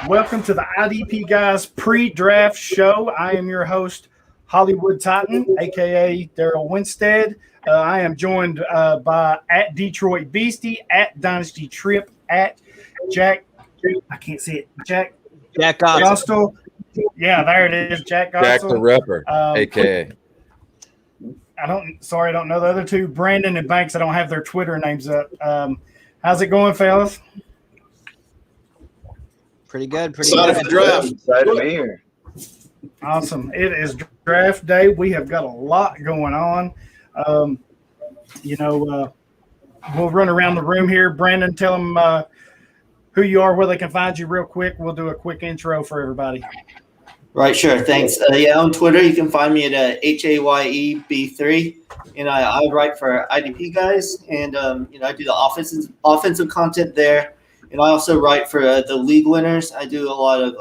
Welcome to the IDP Guys pre-draft show. I am your host, Hollywood Titan, aka Daryl Winstead. I am joined by at Detroit Beastie, at Dynasty Trip, at Jack. I can't see it. Jack Gostel. Yeah, there it is. Jack Gostel. Jack the Ripper, aka. I don't know the other two, Brandon and Banks. I don't have their Twitter names up. How's it going, fellas? Pretty good. Excited for the draft. Excited to be here. Awesome. It is draft day. We have got a lot going on. We'll run around the room here. Brandon, tell them who you are, where they can find you real quick. We'll do a quick intro for everybody. Right, sure. Thanks. On Twitter, you can find me at HAYEB3. And I write for IDP Guys, and I do the offensive content there. And I also write for the league winners. I do a lot of,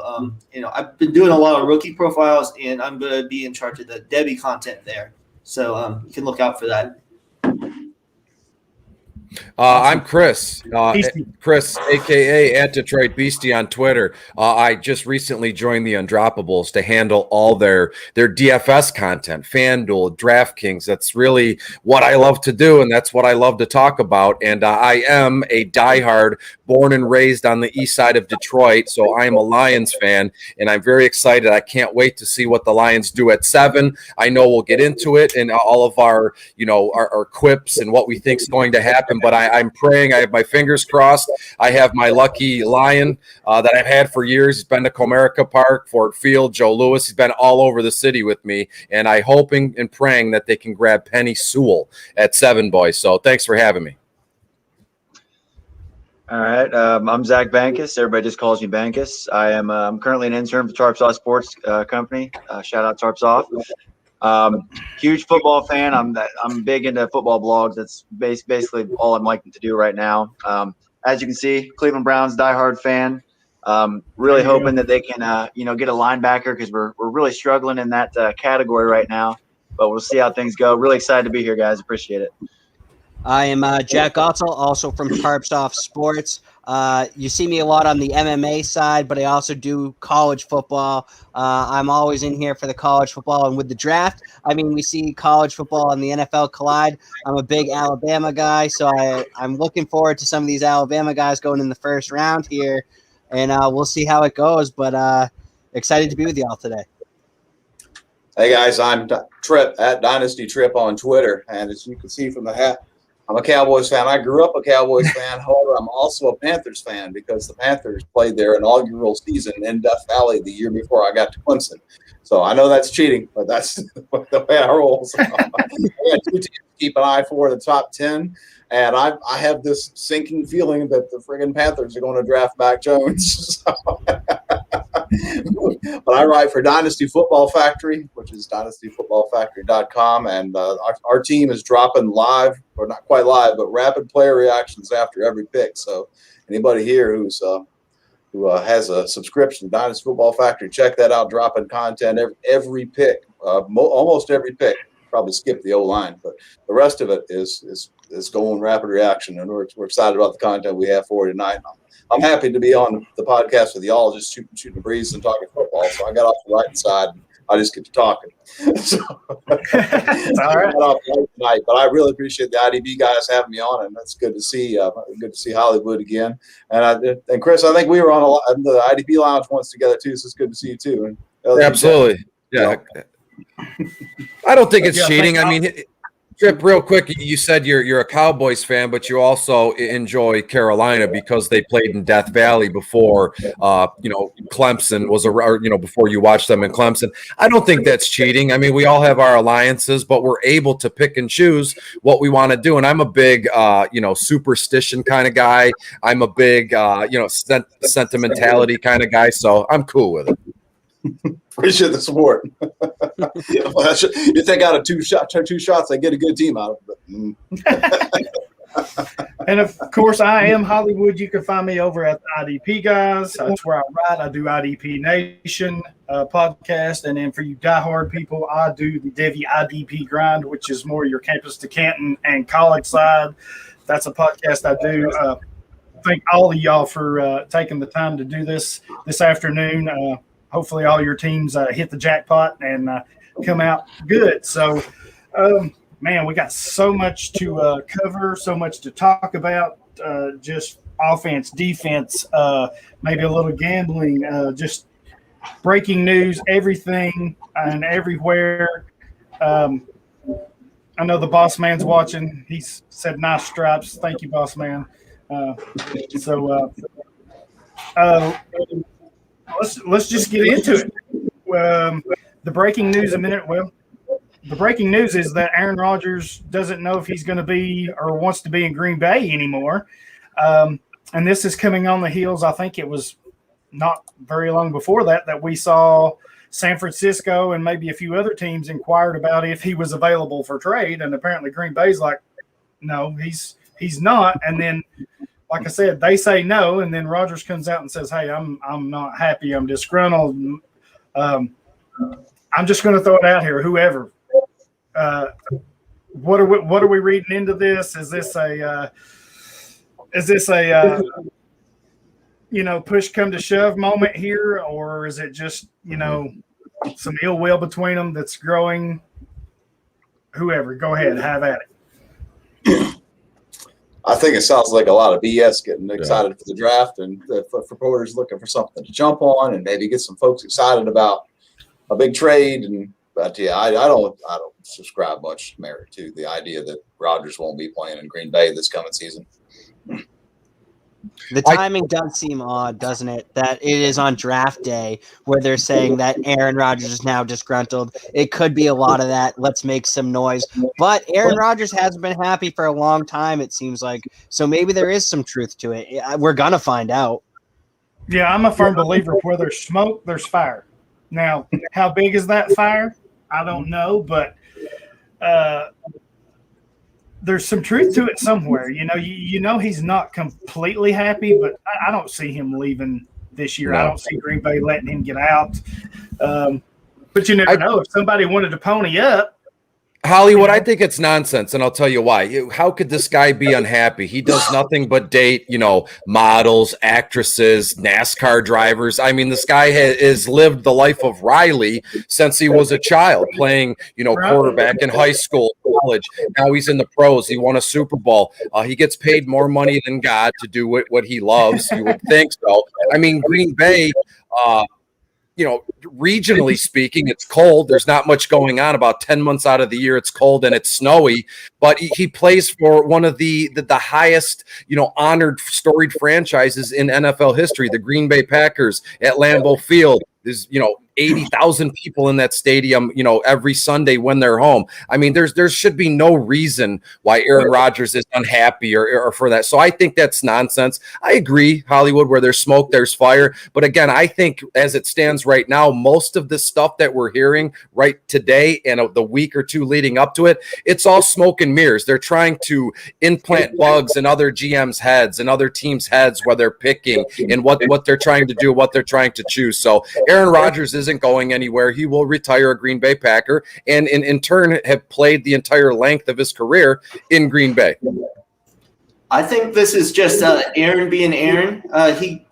I've been doing a lot of rookie profiles, and I'm going to be in charge of the Debbie content there. So you can look out for that. I'm Chris, a.k.a. at Detroit Beastie on Twitter. I just recently joined the Undroppables to handle all their DFS content, FanDuel, DraftKings. That's really what I love to do, and that's what I love to talk about. And I am a diehard, born and raised on the east side of Detroit, so I am a Lions fan, and I'm very excited. I can't wait to see what the Lions do at 7. I know we'll get into it and all of our quips and what we think is going to happen. But I'm praying. I have my fingers crossed. I have my lucky Lion that I've had for years. He's been to Comerica Park, Ford Field, Joe Louis. He's been all over the city with me. And I'm hoping and praying that they can grab Penny Sewell at 7, boys. So thanks for having me. All right. I'm Zach Bankus. Everybody just calls me Bankus. I'm currently an intern for Tarpsaw Sports Company. Shout out Tarpsaw. Huge football fan. I'm big into football blogs. That's basically all I'm liking to do right now. As you can see, Cleveland Browns diehard fan. Really hoping that they can get a linebacker because we're really struggling in that category right now. But we'll see how things go. Really excited to be here, guys. Appreciate it. I am Jack Gotzel, also from Tarpsoft Sports. You see me a lot on the MMA side, but I also do college football. I'm always in here for the college football. And with the draft, we see college football and the NFL collide. I'm a big Alabama guy, so I'm looking forward to some of these Alabama guys going in the first round here. And we'll see how it goes, but excited to be with y'all today. Hey, guys, I'm Trip, at Dynasty Trip on Twitter. And as you can see from the hat, I'm a Cowboys fan. I grew up a Cowboys fan. However, I'm also a Panthers fan because the Panthers played their inaugural season in Death Valley the year before I got to Clemson. So I know that's cheating, but that's the way I roll. So I got 2 teams to keep an eye for, the top 10. And I have this sinking feeling that the friggin' Panthers are going to draft Mac Jones. But I write for Dynasty Football Factory, which is dynastyfootballfactory.com. And our team is dropping live, or not quite live, but rapid player reactions after every pick. So anybody here who has a subscription to Dynasty Football Factory, check that out. Dropping content every pick, almost every pick. Probably skip the O-line, but the rest of it is going rapid reaction, and we're excited about the content we have for you tonight. I'm happy to be on the podcast with y'all, just shooting the breeze and talking football. So I got off the right side. I just get to talking. So, all right. Tonight, but I really appreciate the IDB guys having me on, and that's good to see. Good to see Hollywood again. And Chris, I think we were on the IDP lounge once together too. So it's good to see you too. And Absolutely, yeah. I don't think it's cheating. Trip, real quick, you said you're a Cowboys fan, but you also enjoy Carolina because they played in Death Valley before, Clemson was before you watched them in Clemson. I don't think that's cheating. We all have our alliances, but we're able to pick and choose what we want to do. And I'm a big, superstition kind of guy. I'm a big, sentimentality kind of guy. So I'm cool with it. Appreciate the support. You think out of two shots, I get a good team out of it. And of course, I am Hollywood. You can find me over at the IDP Guys. That's where I write. I do IDP Nation podcast. And then for you diehard people, I do the Devy IDP Grind, which is more your campus to Canton and college side. That's a podcast I do. thank all of y'all for taking the time to do this afternoon. Hopefully all your teams hit the jackpot and come out good. So, man, we got so much to cover, so much to talk about, just offense, defense, maybe a little gambling, just breaking news, everything and everywhere. I know the boss man's watching. He said nice stripes. Thank you, boss man. Let's just get into it. The breaking news a minute. Well, the breaking news is that Aaron Rodgers doesn't know if he's going to be or wants to be in Green Bay anymore. And this is coming on the heels. I think it was not very long before that we saw San Francisco and maybe a few other teams inquired about if he was available for trade. And apparently Green Bay's like, no, he's not. And then, like I said, they say no. And then Rodgers comes out and says, hey, I'm not happy. I'm disgruntled. I'm just going to throw it out here. Whoever, what are we reading into this? Is this a push come to shove moment here, or is it just, some ill will between them that's growing? Whoever, go ahead, have at it. I think it sounds like a lot of BS getting excited for the draft and the reporters looking for something to jump on and maybe get some folks excited about a big trade. But yeah, I don't subscribe much merit to the idea that Rodgers won't be playing in Green Bay this coming season. The timing does seem odd, doesn't it? That it is on draft day where they're saying that Aaron Rodgers is now disgruntled. It could be a lot of that. Let's make some noise. But Aaron Rodgers hasn't been happy for a long time, it seems like. So maybe there is some truth to it. We're going to find out. Yeah, I'm a firm believer where there's smoke, there's fire. Now, how big is that fire? I don't know, but there's some truth to it somewhere. He's not completely happy, but I don't see him leaving this year. No. I don't see Green Bay letting him get out. But you never know. If somebody wanted to pony up. Hollywood, I think it's nonsense, and I'll tell you why. How could this guy be unhappy? He does nothing but date, models, actresses, NASCAR drivers. I mean, this guy has lived the life of Riley since he was a child, playing, quarterback in high school, college. Now he's in the pros. He won a Super Bowl. He gets paid more money than God to do what he loves. You would think so. I mean, Green Bay. Regionally speaking, it's cold. There's not much going on. About 10 months out of the year, it's cold and it's snowy. But he plays for one of the highest, honored, storied franchises in NFL history, the Green Bay Packers at Lambeau Field. There's, 80,000 people in that stadium, every Sunday when they're home. I mean, there should be no reason why Aaron Rodgers is unhappy or for that. So I think that's nonsense. I agree, Hollywood, where there's smoke, there's fire. But again, I think as it stands right now, most of the stuff that we're hearing right today and the week or two leading up to it, it's all smoke and mirrors. They're trying to implant bugs in other GMs' heads and other teams' heads while they're picking and what they're trying to do, what they're trying to choose. So Aaron Rodgers isn't going anywhere. He will retire a Green Bay Packer and in turn have played the entire length of his career in Green Bay. I think this is just Aaron being Aaron.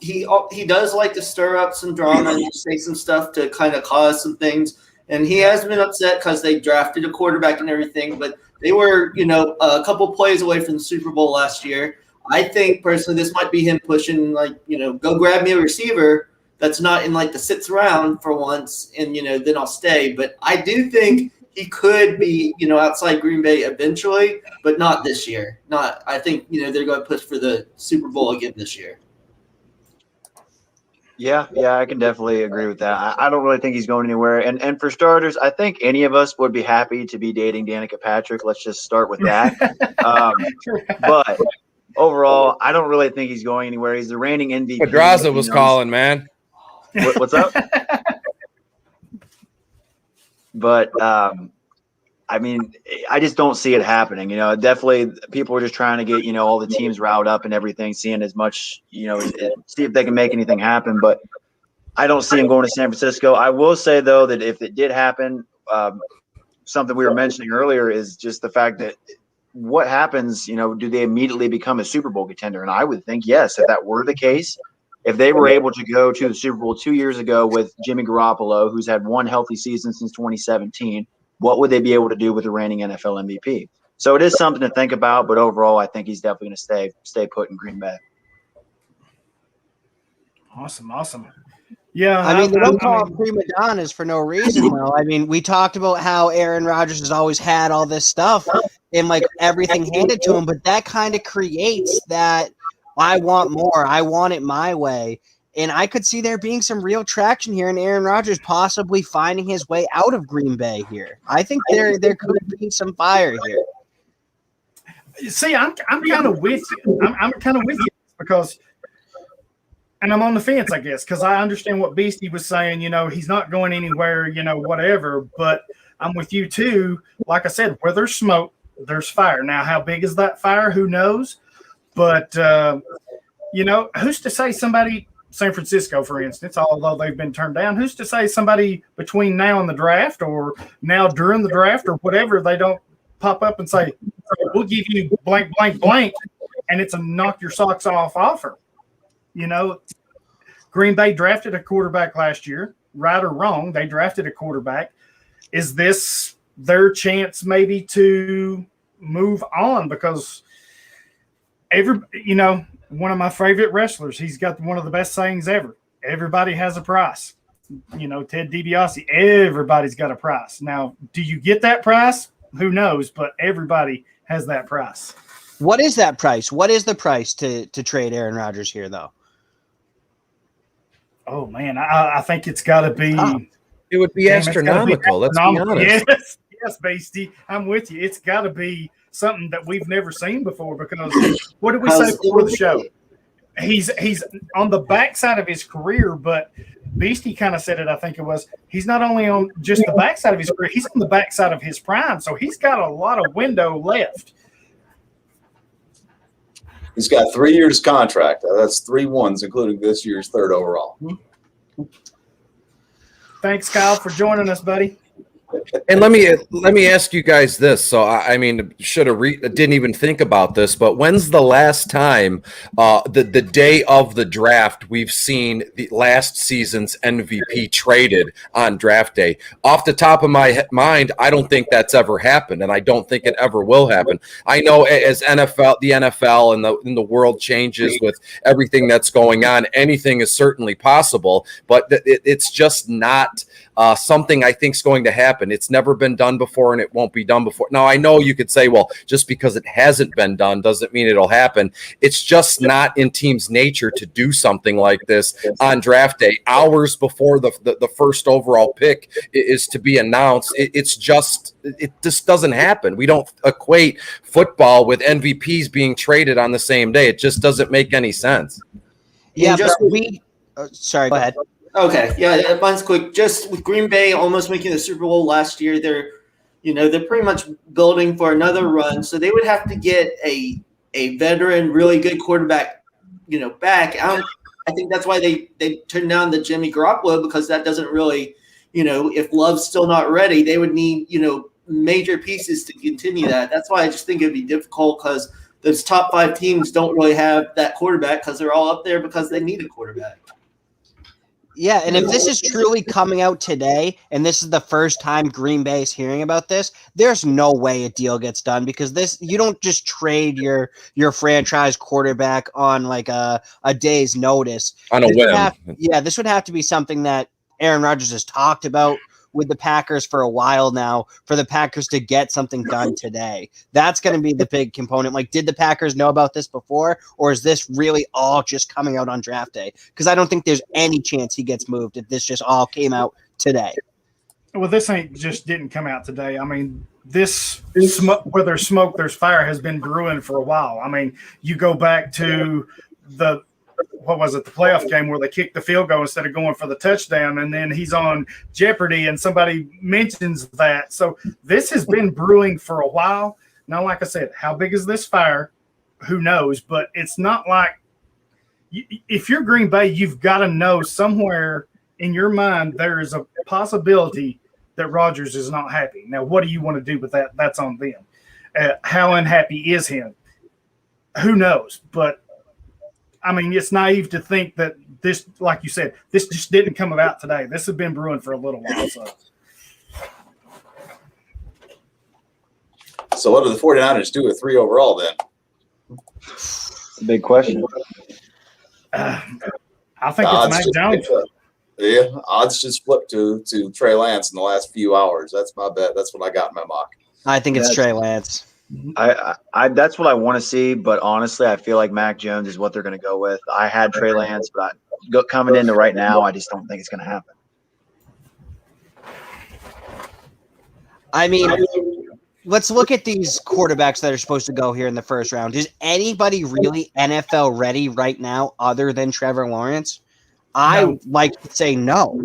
He does like to stir up some drama and say some stuff to kind of cause some things. And he has been upset because they drafted a quarterback and everything, but they were, a couple plays away from the Super Bowl last year. I think personally this might be him pushing, go grab me a receiver that's not in the sixth round for once, and then I'll stay. But I do think he could be outside Green Bay eventually, but not this year. I think they're going to push for the Super Bowl again this year. Yeah, I can definitely agree with that. I don't really think he's going anywhere. And for starters, I think any of us would be happy to be dating Danica Patrick. Let's just start with that. But overall, I don't really think he's going anywhere. He's the reigning MVP. Pedraza was calling, man. What's up? But I just don't see it happening. Definitely people are just trying to get all the teams riled up and everything, seeing as much see if they can make anything happen. But I don't see him going to San Francisco. I will say though that if it did happen, something we were mentioning earlier is just the fact that what happens? Do they immediately become a Super Bowl contender? And I would think yes, if that were the case. If they were able to go to the Super Bowl 2 years ago with Jimmy Garoppolo, who's had one healthy season since 2017, what would they be able to do with the reigning NFL MVP? So it is something to think about, but overall, I think he's definitely going to stay put in Green Bay. Awesome. Yeah, I mean, they don't call them prima donnas for no reason, though. I mean, we talked about how Aaron Rodgers has always had all this stuff and like everything handed to him, but that kind of creates that I want more. I want it my way. And I could see there being some real traction here and Aaron Rodgers possibly finding his way out of Green Bay here. I think there could be some fire here. See, I'm kind of with you. I'm kind of with you because – and I'm on the fence, I guess, because I understand what Beastie was saying. He's not going anywhere, whatever. But I'm with you, too. Like I said, where there's smoke, there's fire. Now, how big is that fire? Who knows? But, who's to say somebody – San Francisco, for instance, although they've been turned down, who's to say somebody between now and the draft or now during the draft or whatever, they don't pop up and say, we'll give you blank, blank, blank, and it's a knock your socks off offer. Green Bay drafted a quarterback last year, right or wrong. They drafted a quarterback. Is this their chance maybe to move on? Because one of my favorite wrestlers, he's got one of the best sayings ever. Everybody has a price. Ted DiBiase, everybody's got a price. Now, do you get that price? Who knows? But everybody has that price. What is that price? What is the price to trade Aaron Rodgers here, though? Oh, man, I think it's got to be – It would be astronomical. Let's be honest. Yes, Beastie, I'm with you. It's got to be something that we've never seen before because what did we say before the show? He's on the backside of his career, but Beastie kind of said it, I think it was. He's not only on just the backside of his career, he's on the backside of his prime, so he's got a lot of window left. He's got 3 years contract. That's 3 ones, including this year's 3rd overall. Thanks, Kyle, for joining us, buddy. And let me ask you guys this. So I mean, didn't even think about this, but when's the last time the day of the draft we've seen the last season's MVP traded on draft day? Off the top of my mind, I don't think that's ever happened, and I don't think it ever will happen. I know as the NFL and the world changes with everything that's going on, anything is certainly possible, but it's just not something I think is going to happen. It's never been done before, and it won't be done before. Now, I know you could say, well, just because it hasn't been done doesn't mean it'll happen. It's just not in teams' nature to do something like this on draft day, hours before the first overall pick is to be announced. It just doesn't happen. We don't equate football with MVPs being traded on the same day. It just doesn't make any sense. Yeah, sorry, go ahead. Okay, yeah, mine's quick. Just with Green Bay almost making the Super Bowl last year, they're pretty much building for another run. So they would have to get a veteran, really good quarterback, back. I think that's why they turned down the Jimmy Garoppolo, because that doesn't really, if Love's still not ready, they would need, major pieces to continue that. That's why I just think it'd be difficult, because those top 5 teams don't really have that quarterback, because they're all up there because they need a quarterback. Yeah, and if this is truly coming out today, and this is the first time Green Bay is hearing about this, there's no way a deal gets done, because you don't just trade your franchise quarterback on like a day's notice. On a whim. This would have to be something that Aaron Rodgers has talked about with the Packers for a while now, for the Packers to get something done today. That's going to be the big component. Like, did the Packers know about this before, or is this really all just coming out on draft day? Because I don't think there's any chance he gets moved if this just all came out today. Well, this didn't come out today. I mean, this where there's smoke, there's fire has been brewing for a while. I mean, you go back to the playoff game where they kicked the field goal instead of going for the touchdown, and then he's on Jeopardy and somebody mentions that. So this has been brewing for a while. Now, like I said, how big is this fire? Who knows? But it's not like if you're Green Bay, you've got to know somewhere in your mind there is a possibility that Rodgers is not happy. Now, what do you want to do with that? That's on them. How unhappy is he? Who knows? But I mean, it's naive to think that this, like you said, this just didn't come about today. This has been brewing for a little while. So what do the 49ers do with 3 overall then? Big question. I think it's Mac Jones. Yeah, odds just flipped to Trey Lance in the last few hours. That's my bet. That's what I got in my mock. I think it's Trey Lance. I that's what I want to see, but honestly, I feel like Mac Jones is what they're going to go with. I had Trey Lance, but coming into right now, I just don't think it's going to happen. I mean, let's look at these quarterbacks that are supposed to go here in the first round. Is anybody really NFL ready right now other than Trevor Lawrence? I like to say no.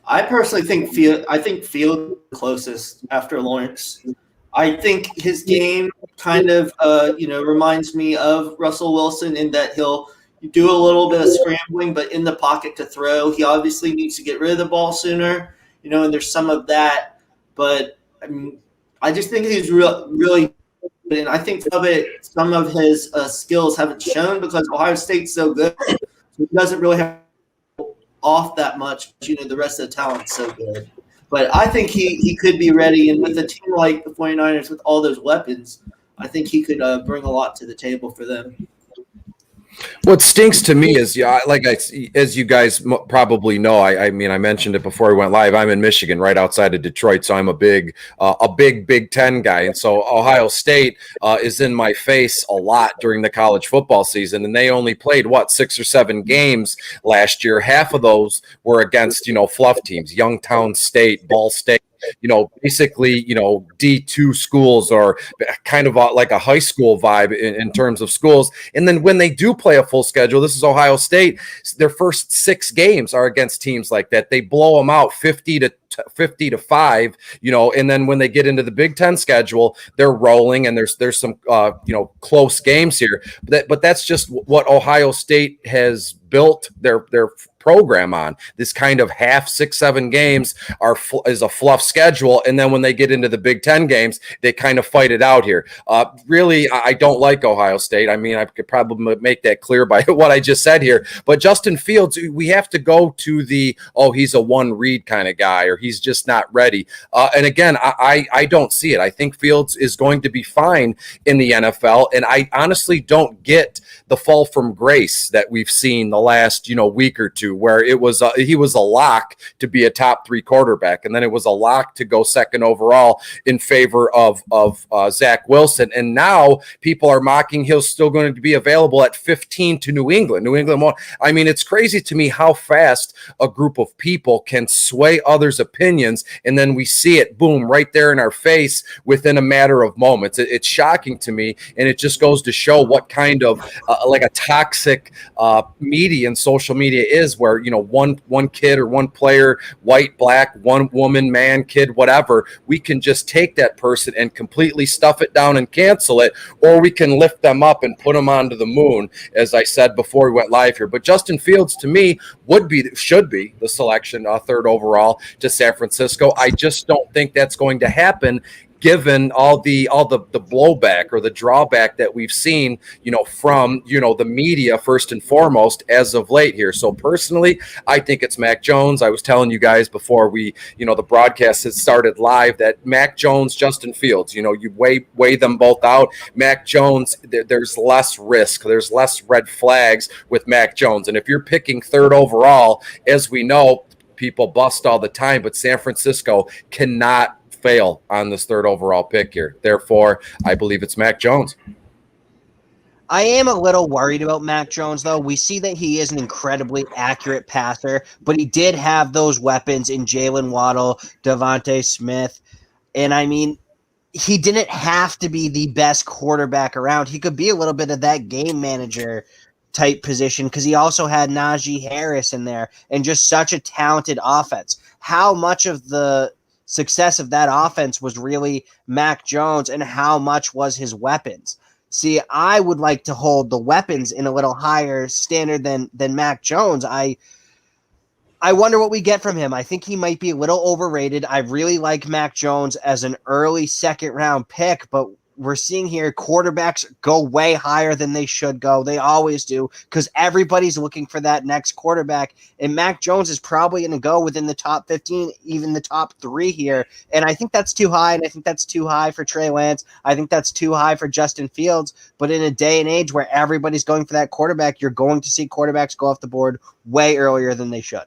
I personally think Field closest after Lawrence. I think his game kind of reminds me of Russell Wilson in that he'll do a little bit of scrambling, but in the pocket to throw. He obviously needs to get rid of the ball sooner, and there's some of that. But I mean, I just think he's really good, and I think some of his skills haven't shown because Ohio State's so good. He doesn't really have off that much, but the rest of the talent's so good. But I think he could be ready, and with a team like the 49ers with all those weapons, I think he could bring a lot to the table for them. What stinks to me is, as you guys probably know, I mean, I mentioned it before we went live. I'm in Michigan, right outside of Detroit, so I'm a big Big Ten guy, and so Ohio State is in my face a lot during the college football season, and they only played 6 or 7 games last year. Half of those were against fluff teams, Youngstown State, Ball State. Basically, D2 schools, or kind of like a high school vibe in terms of schools. And then when they do play a full schedule, this is Ohio State, their first 6 games are against teams like that. They blow them out 50 to 5, and then when they get into the Big Ten schedule, they're rolling, and there's some close games here. But that's just what Ohio State has built their program on. This kind of half 6-7 games is a fluff schedule, and then when they get into the Big Ten games, they kind of fight it out here. Really, I don't like Ohio State. I mean, I could probably make that clear by what I just said here. But Justin Fields, we have to go to he's a one read kind of guy, or he's just not ready. And again, I don't see it. I think Fields is going to be fine in the NFL, and I honestly don't get the fall from grace that we've seen the last week or two, where it was he was a lock to be a top 3 quarterback, and then it was a lock to go second overall in favor of Zach Wilson, and now people are mocking he's still going to be available at 15 to New England. I mean, it's crazy to me how fast a group of people can sway others' opinions, and then we see it, boom, right there in our face within a matter of moments. It's shocking to me, and it just goes to show what kind of like a toxic media and social media is, where one kid or one player, white, black, one woman, man, kid, whatever, we can just take that person and completely stuff it down and cancel it, or we can lift them up and put them onto the moon, as I said before we went live here. But Justin Fields, to me, should be the selection 3rd overall to San Francisco. I just don't think that's going to happen, given all the blowback or the drawback that we've seen, from the media first and foremost as of late here. So personally, I think it's Mac Jones. I was telling you guys before the broadcast had started live that Mac Jones, Justin Fields, you weigh them both out. Mac Jones, there's less risk, there's less red flags with Mac Jones, and if you're picking 3rd overall, as we know, people bust all the time, but San Francisco cannot fail on this 3rd overall pick here. Therefore, I believe it's Mac Jones. I am a little worried about Mac Jones, though. We see that he is an incredibly accurate passer, but he did have those weapons in Jalen Waddle, Devontae Smith, and I mean, he didn't have to be the best quarterback around. He could be a little bit of that game manager type position, because he also had Najee Harris in there and just such a talented offense. How much of the success of that offense was really Mac Jones, and how much was his weapons? See, I would like to hold the weapons in a little higher standard than Mac Jones. I wonder what we get from him. I think he might be a little overrated. I really like Mac Jones as an early second-round pick, but we're seeing here quarterbacks go way higher than they should go. They always do because everybody's looking for that next quarterback, and Mac Jones is probably going to go within the top 15, even the top 3 here, and I think that's too high, and I think that's too high for Trey Lance. I think that's too high for Justin Fields, but in a day and age where everybody's going for that quarterback, you're going to see quarterbacks go off the board way earlier than they should.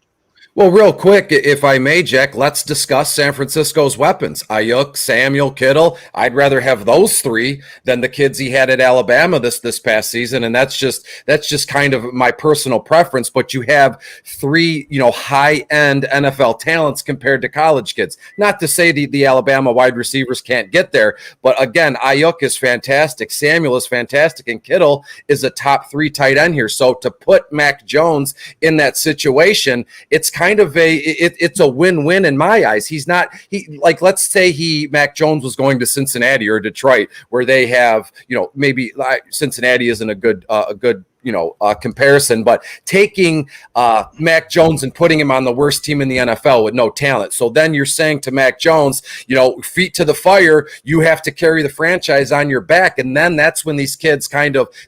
Well, real quick, if I may, Jack, let's discuss San Francisco's weapons. Ayuk, Samuel, Kittle. I'd rather have those 3 than the kids he had at Alabama this past season, and that's just kind of my personal preference. But you have 3, high-end NFL talents compared to college kids. Not to say the Alabama wide receivers can't get there, but again, Ayuk is fantastic, Samuel is fantastic, and Kittle is a top 3 tight end here. So to put Mac Jones in that situation, it's kind of it's a win-win in my eyes. Let's say Mac Jones was going to Cincinnati or Detroit, where they have, maybe Cincinnati isn't a good comparison, but taking Mac Jones and putting him on the worst team in the NFL with no talent. So then you're saying to Mac Jones, feet to the fire, you have to carry the franchise on your back. And then that's when these kids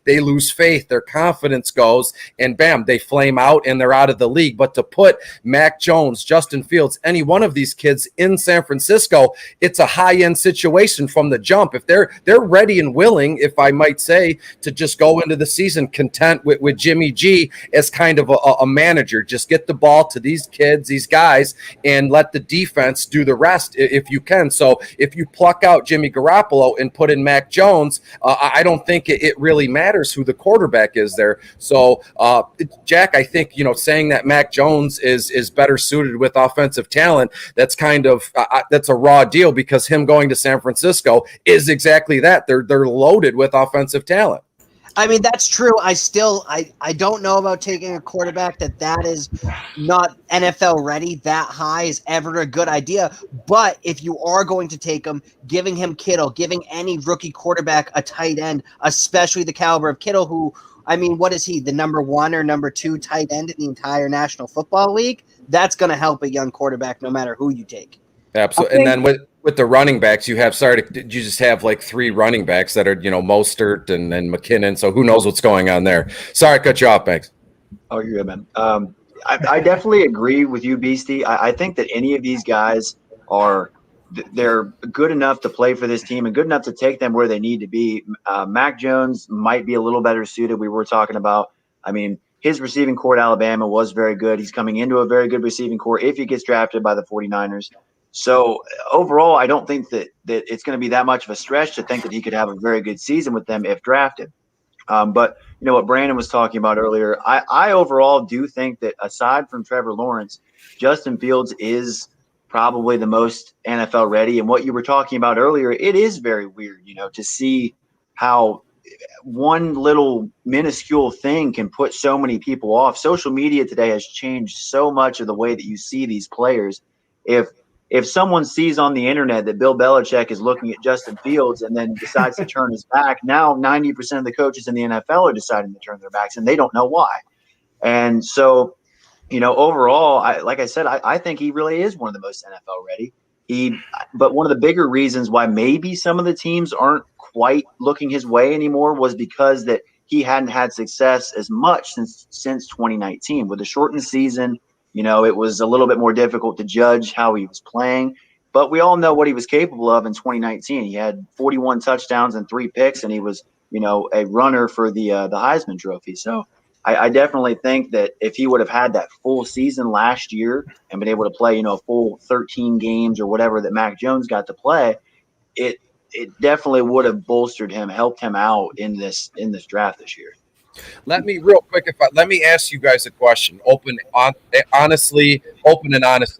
they lose faith, their confidence goes, and bam, they flame out and they're out of the league. But to put Mac Jones, Justin Fields, any one of these kids in San Francisco, it's a high-end situation from the jump. If they're ready and willing, if I might say, to just go into the season content with Jimmy G as kind of a manager, just get the ball to these kids, these guys, and let the defense do the rest if you can. So if you pluck out Jimmy Garoppolo and put in Mac Jones, I don't think it really matters who the quarterback is there. So Jack, I think, saying that Mac Jones is better suited with offensive talent, that's that's a raw deal, because him going to San Francisco is exactly that. They're loaded with offensive talent. I mean, that's true. I don't know about taking a quarterback that is not NFL ready that high is ever a good idea. But if you are going to take him, giving him Kittle, giving any rookie quarterback a tight end, especially the caliber of Kittle, who, I mean, what is he, the number 1 or number 2 tight end in the entire National Football League? That's going to help a young quarterback no matter who you take. Absolutely. And then with the running backs, you just have like 3 running backs that are, Mostert and McKinnon. So who knows what's going on there? Sorry, I cut you off, Banks. Oh, you're good, man. I definitely agree with you, Beastie. I think that any of these guys they're good enough to play for this team and good enough to take them where they need to be. Mac Jones might be a little better suited. We were talking about, I mean, his receiving core at Alabama was very good. He's coming into a very good receiving core if he gets drafted by the 49ers. So overall, I don't think that it's going to be that much of a stretch to think that he could have a very good season with them if drafted. But what Brandon was talking about earlier, I overall do think that aside from Trevor Lawrence, Justin Fields is probably the most NFL ready. And what you were talking about earlier, it is very weird, to see how one little minuscule thing can put so many people off. Social media today has changed so much of the way that you see these players. If someone sees on the internet that Bill Belichick is looking at Justin Fields and then decides to turn his back, now 90% of the coaches in the NFL are deciding to turn their backs, and they don't know why. And so, overall, like I said, I think he really is one of the most NFL ready. But one of the bigger reasons why maybe some of the teams aren't quite looking his way anymore was because that he hadn't had success as much since 2019 with the shortened season. It was a little bit more difficult to judge how he was playing, but we all know what he was capable of in 2019. He had 41 touchdowns and 3 picks, and he was, a runner for the Heisman Trophy. So I definitely think that if he would have had that full season last year and been able to play, a full 13 games or whatever that Mac Jones got to play, it definitely would have bolstered him, helped him out in this draft this year. Let me real quick, let me ask you guys a question, open and honestly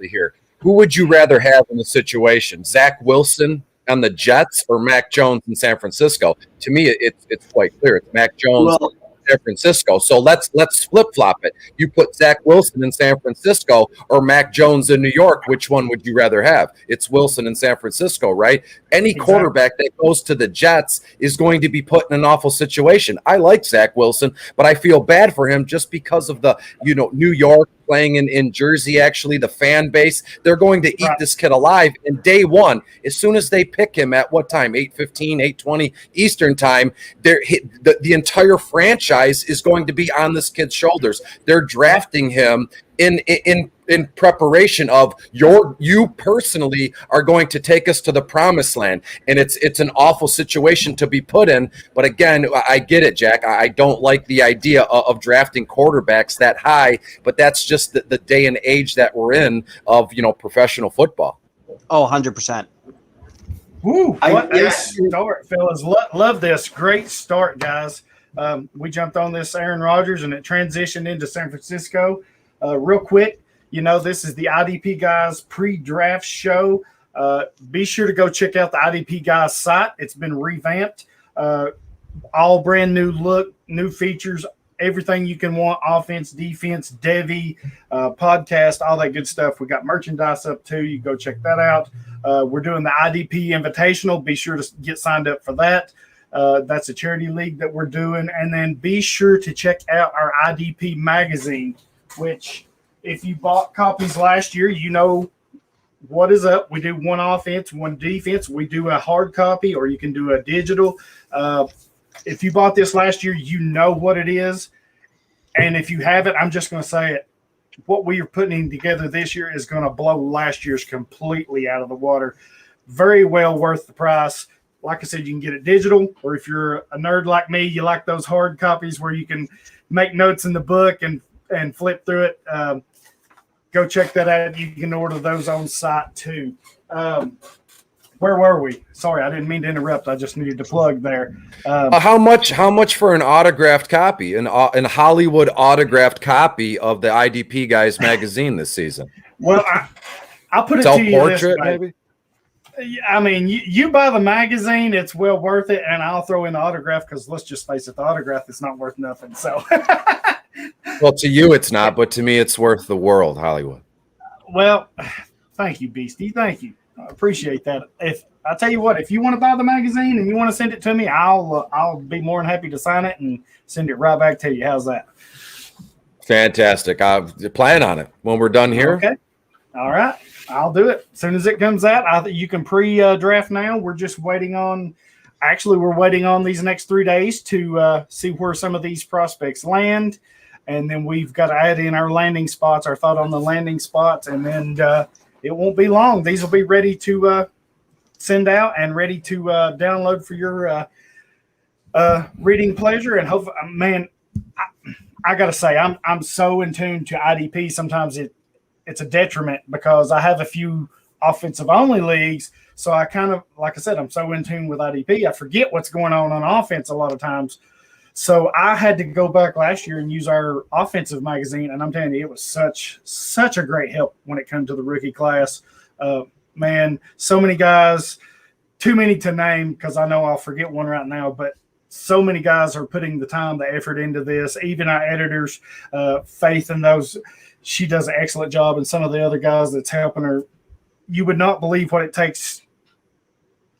here. Who would you rather have in the situation? Zach Wilson on the Jets or Mac Jones in San Francisco? To me, it's quite clear. It's Mac Jones in San Francisco. So let's flip-flop it. You put Zach Wilson in San Francisco or Mac Jones in New York. Which one would you rather have? It's Wilson in San Francisco, right? Any quarterback that goes to the Jets is going to be put in an awful situation. I like Zach Wilson, but I feel bad for him just because of the, New York, playing in Jersey, actually, the fan base. They're going to eat this kid alive. And day one, as soon as they pick him at what time? 8:15, 8:20 Eastern time, the entire franchise is going to be on this kid's shoulders. They're drafting him in preparation of you personally are going to take us to the promised land. And it's an awful situation to be put in. But again, I get it, Jack. I don't like the idea of drafting quarterbacks that high, but that's just the day and age that we're in of, professional football. Oh, 100%. Woo, what a start, fellas. Love this. Great start, guys. We jumped on this Aaron Rodgers, and it transitioned into San Francisco. Real quick, this is the IDP Guys pre-draft show. Be sure to go check out the IDP Guys site. It's been revamped. All brand new look, new features, everything you can want, offense, defense, Devy, podcast, all that good stuff. We got merchandise up too. You go check that out. We're doing the IDP Invitational. Be sure to get signed up for that. That's a charity league that we're doing. And then be sure to check out our IDP magazine, which if you bought copies last year, you know what is up. We do one offense, one defense. We do a hard copy, or you can do a digital. If you bought this last year, you know what it is. And if you haven't, I'm just going to say it. What we are putting together this year is going to blow last year's completely out of the water. Very well worth the price. Like I said, you can get it digital, or if you're a nerd like me, you like those hard copies where you can make notes in the book and flip through it. Go check that out. You can order those on site too. Where were we? Sorry, I didn't mean to interrupt. I just needed to plug there. How much for an autographed copy, an Hollywood autographed copy of the IDP Guys magazine this season? Well, I'll put it to you this way. Maybe? I mean, you buy the magazine, it's well worth it, and I'll throw in the autograph because let's just face it, the autograph is not worth nothing. So, well, to you it's not, but to me it's worth the world, Hollywood. Well, thank you, Beastie. Thank you. I appreciate that. If I tell you what, if you want to buy the magazine and you want to send it to me, I'll be more than happy to sign it and send it right back to you. How's that? Fantastic. I plan on it when we're done here. Okay. All right. I'll do it as soon as it comes out. You can pre-draft now. We're just waiting on. Actually, we're waiting on these next 3 days to see where some of these prospects land, and then we've got to add in our landing spots, our thought on the landing spots, and then it won't be long. These will be ready to send out and ready to download for your reading pleasure. And hopefully, man, I got to say, I'm so in tune to IDP. Sometimes it's a detriment because I have a few offensive only leagues. So I kind of, like I said, I'm so in tune with IDP. I forget what's going on offense a lot of times. So I had to go back last year and use our offensive magazine. And I'm telling you, it was such a great help when it comes to the rookie class. Man, so many guys, too many to name because I know I'll forget one right now, but so many guys are putting the time, the effort into this. Even our editors, Faith and those, she does an excellent job, and some of the other guys that's helping her. You would not believe what it takes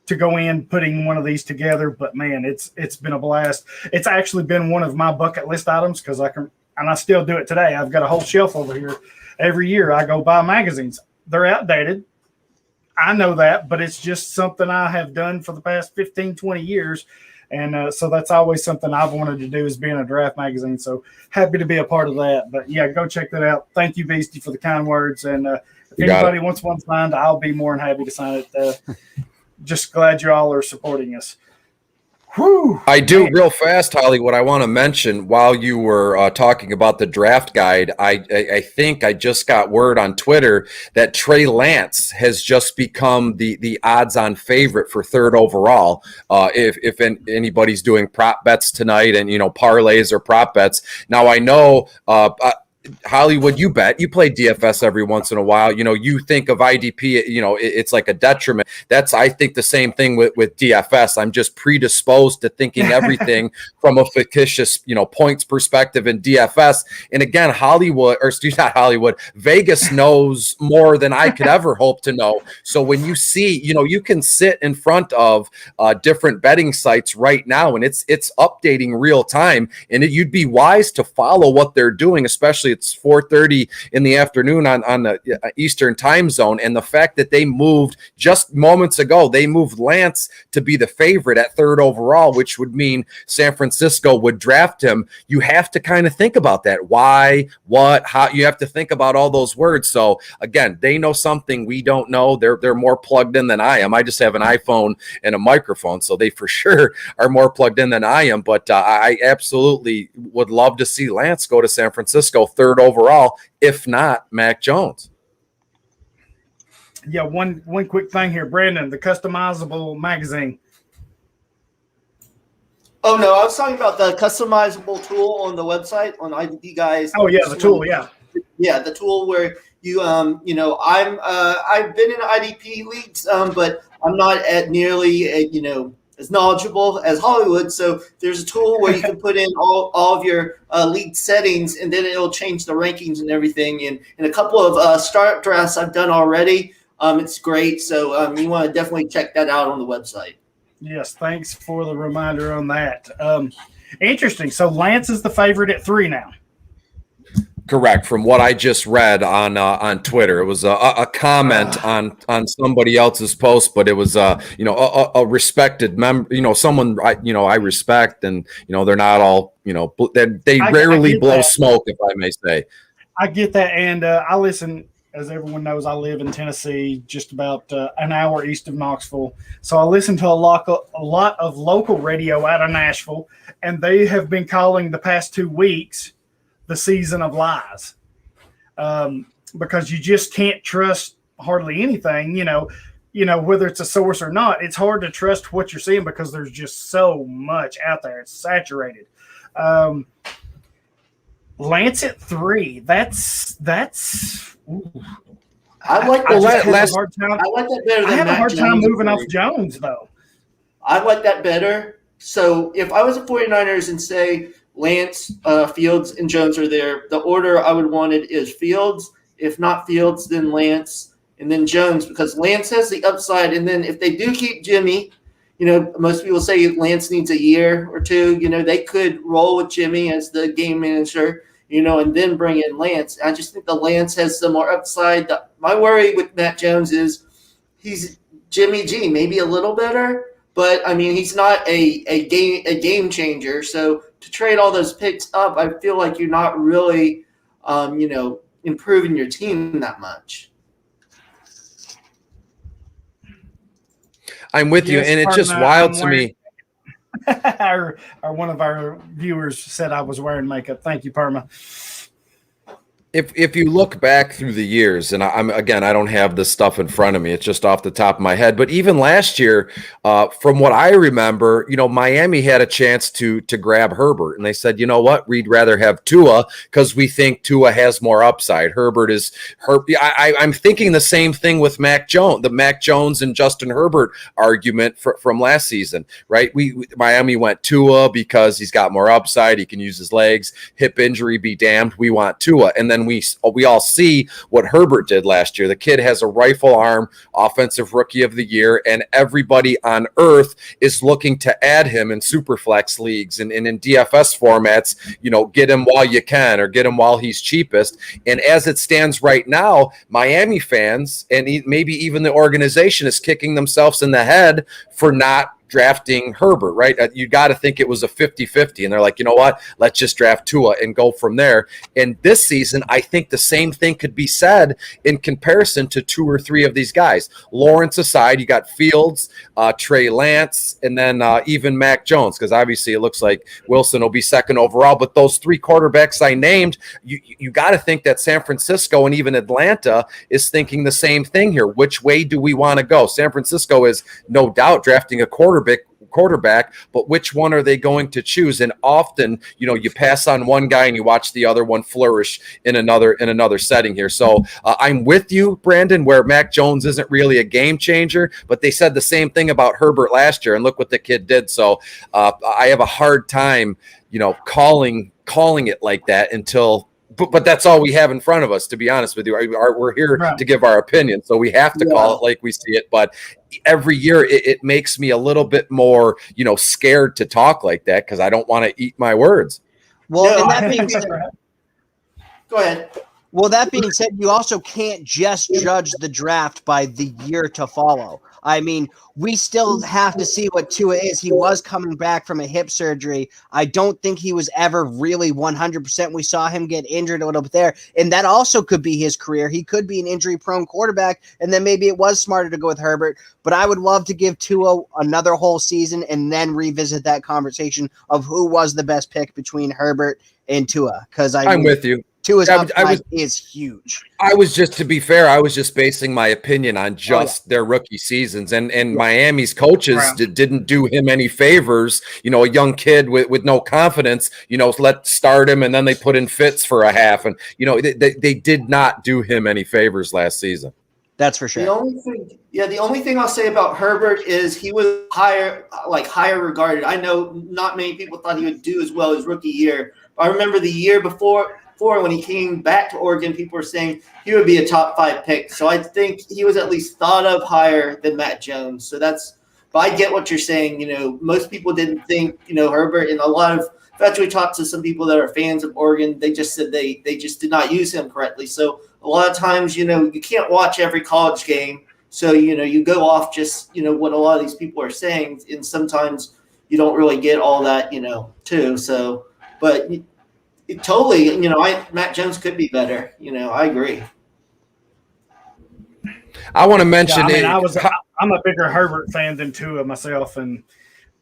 to go in putting one of these together, but man, it's been a blast. It's actually been one of my bucket list items because I still do it today. I've got a whole shelf over here. Every year I go buy magazines. They're outdated. I know that, but it's just something I have done for the past 15, 20 years. And so that's always something I've wanted to do is be in a draft magazine. So happy to be a part of that. But, yeah, go check that out. Thank you, Beastie, for the kind words. And if anybody wants one signed, I'll be more than happy to sign it. Just glad you all are supporting us. Whew, I do real fast, Holly. What I want to mention while you were talking about the draft guide, I think I just got word on Twitter that Trey Lance has just become the odds-on favorite for third overall. If anybody's doing prop bets tonight and parlays or prop bets. Now I know. Hollywood, you bet. You play DFS every once in a while. You think of IDP, it's like a detriment. That's, I think, the same thing with DFS. I'm just predisposed to thinking everything from a fictitious, points perspective in DFS. And again, Vegas knows more than I could ever hope to know. So when you see, you can sit in front of different betting sites right now, and it's updating real time. And you'd be wise to follow what they're doing, especially It's 4:30 in the afternoon on the Eastern time zone. And the fact that they moved just moments ago, they moved Lance to be the favorite at 3rd overall, which would mean San Francisco would draft him. You have to kind of think about that. Why, what, how? You have to think about all those words. So again, they know something we don't know. They're more plugged in than I am. I just have an iPhone and a microphone, so they for sure are more plugged in than I am. But I absolutely would love to see Lance go to San Francisco 3rd overall, if not Mac Jones. Yeah, one quick thing here, Brandon, the customizable magazine. Oh no, I was talking about the customizable tool on the website on IDP Guys. Oh yeah, the tool, yeah. Yeah, the tool where you I've been in IDP leagues, but I'm not at nearly as knowledgeable as Hollywood. So there's a tool where you can put in all of your league settings, and then it'll change the rankings and everything. And a couple of start drafts I've done already. It's great. So you want to definitely check that out on the website. Yes, thanks for the reminder on that. Interesting. So Lance is the favorite at 3 now. Correct. From what I just read on Twitter, it was a comment on somebody else's post, but it was a respected member, someone I respect, and they're not all they rarely blow smoke, if I may say. I get that, and I listen. As everyone knows, I live in Tennessee, just about an hour east of Knoxville. So I listen to a lot of local radio out of Nashville, and they have been calling the past 2 weeks the season of lies, because you just can't trust hardly anything, whether it's a source or not. It's hard to trust what you're seeing because there's just so much out there. It's saturated. Lance at 3. That's. Ooh. I like I that. have a hard time. I like that better. I have a hard time moving off Jones, though. I like that better. So if I was a 49ers and say Lance, Fields, and Jones are there, the order I would want it is Fields. If not Fields, then Lance, and then Jones, because Lance has the upside. And then if they do keep Jimmy, most people say Lance needs a year or two. They could roll with Jimmy as the game manager, and then bring in Lance. I just think the Lance has some more upside. My worry with Matt Jones is he's Jimmy G, maybe a little better, but I mean he's not a game changer. So to trade all those picks up, I feel like you're not really, improving your team that much. I'm with you, and it's just wild to me. Or one of our viewers said I was wearing makeup. Thank you, Parma. If you look back through the years, and I don't have this stuff in front of me, it's just off the top of my head, but even last year, from what I remember, Miami had a chance to grab Herbert, and they said, you know what, we'd rather have Tua because we think Tua has more upside. I'm thinking the same thing with Mac Jones, the Mac Jones and Justin Herbert argument from last season, right? Miami went Tua because he's got more upside, he can use his legs, hip injury be damned, we want Tua, and then we all see what Herbert did last year. The kid has a rifle arm, offensive rookie of the year, and everybody on earth is looking to add him in superflex leagues and in DFS formats. Get him while you can, or get him while he's cheapest. And as it stands right now, Miami fans and maybe even the organization is kicking themselves in the head for not drafting Herbert, right? You got to think it was a 50-50, and they're like, you know what? Let's just draft Tua and go from there. And this season, I think the same thing could be said in comparison to 2 or 3 of these guys. Lawrence aside, you got Fields, Trey Lance, and then even Mac Jones, because obviously it looks like Wilson will be 2nd overall. But those 3 quarterbacks I named, you got to think that San Francisco and even Atlanta is thinking the same thing here. Which way do we want to go? San Francisco is no doubt drafting a quarterback, but which one are they going to choose? And often, you pass on one guy and you watch the other one flourish in another setting here. So I'm with you, Brandon, where Mac Jones isn't really a game changer, but they said the same thing about Herbert last year, and look what the kid did. So I have a hard time, calling it like that until. But that's all we have in front of us, to be honest with you. We're here to give our opinion, so we have to call it like we see it. But every year it makes me a little bit more, scared to talk like that because I don't want to eat my words. Well, and that being said, Go ahead. Well, that being said, you also can't just judge the draft by the year to follow. I mean, we still have to see what Tua is. He was coming back from a hip surgery. I don't think he was ever really 100%. We saw him get injured a little bit there, and that also could be his career. He could be an injury-prone quarterback, and then maybe it was smarter to go with Herbert. But I would love to give Tua another whole season and then revisit that conversation of who was the best pick between Herbert and Tua. Because I'm with you. Tua's upside is huge. I was just, to be fair, I was just basing my opinion on just their rookie seasons, and Miami's coaches didn't do him any favors. You know, a young kid with no confidence, you know, let's start him, and then they put in Fitz for a half, and you know, they did not do him any favors last season. That's for sure. The only thing I'll say about Herbert is he was higher regarded. I know not many people thought he would do as well as rookie year. I remember the year before when he came back to Oregon, people were saying he would be a top 5 pick. So I think he was at least thought of higher than Matt Jones. So but I get what you're saying. You know, most people didn't think, you know, Herbert, and a lot of, after we talked to some people that are fans of Oregon, they just said they just did not use him correctly. So a lot of times, you know, you can't watch every college game. So, you know, you go off just, you know, what a lot of these people are saying. And sometimes you don't really get all that, you know, too. So, but totally, you know, Matt Jones could be better. You know, I agree. I want to mention. I'm a bigger Herbert fan than Tua myself, and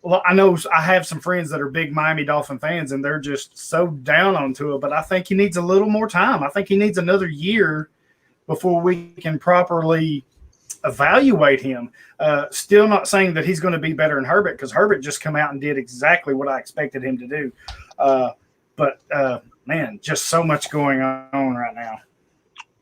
well, I know I have some friends that are big Miami Dolphin fans, and they're just so down on Tua. But I think he needs a little more time. I think he needs another year before we can properly evaluate him. Still not saying that he's going to be better than Herbert, because Herbert just come out and did exactly what I expected him to do. But man, just so much going on right now.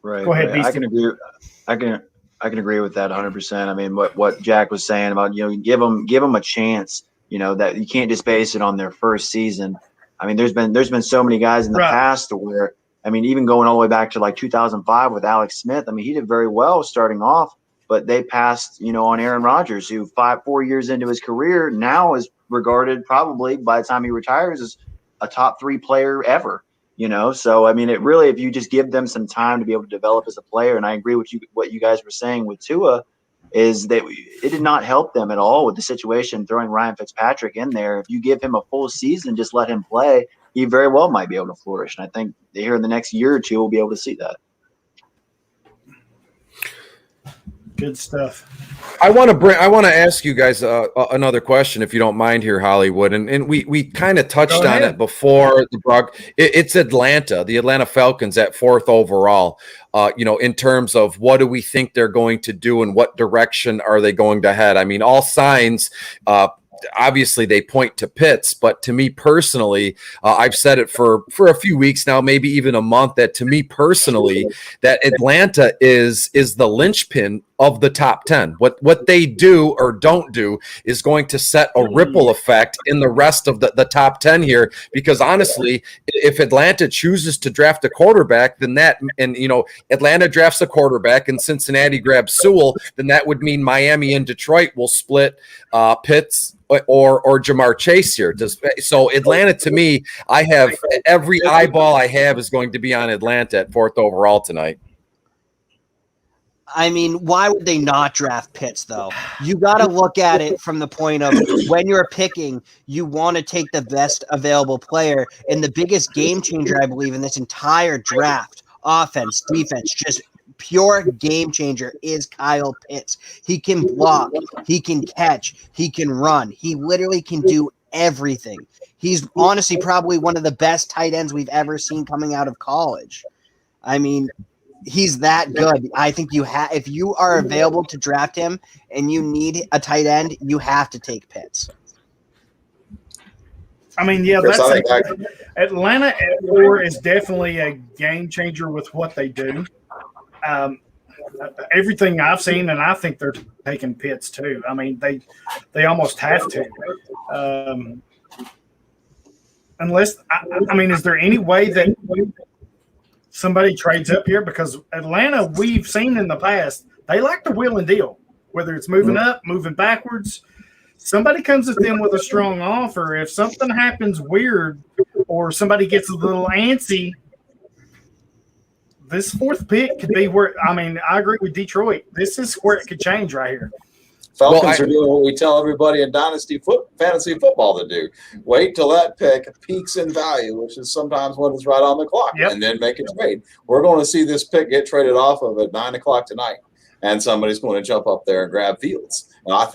Right. Go ahead, right. I can agree with that 100%. I mean, what Jack was saying about, you know, give them a chance. You know, that you can't just base it on their first season. I mean, there's been so many guys in the past where, I mean, even going all the way back to like 2005 with Alex Smith. I mean, he did very well starting off, but they passed, you know, on Aaron Rodgers, who 4 years into his career now is regarded probably by the time he retires as a top 3 player ever, you know? So, I mean, it really, if you just give them some time to be able to develop as a player, and I agree with what you guys were saying with Tua, is that it did not help them at all with the situation, throwing Ryan Fitzpatrick in there. If you give him a full season, just let him play, he very well might be able to flourish. And I think here in the next year or two, we'll be able to see that. Good stuff. I want to ask you guys another question, if you don't mind here, Hollywood. And we kind of touched on it before the Brock. It's Atlanta, the Atlanta Falcons at 4th overall. You know, in terms of what do we think they're going to do and what direction are they going to head? I mean, all signs, obviously they point to Pitts, but to me personally, I've said it for a few weeks now, maybe even a month, that to me personally, that Atlanta is the linchpin of the top 10. What they do or don't do is going to set a ripple effect in the rest of the top 10 here, because honestly, if Atlanta chooses to draft a quarterback, then you know, Atlanta drafts a quarterback and Cincinnati grabs Sewell, then that would mean Miami and Detroit will split Pitts or Jamar Chase here. So Atlanta, to me, I have every eyeball I have is going to be on Atlanta at 4th overall tonight. I mean, why would they not draft Pitts, though? You got to look at it from the point of when you're picking, you want to take the best available player. And the biggest game changer, I believe, in this entire draft, offense, defense, just pure game changer, is Kyle Pitts. He can block, he can catch, he can run. He literally can do everything. He's honestly probably one of the best tight ends we've ever seen coming out of college. I mean, he's that good. I think if you are available to draft him and you need a tight end, you have to take Pitts. I mean, yeah, Atlanta at 4 is definitely a game changer with what they do. Everything I've seen, and I think they're taking Pitts too. I mean, they almost have to. Unless, I mean, is there any way that somebody trades up here? Because Atlanta, we've seen in the past, they like to wheel and deal, whether it's moving up, moving backwards. Somebody comes at them with a strong offer. If something happens weird or somebody gets a little antsy, this fourth pick could be where. I mean, I agree with Detroit. This is where it could change right here. Falcons are doing what we tell everybody in fantasy football to do. Wait till that pick peaks in value, which is sometimes when it's right on the clock, and then make a trade. We're going to see this pick get traded off of at 9 o'clock tonight, and somebody's going to jump up there and grab Fields. And I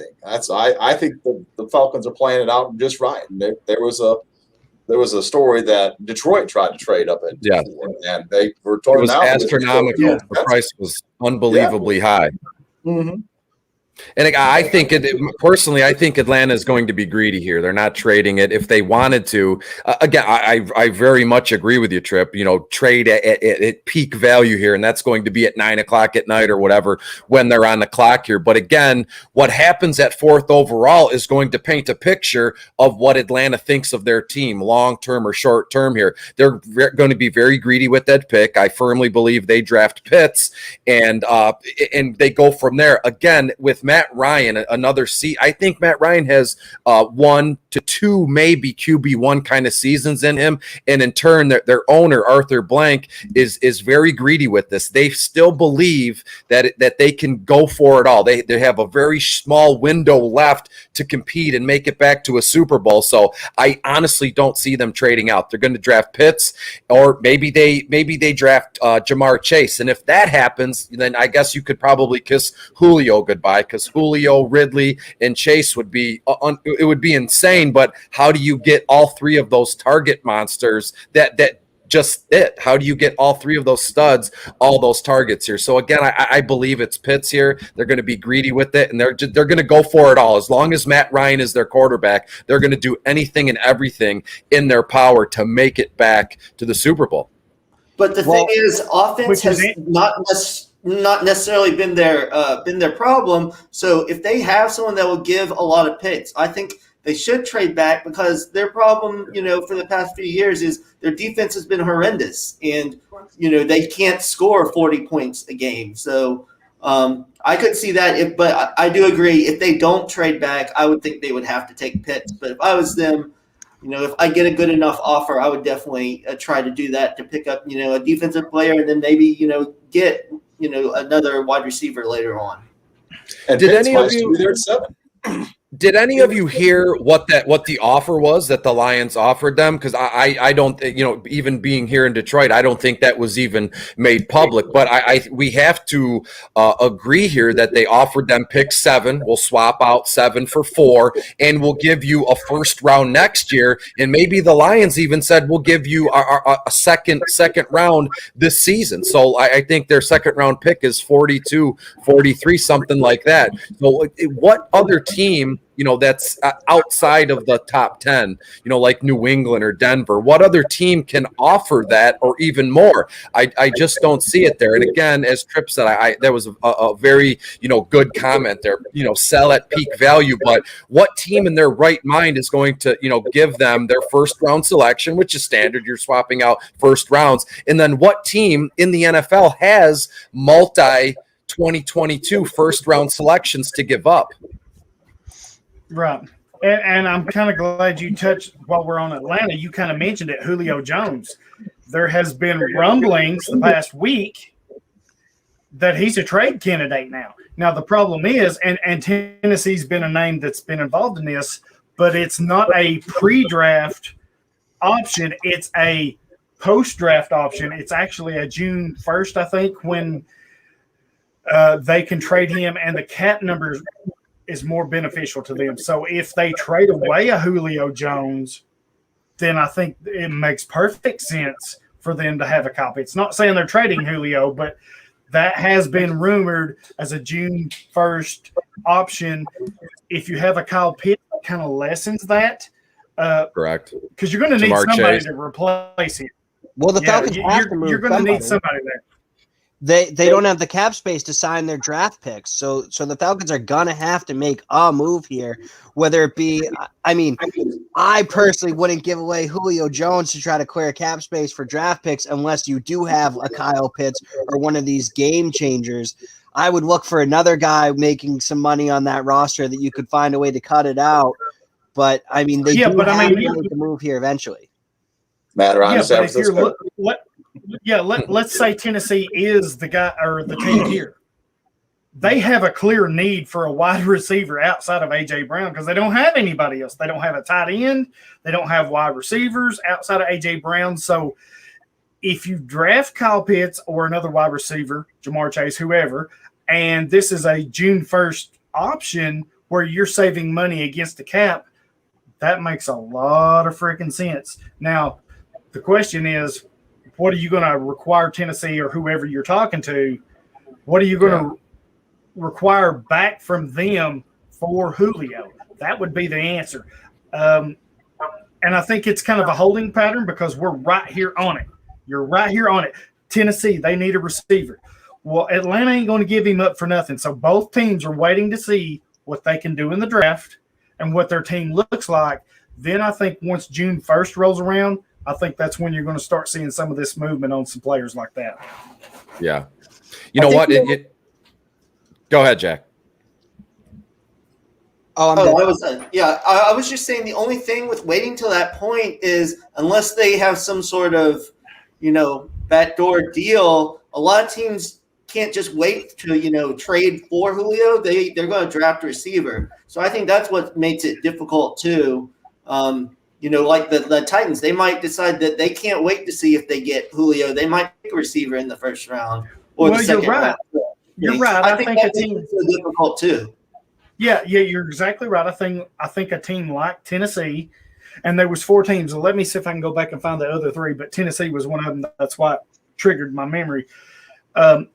think the Falcons are playing it out just right. And there was a story that Detroit tried to trade up at, and they were torn out. It was astronomical. The price was unbelievably high. Mm-hmm. And I think personally, I think Atlanta is going to be greedy here. They're not trading it if they wanted to. Again, I very much agree with you, Tripp. Trade at peak value here, and that's going to be at 9 o'clock at night or whatever when they're on the clock here. But again, what happens at 4th overall is going to paint a picture of what Atlanta thinks of their team, long term or short term here. They're going to be very greedy with that pick. I firmly believe they draft Pitts, and they go from there. Again, with Matt Ryan, another seat. I think Matt Ryan has 1 to 2, maybe QB1 kind of seasons in him. And in turn, their owner, Arthur Blank, is very greedy with this. They still believe that they can go for it all. They have a very small window left to compete and make it back to a Super Bowl. So I honestly don't see them trading out. They're going to draft Pitts, or maybe they draft Jamar Chase. And if that happens, then I guess you could probably kiss Julio goodbye, because Julio, Ridley, and Chase would be it would be insane. But how do you get all 3 of those target monsters? How do you get all 3 of those studs, all those targets here? So again, I believe it's Pitts here. They're going to be greedy with it, and they're going to go for it all. As long as Matt Ryan is their quarterback, they're going to do anything and everything in their power to make it back to the Super Bowl. But the thing is, offense has not necessarily been their problem. So if they have someone that will give a lot of picks, I think they should trade back, because their problem, for the past few years is their defense has been horrendous, and they can't score 40 points a game. So I could see that. But I do agree, if they don't trade back, I would think they would have to take Pitts. But if I was them, if I get a good enough offer, I would definitely try to do that, to pick up a defensive player, and then maybe get another wide receiver later on. And did Pitts any of you there at 7? Did any of you hear what the offer was that the Lions offered them? Because I don't, even being here in Detroit, I don't think that was even made public. But we have to agree here that they offered them pick 7. We'll swap out 7 for 4, and we'll give you a first round next year. And maybe the Lions even said we'll give you a second round this season. So I think their second round pick is 42, 43, something like that. So what other team, that's outside of the top 10, like New England or Denver, what other team can offer that or even more? I just don't see it there. And again, as Tripp said, that was a very, good comment there, sell at peak value. But what team in their right mind is going to, give them their first round selection, which is standard, you're swapping out first rounds. And then what team in the NFL has multi 2022 first round selections to give up? Right. And I'm kind of glad you touched, while we're on Atlanta, you kind of mentioned it, Julio Jones. There has been rumblings the past week that he's a trade candidate now. Now, the problem is, and Tennessee's been a name that's been involved in this, but it's not a pre-draft option. It's a post-draft option. It's actually a June 1st, I think, when they can trade him, and the cap numbers is more beneficial to them. So if they trade away a Julio Jones, then I think it makes perfect sense for them to have a copy. It's not saying they're trading Julio, but that has been rumored as a June 1st option. If you have a Kyle Pitts, it kind of lessens that. Correct. Because you're going to need somebody to replace him. Well, the Falcons have to move. You're going to need somebody there. They don't have the cap space to sign their draft picks, so the Falcons are gonna have to make a move here. Whether it be, I personally wouldn't give away Julio Jones to try to clear cap space for draft picks unless you do have a Kyle Pitts or one of these game changers. I would look for another guy making some money on that roster that you could find a way to cut it out. But they have to make the move here eventually. Matt Ryan, Yeah, let's say Tennessee is the guy or the team here. They have a clear need for a wide receiver outside of A.J. Brown because they don't have anybody else. They don't have a tight end. They don't have wide receivers outside of A.J. Brown. So if you draft Kyle Pitts or another wide receiver, Jamar Chase, whoever, and this is a June 1st option where you're saving money against the cap, that makes a lot of freaking sense. Now, the question is, what are you going to require Tennessee or whoever you're talking to? What are you going to require back from them for Julio? That would be the answer. And I think it's kind of a holding pattern because we're right here on it. You're right here on it. Tennessee, they need a receiver. Well, Atlanta ain't going to give him up for nothing. So both teams are waiting to see what they can do in the draft and what their team looks like. Then I think once June 1st rolls around, I think that's when you're going to start seeing some of this movement on some players like that. Yeah. You know what? Go ahead, Jack. I was just saying the only thing with waiting till that point is unless they have some sort of, backdoor deal, a lot of teams can't just wait to, trade for Julio. They're going to draft a receiver. So I think that's what makes it difficult too. Like the Titans, they might decide that they can't wait to see if they get Julio. They might pick a receiver in the first round or the second round. You're right. I think that makes it difficult too. Yeah, you're exactly right. I think a team like Tennessee, and there was 4 teams. So let me see if I can go back and find the other 3. But Tennessee was one of them. That's why it triggered my memory.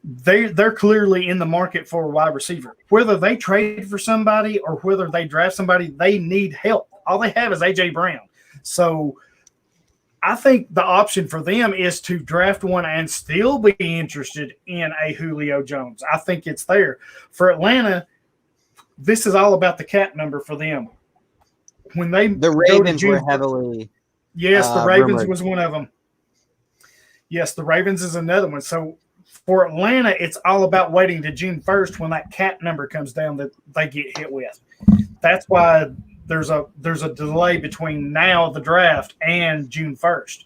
They're clearly in the market for a wide receiver. Whether they trade for somebody or whether they draft somebody, they need help. All they have is A.J. Brown. So I think the option for them is to draft one and still be interested in a Julio Jones. I think it's there. For Atlanta, this is all about the cap number for them. When the Ravens were heavily yes, the Ravens rumored. was one of them. Yes, the Ravens is another one. So for Atlanta, it's all about waiting to June 1st when that cap number comes down that they get hit with. That's why there's a delay between now the draft and June 1st.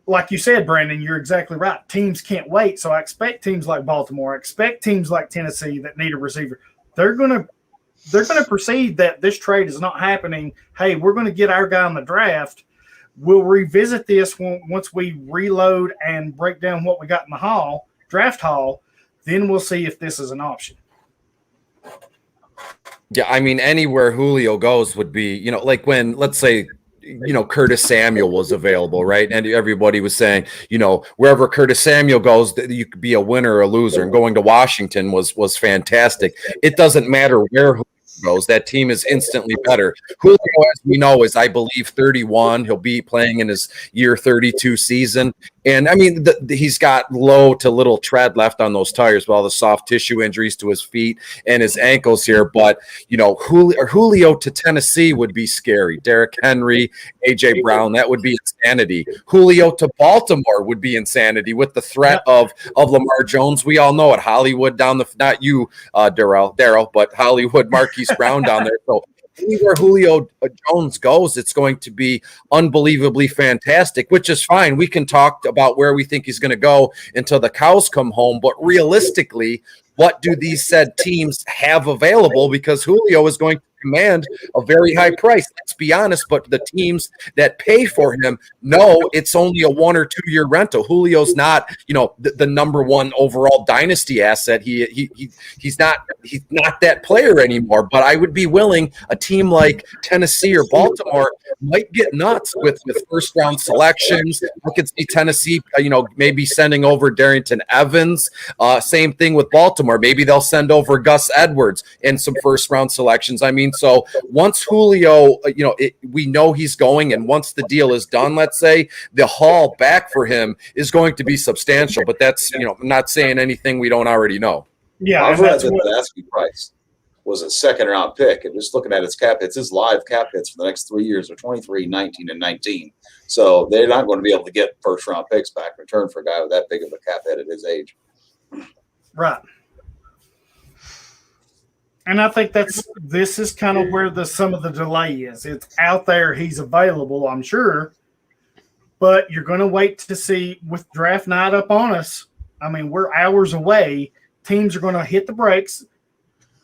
Like you said, Brandon, you're exactly right. Teams can't wait. So I expect teams like Baltimore, I expect teams like Tennessee that need a receiver. They're gonna perceive that this trade is not happening. Hey, we're going to get our guy in the draft. We'll revisit this once we reload and break down what we got in the draft hall. Then we'll see if this is an option. Yeah, I mean, anywhere Julio goes would be, like when, let's say, Curtis Samuel was available, right? And everybody was saying, wherever Curtis Samuel goes, you could be a winner or a loser. And going to Washington was fantastic. It doesn't matter where Julio goes, that team is instantly better. Julio, as we know, is, I believe, 31. He'll be playing in his year 32 season. And I mean, he's got low to little tread left on those tires with all the soft tissue injuries to his feet and his ankles here. But, Julio to Tennessee would be scary. Derrick Henry, A.J. Brown, that would be insanity. Julio to Baltimore would be insanity with the threat of Lamar Jones. We all know it. Hollywood down not you, Daryl, but Hollywood, Marquise Brown down there. So anywhere Julio Jones goes, it's going to be unbelievably fantastic, which is fine. We can talk about where we think he's going to go until the cows come home. But realistically, what do these said teams have available? Because Julio is going to command a very high price. Let's be honest, but the teams that pay for him know it's only a 1 or 2 year rental. Julio's not, the number 1 overall dynasty asset. He's not that player anymore. But I would be willing, a team like Tennessee or Baltimore might get nuts with first round selections. I could see Tennessee, maybe sending over Darrington Evans. Same thing with Baltimore. Maybe they'll send over Gus Edwards and some first round selections. I mean, so once Julio, we know he's going, and once the deal is done, let's say, the haul back for him is going to be substantial. But that's, not saying anything we don't already know. Yeah, I've read that the asking price was a second round pick, and just looking at its cap hits, his live cap hits for the next 3 years are 23, 19, and 19. So they're not going to be able to get first round picks back in return for a guy with that big of a cap hit at his age. Right. And I think this is kind of where some of the delay is. It's out there. He's available, I'm sure. But you're going to wait to see with draft night up on us. I mean, we're hours away. Teams are going to hit the brakes.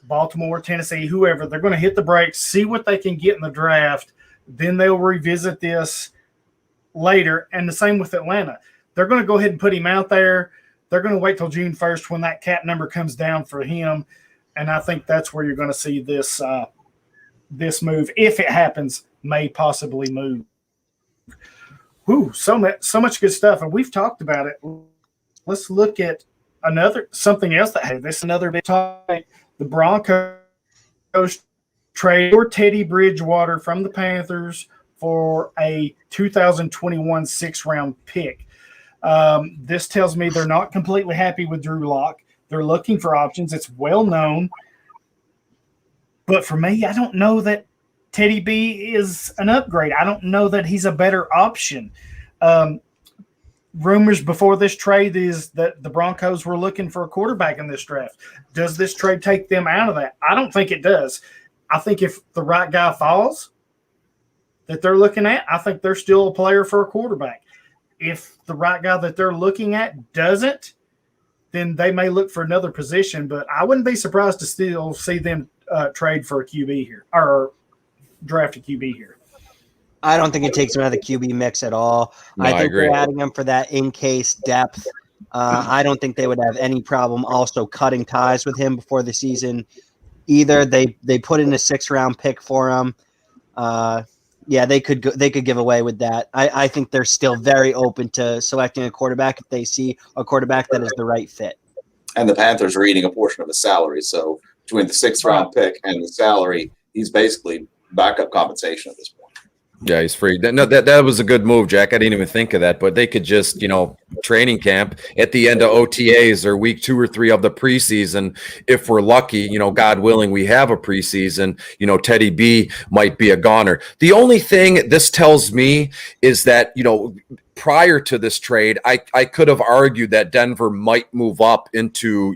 Baltimore, Tennessee, whoever, they're going to hit the brakes, see what they can get in the draft. Then they'll revisit this later. And the same with Atlanta. They're going to go ahead and put him out there. They're going to wait till June 1st when that cap number comes down for him. And I think that's where you're going to see this move, if it happens, may possibly move. Whew, so much good stuff. And we've talked about it. Let's look at something else that had this another big topic. The Broncos trade for Teddy Bridgewater from the Panthers for a 2021 6th-round pick. This tells me they're not completely happy with Drew Lock. They're looking for options. It's well known. But for me, I don't know that Teddy B is an upgrade. I don't know that he's a better option. Rumors before this trade is that the Broncos were looking for a quarterback in this draft. Does this trade take them out of that? I don't think it does. I think if the right guy falls that they're looking at, I think they're still a player for a quarterback. If the right guy that they're looking at doesn't, then they may look for another position. But I wouldn't be surprised to still see them trade for a QB here or draft a QB here. I don't think it takes them out of the QB mix at all. No, I think I agree. they're adding them for that in-case depth. I don't think they would have any problem also cutting ties with him before the season either. They put in a 6th-round pick for him. Yeah, they could give away with that. I think they're still very open to selecting a quarterback if they see a quarterback that is the right fit. And the Panthers are eating a portion of his salary. So between the 6th-round pick and the salary, he's basically backup compensation at this point. Yeah, he's free. That was a good move, Jack. I didn't even think of that, but they could just, training camp at the end of OTAs or week 2 or 3 of the preseason. If we're lucky, God willing, we have a preseason, Teddy B might be a goner. The only thing this tells me is that, prior to this trade, I could have argued that Denver might move up into,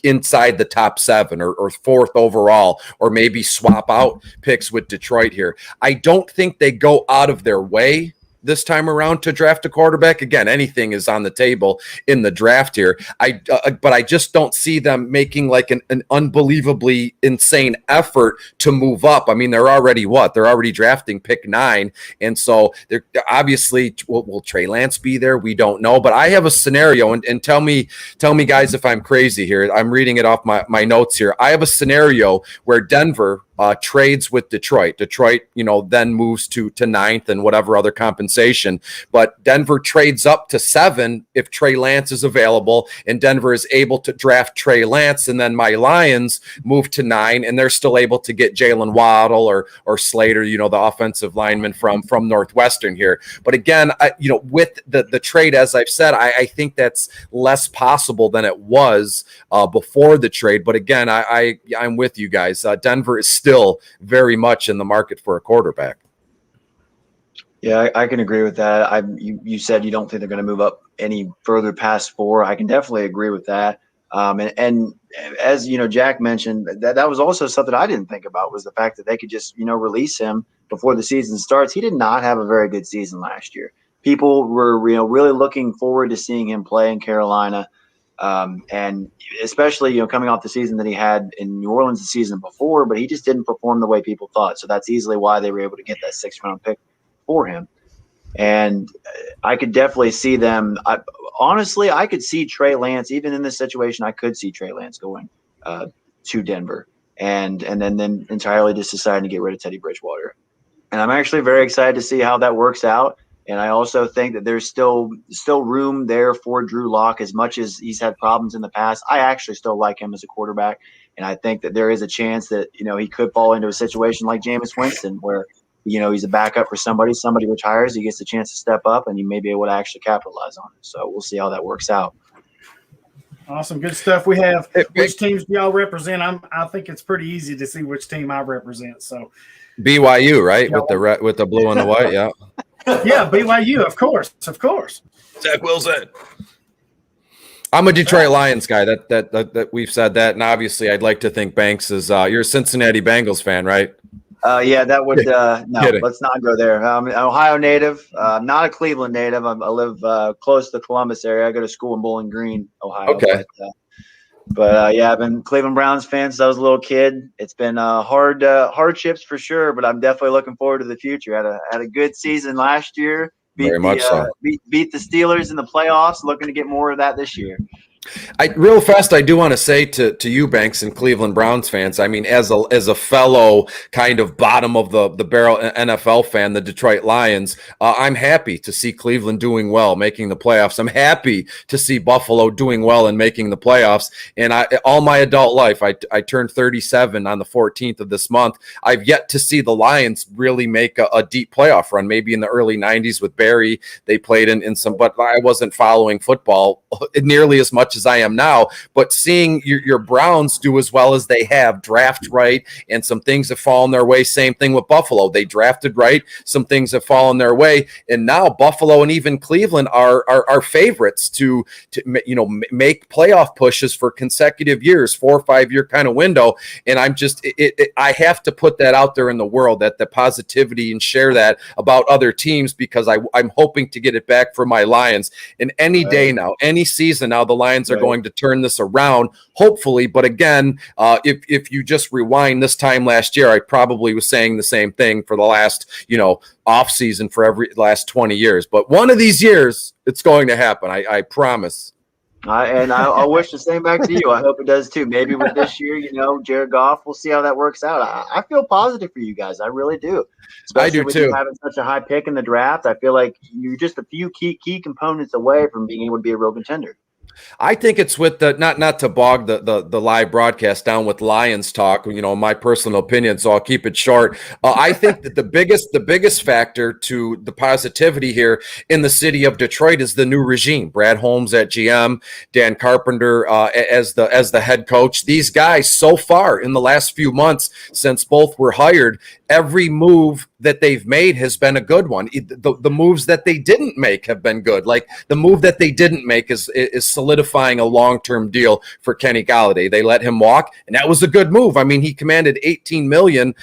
inside the top 7 or 4th overall, or maybe swap out picks with Detroit here. I don't think they go out of their way this time around to draft a quarterback. Again, anything is on the table in the draft here. But I just don't see them making like an unbelievably insane effort to move up. I mean, they're already They're already drafting pick 9. And so they're obviously, will Trey Lance be there? We don't know, but I have a scenario and tell me guys, if I'm crazy here. I'm reading it off my notes here. I have a scenario where Denver trades with Detroit. Detroit, then moves to 9th and whatever other compensation. But Denver trades up to 7 if Trey Lance is available, and Denver is able to draft Trey Lance. And then my Lions move to 9, and they're still able to get Jalen Waddle or Slater, the offensive lineman from Northwestern here. But again, with the trade, as I've said, I think that's less possible than it was before the trade. But again, I'm with you guys. Denver is still very much in the market for a quarterback. Yeah, I can agree with that. You said you don't think they're going to move up any further past 4. I can definitely agree with that. And as Jack mentioned, that was also something I didn't think about, was the fact that they could just release him before the season starts. He did not have a very good season last year. People were really looking forward to seeing him play in Carolina. And especially, coming off the season that he had in New Orleans the season before, but he just didn't perform the way people thought. So that's easily why they were able to get that 6th-round pick for him. And I could definitely see them. Honestly, I could see Trey Lance, even in this situation, I could see Trey Lance going to Denver and then entirely just deciding to get rid of Teddy Bridgewater. And I'm actually very excited to see how that works out. And I also think that there's still room there for Drew Lock. As much as he's had problems in the past, I actually still like him as a quarterback. And I think that there is a chance that, he could fall into a situation like Jameis Winston where, he's a backup for somebody retires, he gets a chance to step up, and he may be able to actually capitalize on it. So we'll see how that works out. Awesome. Good stuff. We have which teams do y'all represent? I think it's pretty easy to see which team I represent. So BYU, right? With the blue and the white, yeah. Yeah, BYU, of course. Zach Wilson. I'm a Detroit Lions guy. That we've said that, and obviously, I'd like to think Banks is. You're a Cincinnati Bengals fan, right? Yeah, that would no. Kidding. Let's not go there. I'm an Ohio native. I'm not a Cleveland native. I live close to the Columbus area. I go to school in Bowling Green, Ohio. Okay. But yeah, I've been Cleveland Browns fan since I was a little kid. It's been hardships for sure, but I'm definitely looking forward to the future. Had a good season last year. Very much so. Beat the Steelers in the playoffs. Looking to get more of that this year. Real fast, I do want to say to you, Banks, and Cleveland Browns fans, I mean, as a fellow kind of bottom of the barrel NFL fan, the Detroit Lions, I'm happy to see Cleveland doing well, making the playoffs. I'm happy to see Buffalo doing well and making the playoffs. And all my adult life, I turned 37 on the 14th of this month. I've yet to see the Lions really make a deep playoff run. Maybe in the early 90s with Barry, they played in some, but I wasn't following football nearly as much as I am now, but seeing your Browns do as well as they have, draft right, and some things have fallen their way. Same thing with Buffalo. They drafted right, some things have fallen their way, and now Buffalo and even Cleveland are favorites to make playoff pushes for consecutive years, 4 or 5 year kind of window. And I'm just I have to put that out there in the world, that the positivity, and share that about other teams, because I'm hoping to get it back for my Lions. And any day now, any season now, the Lions are going to turn this around, hopefully. But again, if you just rewind this time last year, I probably was saying the same thing for the last, off season for every last 20 years. But one of these years, it's going to happen. I promise. I wish the same back to you. I hope it does too. Maybe with this year, Jared Goff, we'll see how that works out. I feel positive for you guys. I really do. Especially I do with too. You having such a high pick in the draft. I feel like you're just a few key components away from being able to be a real contender. I think it's with the not to bog the live broadcast down with Lions talk, my personal opinion, so I'll keep it short. I think that the biggest factor to the positivity here in the city of Detroit is the new regime. Brad Holmes at GM, Dan Carpenter as the head coach. These guys so far in the last few months since both were hired, every move that they've made has been a good one. The moves that they didn't make have been good. Like the move that they didn't make is solidifying a long-term deal for Kenny Golladay. They let him walk, and that was a good move. I mean, he commanded $18 million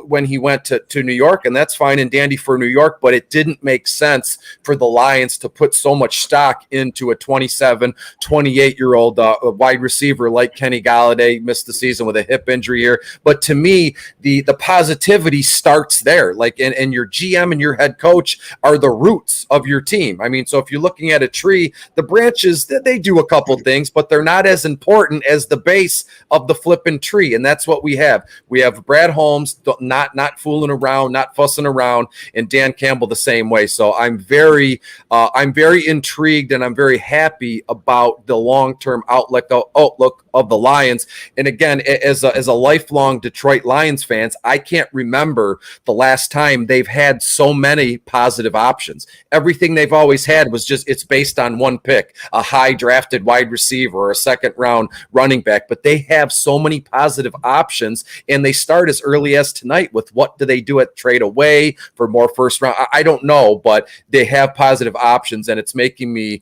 when he went to New York, and that's fine and dandy for New York, but it didn't make sense for the Lions to put so much stock into a 27, 28-year-old wide receiver like Kenny Golladay. Missed the season with a hip injury here. But to me, the positivity starts there. And your GM and your head coach are the roots of your team. I mean, so if you're looking at a tree, the branches, they do a couple things, but they're not as important as the base of the flipping tree. And that's what we have. We have Brad Holmes not fooling around, not fussing around, and Dan Campbell the same way. So I'm very intrigued, and I'm very happy about the long-term outlook of the Lions. And again, as a lifelong Detroit Lions fans, I can't remember the last time they've had so many positive options. Everything they've always had was just, it's based on one pick, a high drafted wide receiver or a second round running back. But they have so many positive options, and they start as early as tonight with what do they do at trade away for more first round? I don't know, but they have positive options, and it's making me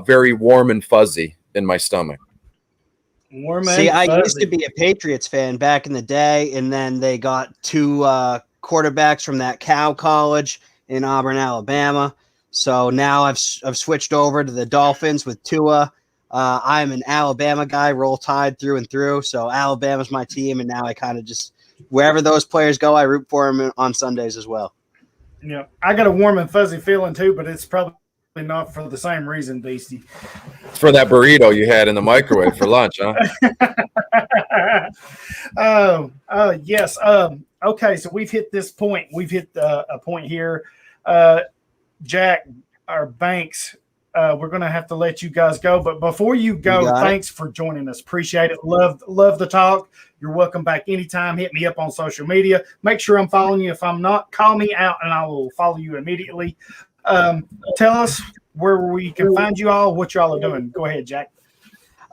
very warm and fuzzy in my stomach. See, I used to be a Patriots fan back in the day, and then they got two quarterbacks from that Cal college in Auburn, Alabama. So now I've switched over to the Dolphins with Tua. I'm an Alabama guy, Roll Tide through and through. So Alabama's my team, and now I kind of just wherever those players go, I root for them on Sundays as well. Yeah, I got a warm and fuzzy feeling too, but it's probably not for the same reason, Beastie. It's for that burrito you had in the microwave for lunch, huh? Yes. Okay, so we've hit this point. We've hit a point here. Jack, or Banks, we're going to have to let you guys go. But before you go, thanks for joining us. Appreciate it. Love the talk. You're welcome back anytime. Hit me up on social media. Make sure I'm following you. If I'm not, call me out and I will follow you immediately. Tell us where we can find you all, what y'all are doing. Go ahead, Jack.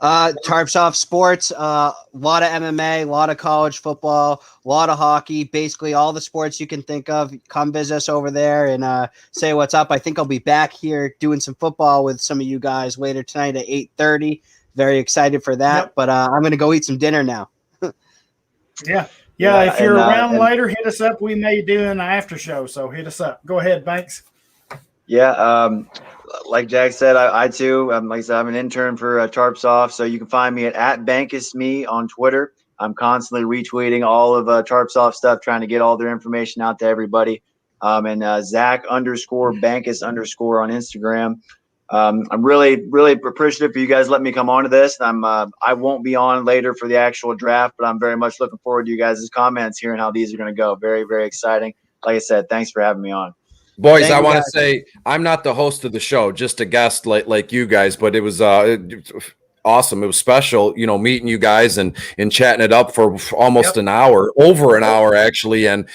Tarps Off Sports, a lot of MMA, a lot of college football, a lot of hockey, basically all the sports you can think of. Come visit us over there and say what's up. I think I'll be back here doing some football with some of you guys later tonight at 8:30. Very excited for that, But I'm going to go eat some dinner now. Yeah, Yeah, if you're around and later, hit us up. We may do an after show, so hit us up. Go ahead, Banks. Yeah, like Jack said, I too, like I said, I'm an intern for Tarps Off, so you can find me at @BankisMe on Twitter. I'm constantly retweeting all of Tarps Off stuff, trying to get all their information out to everybody. And Zach_Bankus_ on Instagram. I'm really, really appreciative for you guys letting me come on to this. I won't be on later for the actual draft, but I'm very much looking forward to you guys' comments, hearing how these are going to go. Very, very exciting. Like I said, thanks for having me on. Boys, I want to say I'm not the host of the show, just a guest like you guys, but it was awesome. It was special, meeting you guys and chatting it up for almost an hour, over an hour actually. And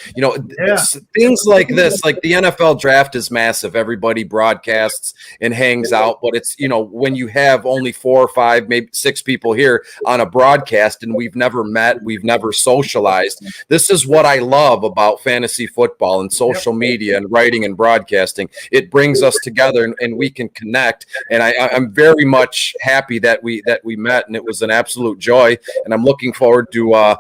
things like this, like the NFL draft is massive. Everybody broadcasts and hangs out, but it's when you have only 4 or 5, maybe 6 people here on a broadcast and we've never met, we've never socialized. This is what I love about fantasy football and social media and writing and broadcasting. It brings us together and we can connect. And I'm very much happy that we met, and it was an absolute joy. And I'm looking forward to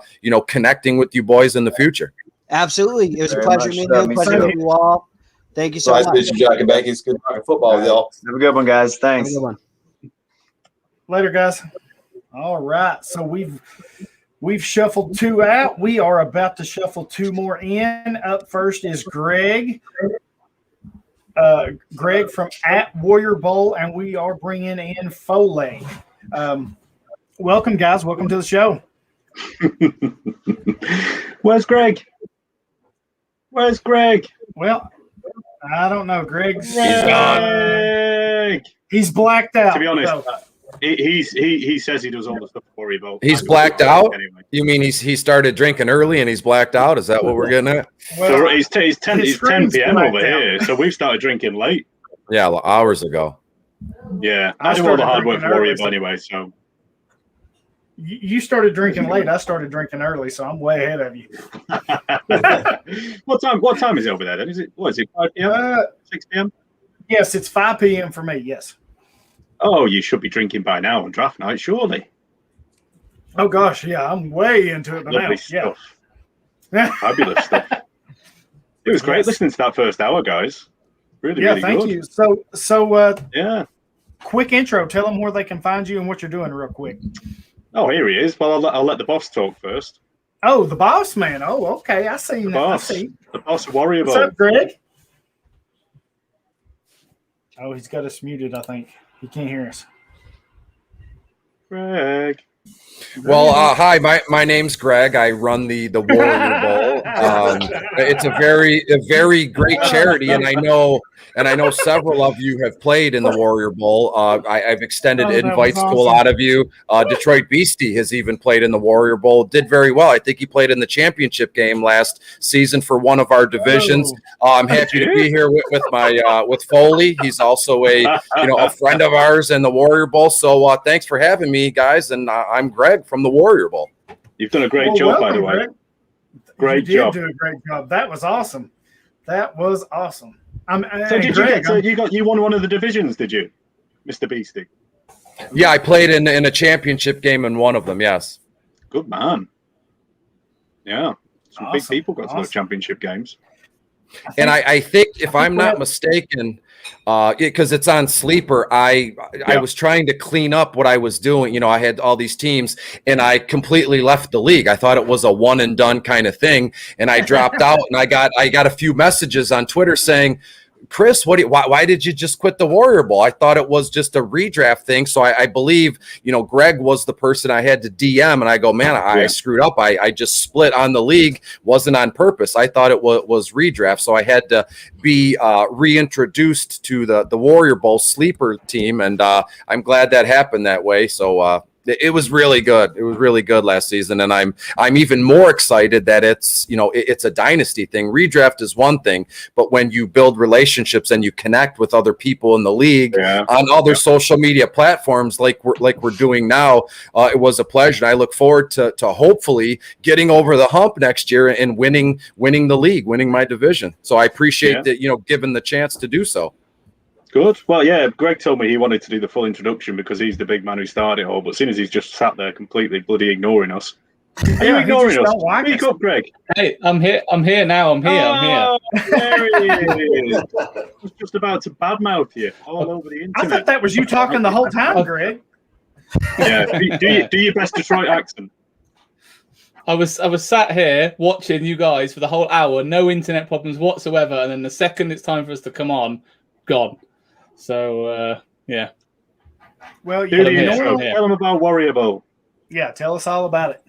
connecting with you boys in the future. Absolutely, it was a pleasure meeting you. Pleasure meeting you all. Thank you so much. Nice to meet you, Jack and Becky. It's good talking football with y'all. Have a good one, guys. Thanks. Have a good one. Later, guys. All right, so we've shuffled 2 out. We are about to shuffle 2 more in. Up first is Greg. Greg from @Warrior Bowl, and we are bringing in Foley. Welcome, guys. Welcome to the show. Where's Greg? Well, I don't know. Greg's Greg. He's blacked out. To be honest, so. he says he does all the stuff to worry about. He's blacked out? Anyway. You mean he started drinking early and he's blacked out? Is that what we're getting at? Well, so it's 10 p.m. over here, so we've started drinking late. Yeah, hours ago. Yeah, I do all the hard work for worry about anyway, so. You started drinking late. I started drinking early, so I'm way ahead of you. What time is it over there then? Is it 5 p.m.? 6 p.m.? Yes, it's 5 p.m. for me, yes. Oh, you should be drinking by now on draft night, surely. Oh gosh, yeah, I'm way into it Lovely now. stuff. Yeah. Fabulous stuff. It was great listening to that first hour, guys. Really, really thank good. you. So yeah. Quick intro. Tell them where they can find you and what you're doing real quick. Oh, here he is. Well, I'll let the boss talk first. Oh, the boss man. Oh, okay. I see. The boss. The boss of Warrior Bowl. What's up, Greg? Oh, he's got us muted, I think. He can't hear us. Greg. Well, hi, my name's Greg. I run the Warrior Bowl. It's a very great charity, and I know several of you have played in the Warrior Bowl. I've extended invites to a lot of you. Detroit Beastie has even played in the Warrior Bowl. Did very well. I think he played in the championship game last season for one of our divisions. I'm happy to be here with Foley. He's also a friend of ours in the Warrior Bowl. So thanks for having me, guys. And I'm Greg from the Warrior Bowl. You've done a great job, by the way. Greg. Great job. You did do a great job. That was awesome. You won one of the divisions, did you, Mr. Beastie? Yeah, I played in a championship game in one of them. Yes. Good man. Yeah, some big people got to those championship games. And I think if I'm not mistaken, because it's on Sleeper, I was trying to clean up what I was doing. I had all these teams, and I completely left the league. I thought it was a one and done kind of thing, and I dropped out. And I got a few messages on Twitter saying, Chris, why did you just quit the Warrior Bowl? I thought it was just a redraft thing. So I believe, Greg was the person I had to DM, and I go, man, I screwed up. I just split on the league. Wasn't on purpose. I thought it was redraft. So I had to be reintroduced to the Warrior Bowl sleeper team. And I'm glad that happened that way. So it was really good. It was really good last season, and I'm even more excited that it's a dynasty thing. Redraft is one thing, but when you build relationships and you connect with other people in the league on other social media platforms like we're doing now, it was a pleasure. I look forward to hopefully getting over the hump next year and winning the league, winning my division. So I appreciate that given the chance to do so. Good. Well, yeah, Greg told me he wanted to do the full introduction because he's the big man who started it all. But as soon as he's just sat there completely bloody ignoring us, Are you ignoring us? Speak up, Greg. Hey, I'm here. I'm here now. I'm here. There he is. I was just about to badmouth you all over the internet. I thought that was you talking the whole time, Greg. Yeah. Do your best Detroit accent. I was sat here watching you guys for the whole hour, no internet problems whatsoever, and then the second it's time for us to come on, gone. So yeah. Well, tell them about Warrior Bowl. Yeah, tell us all about it.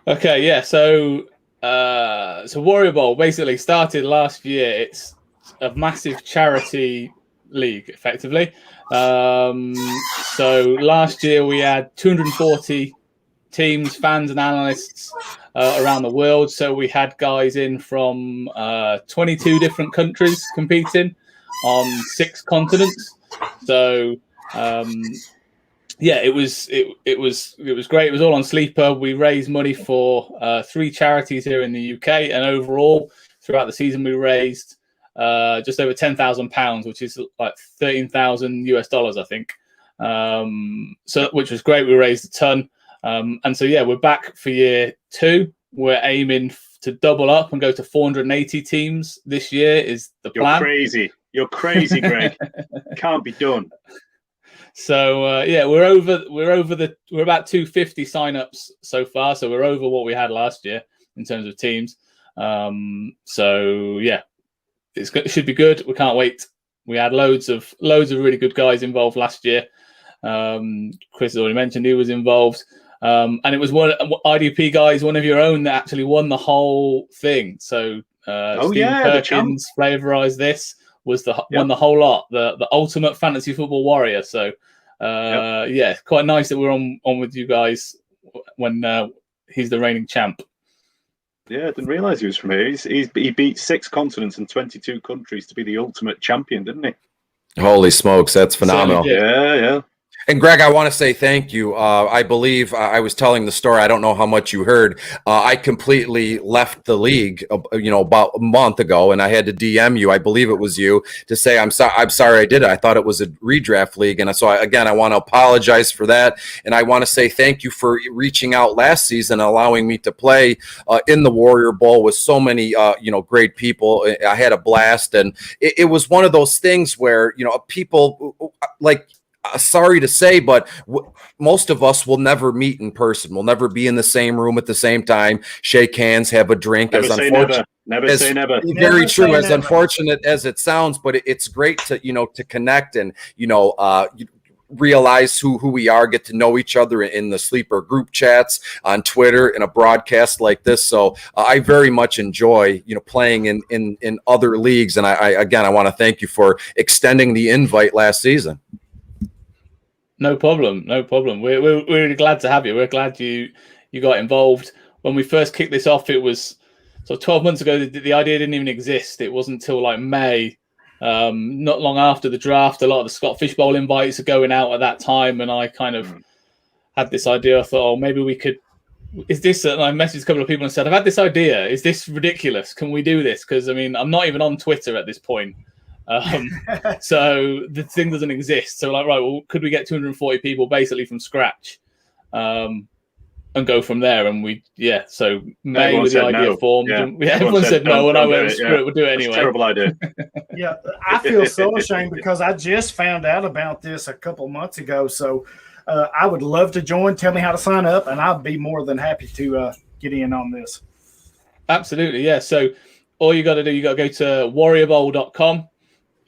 Okay, yeah. So Warrior Bowl basically started last year. It's a massive charity league, effectively. So last year we had 240 teams, fans, and analysts around the world. So we had guys in from 22 different countries competing on 6 continents. So yeah, it was great. It was all on Sleeper. We raised money for 3 charities here in the UK, and overall throughout the season we raised just over £10,000, which is like $13,000 US, I think. So which was great. We raised a ton. And so, yeah, we're back for year 2. We're aiming to double up and go to 480 teams this year is the plan. You're crazy, Greg. Can't be done. So, yeah, we're about 250 signups so far. So we're over what we had last year in terms of teams. So, yeah, it should be good. We can't wait. We had loads of really good guys involved last year. Chris has already mentioned he was involved. And it was one IDP guys, one of your own, that actually won the whole thing. So Steve Perkins flavorized this, won the whole lot, the ultimate fantasy football warrior. So yeah, quite nice that we're on with you guys when he's the reigning champ. Yeah, I didn't realize he was from here. He beat 6 continents and 22 countries to be the ultimate champion, didn't he? Holy smokes, that's phenomenal. Yeah. And Greg, I want to say thank you. I believe I was telling the story. I don't know how much you heard. I completely left the league, about a month ago, and I had to DM you. I believe it was you to say I'm sorry I did it. I thought it was a redraft league, and so I want to apologize for that. And I want to say thank you for reaching out last season, and allowing me to play in the Warrior Bowl with so many great people. I had a blast, and it was one of those things where people like. Sorry to say, but most of us will never meet in person. We'll never be in the same room at the same time, shake hands, have a drink. Never say never. Never say never. Very true. As unfortunate as it sounds, but it's great to to connect and realize who we are, get to know each other in the Sleeper group chats on Twitter and a broadcast like this. So I very much enjoy playing in other leagues, and I want to thank you for extending the invite last season. No problem. We're really glad to have you. We're glad you got involved. When we first kicked this off, it was 12 months ago. The idea didn't even exist. It wasn't until like May, not long after the draft. A lot of the Scott Fish Bowl invites are going out at that time, and I kind of had this idea. I thought, maybe we could. Is this? And I messaged a couple of people and said, I've had this idea. Is this ridiculous? Can we do this? Because I'm not even on Twitter at this point. So the thing doesn't exist. So could we get 240 people basically from scratch, and go from there? And so May was the idea formed. Yeah. Everyone said no, and I went, screw it, we'll do it anyway. It's a terrible idea. Yeah, I feel so ashamed because I just found out about this a couple months ago. So I would love to join. Tell me how to sign up, and I'd be more than happy to get in on this. Absolutely, yeah. So all you got to do, you got to go to warriorbowl.com.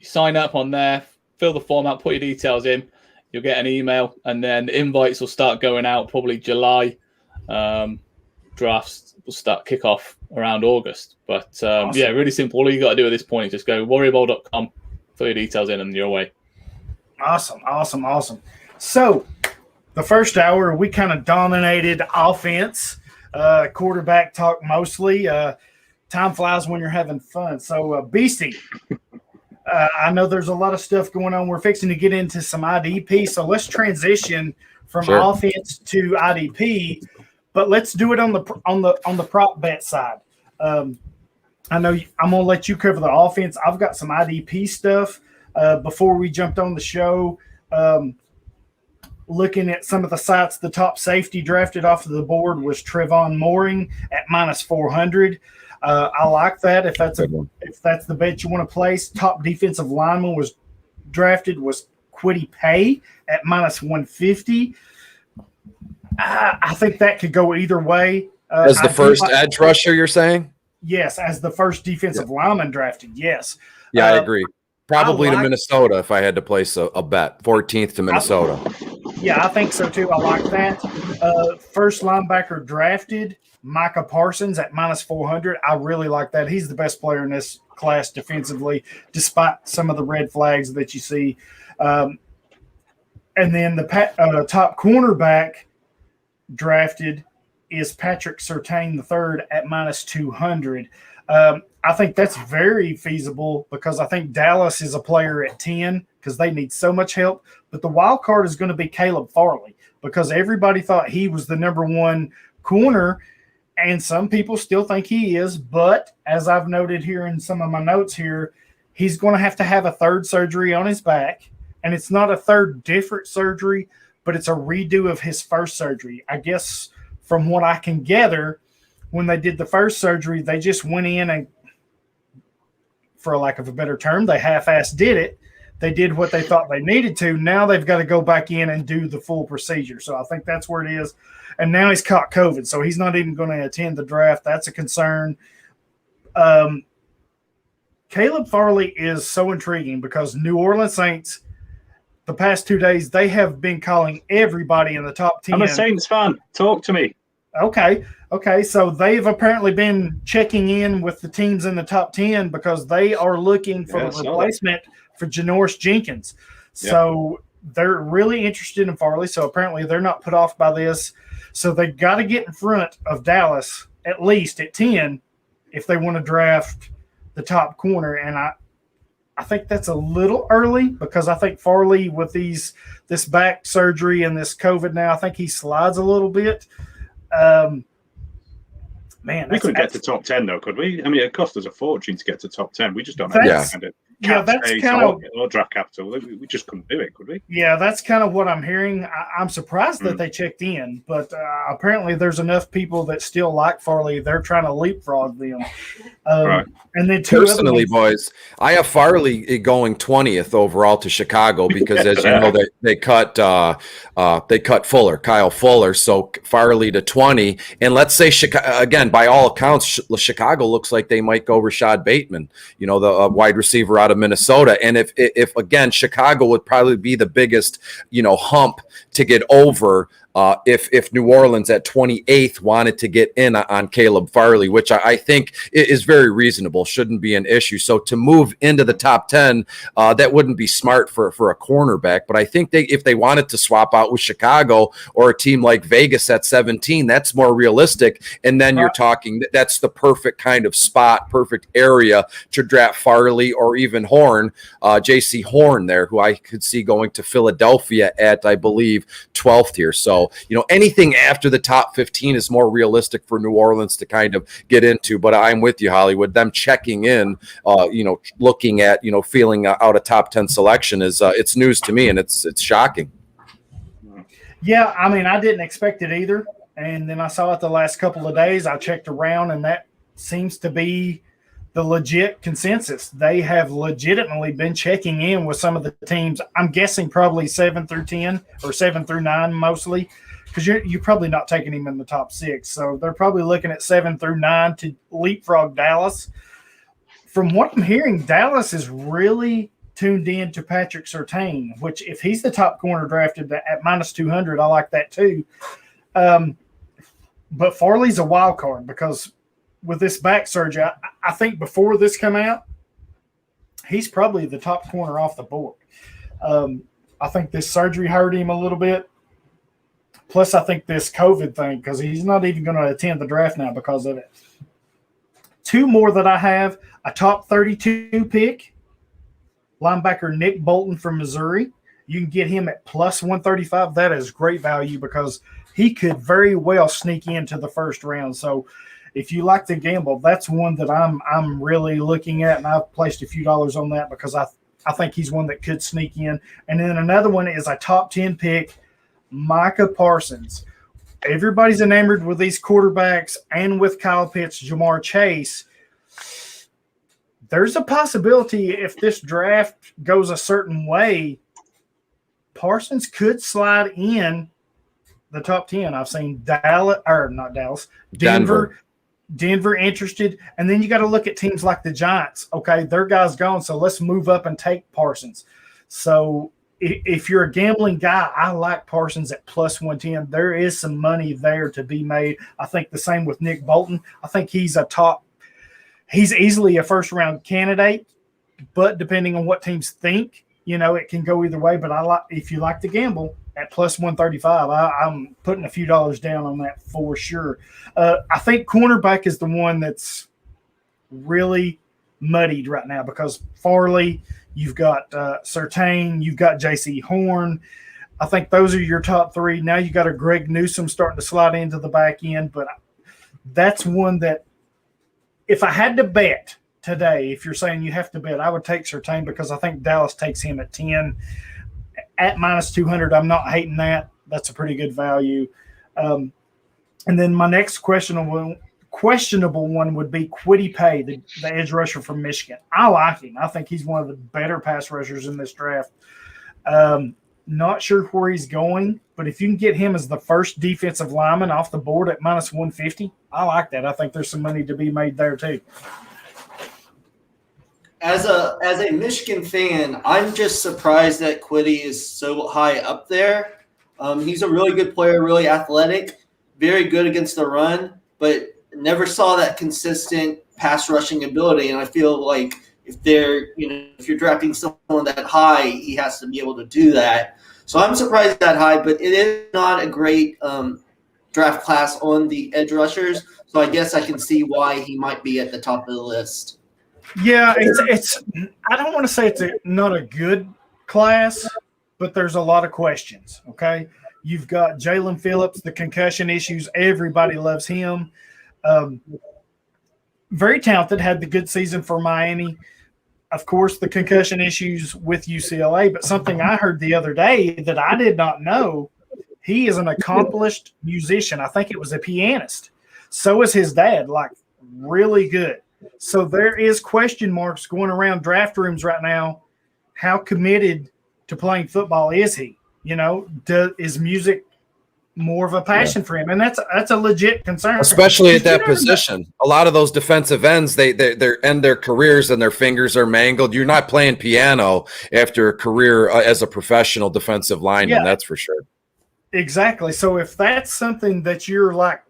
Sign up on there, fill the form out, put your details in. You'll get an email, and then invites will start going out probably July. Drafts will kick off around August. But awesome. Yeah, really simple. All you got to do at this point is just go warriorbowl.com, fill your details in, and you're away. Awesome. So the first hour, we kind of dominated offense, quarterback talk mostly. Time flies when you're having fun. So Beastie. I know there's a lot of stuff going on. We're fixing to get into some IDP, so let's transition from offense to IDP. But let's do it on the prop bet side. I know I'm gonna let you cover the offense. I've got some IDP stuff. Before we jumped on the show, looking at some of the sites, the top safety drafted off of the board was Trevon Mooring at -400. I like that if that's the bet you want to place. Top defensive lineman was drafted was Kwity Paye at -150. I think that could go either way. As the first edge rusher, you're saying? Yes, as the first defensive lineman drafted. Yes. Yeah, I agree. Probably to Minnesota if I had to place a bet. 14th to Minnesota. Yeah, I think so too. I like that. First linebacker drafted, Micah Parsons at -400. I really like that. He's the best player in this class defensively, despite some of the red flags that you see. And then the top cornerback drafted is Patrick Surtain III at -200. I think that's very feasible because I think Dallas is a player at 10 because they need so much help. But the wild card is going to be Caleb Farley because everybody thought he was the number one corner, and some people still think he is. But as I've noted here in some of my notes here, he's going to have a third surgery on his back, and it's not a third different surgery, but it's a redo of his first surgery. I guess from what I can gather, when they did the first surgery, they just went in and, for lack of a better term, they half-assed did it. They did what they thought they needed to. Now they've got to go back in and do the full procedure. So I think that's where it is. And now he's caught COVID, so he's not even going to attend the draft. That's a concern. Caleb Farley is so intriguing because New Orleans Saints, the past 2 days, they have been calling everybody in the top 10. I'm a Saints fan. Talk to me. Okay. So they've apparently been checking in with the teams in the top 10 because they are looking for a replacement for Janoris Jenkins. So they're really interested in Farley. So apparently they're not put off by this. So they've got to get in front of Dallas at least at 10 if they want to draft the top corner. And I think that's a little early because I think Farley with this back surgery and this COVID now, I think he slides a little bit. Man, we couldn't get to top 10 though, could we? I mean, it cost us a fortune to get to top 10. We just don't have that kind of or draft capital. We just couldn't do it, could we? Yeah, that's kind of what I'm hearing. I'm surprised that they checked in, but apparently there's enough people that still like Farley. They're trying to leapfrog them. Right. And then personally, boys, I have Farley going 20th overall to Chicago because, as you know, they cut Fuller, Kyle Fuller, so Farley to 20. And let's say again, by all accounts, Chicago looks like they might go Rashad Bateman, the wide receiver out of Minnesota. And if again, Chicago would probably be the biggest, hump to get over. If New Orleans at 28th wanted to get in on Caleb Farley, which I think is very reasonable, shouldn't be an issue. So to move into the top 10, that wouldn't be smart for a cornerback. But I think if they wanted to swap out with Chicago or a team like Vegas at 17, that's more realistic. And then you're talking that's the perfect kind of spot, perfect area to draft Farley or even Horn, J.C. Horn there, who I could see going to Philadelphia at, I believe, 12th here. So, anything after the top 15 is more realistic for New Orleans to kind of get into. But I'm with you, Hollywood. Them checking in, looking at, feeling out a top 10 selection is it's news to me, and it's shocking. Yeah, I mean, I didn't expect it either. And then I saw it the last couple of days. I checked around, and that seems to be the legit consensus. They have legitimately been checking in with some of the teams. I'm guessing probably 7 through 10 or 7 through 9 mostly, because you're probably not taking him in the top 6. So they're probably looking at 7 through 9 to leapfrog Dallas. From what I'm hearing, Dallas is really tuned in to Patrick Surtain, which if he's the top corner drafted at -200, I like that too. But Farley's a wild card because with this back surgery, I think before this come out, he's probably the top corner off the board. I think this surgery hurt him a little bit. Plus, I think this COVID thing, because he's not even going to attend the draft now because of it. 2 more that I have, a top 32 pick, linebacker Nick Bolton from Missouri. You can get him at +135. That is great value because he could very well sneak into the first round. So if you like to gamble, that's one that I'm really looking at, and I've placed a few dollars on that because I think he's one that could sneak in. And then another one is a top 10 pick, Micah Parsons. Everybody's enamored with these quarterbacks and with Kyle Pitts, Jamar Chase. There's a possibility if this draft goes a certain way, Parsons could slide in the top 10. I've seen Denver interested. And then you got to look at teams like the Giants. Okay, their guy's gone, so let's move up and take Parsons. So if you're a gambling guy, I like Parsons at plus 110. There is some money there to be made. I think the same with Nick Bolton. I think he's easily a first-round candidate, but depending on what teams think, it can go either way. But if you like to gamble at plus 135, I'm putting a few dollars down on that for sure. I think cornerback is the one that's really muddied right now because Farley, you've got Surtain, you've got J.C. Horn. I think those are your top three. Now you got a Greg Newsome starting to slide into the back end, but that's one that if I had to bet today, if you're saying you have to bet, I would take Surtain because I think Dallas takes him at 10. At minus 200, I'm not hating that. That's a pretty good value. And then my next questionable one would be Quiddy Pay, the edge rusher from Michigan. I like him. I think he's one of the better pass rushers in this draft. Not sure where he's going, but if you can get him as the first defensive lineman off the board at minus 150, I like that. I think there's some money to be made there too. As a Michigan fan, I'm just surprised that Quiddy is so high up there. He's a really good player, really athletic, very good against the run, but never saw that consistent pass rushing ability. And I feel like if you're drafting someone that high, he has to be able to do that. So I'm surprised that high, but it is not a great draft class on the edge rushers. So I guess I can see why he might be at the top of the list. Yeah, it's. I don't want to say it's not a good class, but there's a lot of questions. Okay, you've got Jalen Phillips, the concussion issues. Everybody loves him. Very talented, had the good season for Miami. Of course, the concussion issues with UCLA, but something I heard the other day that I did not know, he is an accomplished musician. I think it was a pianist. So is his dad, like really good. So there is question marks going around draft rooms right now. How committed to playing football is he? Is music more of a passion for him? And that's a legit concern. Especially at that position. A lot of those defensive ends, they end their careers and their fingers are mangled. You're not playing piano after a career as a professional defensive lineman, that's for sure. Exactly. So if that's something that you're like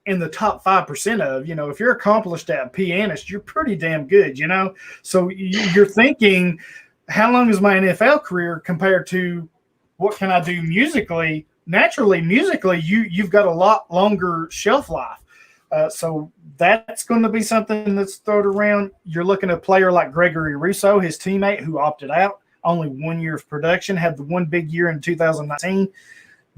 in the top 5% of, if you're accomplished at a pianist, you're pretty damn good, So you're thinking, how long is my NFL career compared to what can I do musically? Naturally, musically, you've got a lot longer shelf life. So that's going to be something that's thrown around. You're looking at a player like Gregory Rousseau, his teammate who opted out, only 1 year of production, had the one big year in 2019.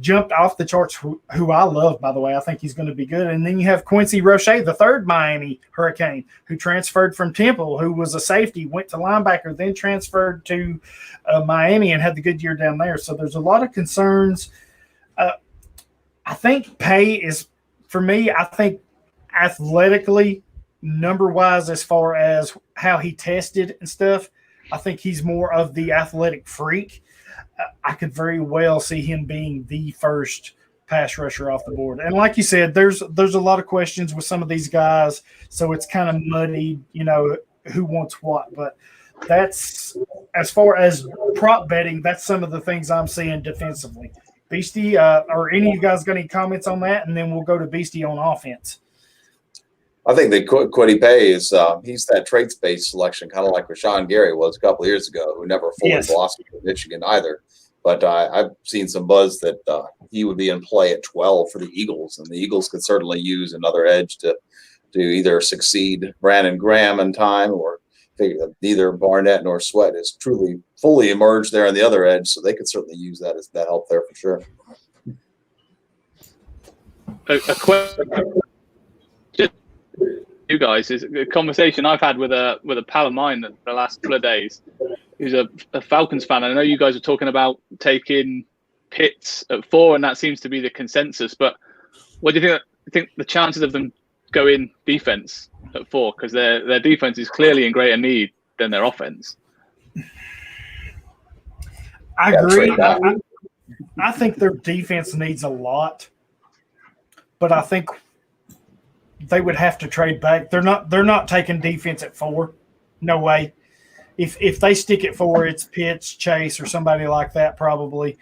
Jumped off the charts, who I love, by the way. I think he's going to be good. And then you have Quincy Roche, the third Miami Hurricane, who transferred from Temple, who was a safety, went to linebacker, then transferred to Miami and had the good year down there. So there's a lot of concerns. I think Pay is, for me, I think athletically, number-wise, as far as how he tested and stuff, I think he's more of the athletic freak. I could very well see him being the first pass rusher off the board. And like you said, there's a lot of questions with some of these guys, so it's kind of muddy, who wants what. But that's, as far as prop betting, that's some of the things I'm seeing defensively. Beastie, or any of you guys got any comments on that? And then we'll go to Beastie on offense. I think that Quiddy Pay is he's that traits-based selection, kind of like Rashawn Gary was a couple of years ago, who never fully blossomed in Michigan either. But I've seen some buzz that he would be in play at 12 for the Eagles, and the Eagles could certainly use another edge to either succeed Brandon Graham in time, or neither Barnett nor Sweat is truly fully emerged there on the other edge, so they could certainly use that as that help there for sure. A question. You guys, is a conversation I've had with a pal of mine the last couple of days, who's a Falcons fan. I know you guys are talking about taking Pitts at 4, and that seems to be the consensus. But what do you think the chances of them going defense at 4? Because their defense is clearly in greater need than their offense. I agree. I think their defense needs a lot, but I think they would have to trade back. They're not taking defense at 4. No way. If they stick at 4, it's Pitts, Chase, or somebody like that probably.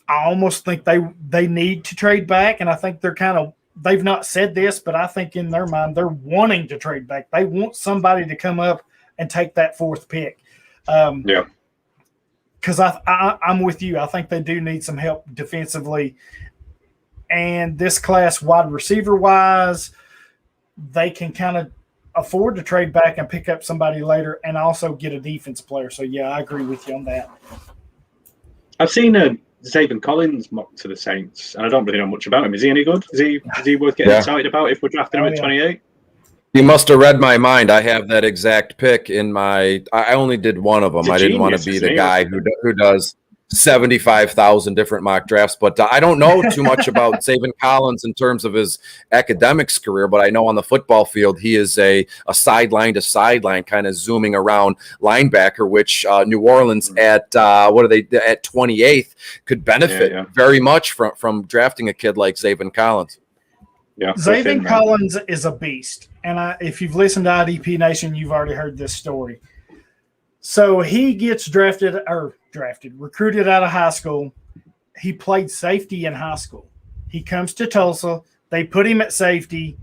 I almost think they need to trade back, and I think they've not said this, but I think in their mind they're wanting to trade back. They want somebody to come up and take that 4th pick. Yeah. Because I'm with you. I think they do need some help defensively. And this class, wide receiver-wise, they can kind of afford to trade back and pick up somebody later and also get a defense player. So, yeah, I agree with you on that. I've seen Xavin Collins mocked to the Saints, and I don't really know much about him. Is he any good? Is he worth getting excited about if we're drafting him at 28? You must have read my mind. I have that exact pick in my. I only did one of them. I didn't want to be the guy who does 75,000 different mock drafts. But I don't know too much about Xavin Collins in terms of his academics career. But I know on the football field he is a sideline to sideline kind of zooming around linebacker, which New Orleans at 28th could benefit very much from drafting a kid like Xavin Collins. Yeah, Xavin Collins is a beast. And if you've listened to IDP Nation, you've already heard this story. So he gets recruited out of high school. He played safety in high school. He comes to Tulsa. They put him at safety.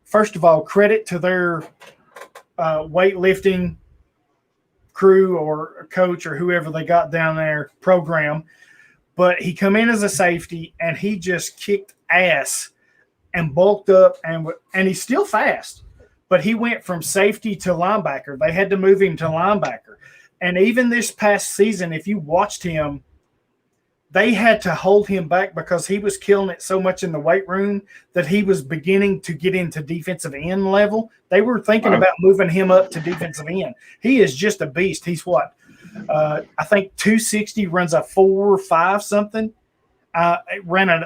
First of all, credit to their weightlifting crew or coach or whoever they got down there program. But he come in as a safety, and he just kicked ass and bulked up, and he's still fast, but he went from safety to linebacker. They had to move him to linebacker. And even this past season, if you watched him, they had to hold him back because he was killing it so much in the weight room that he was beginning to get into defensive end level. They were thinking about moving him up to defensive end. He is just a beast. He's what? I think 260, runs a 4.5 something. Ran an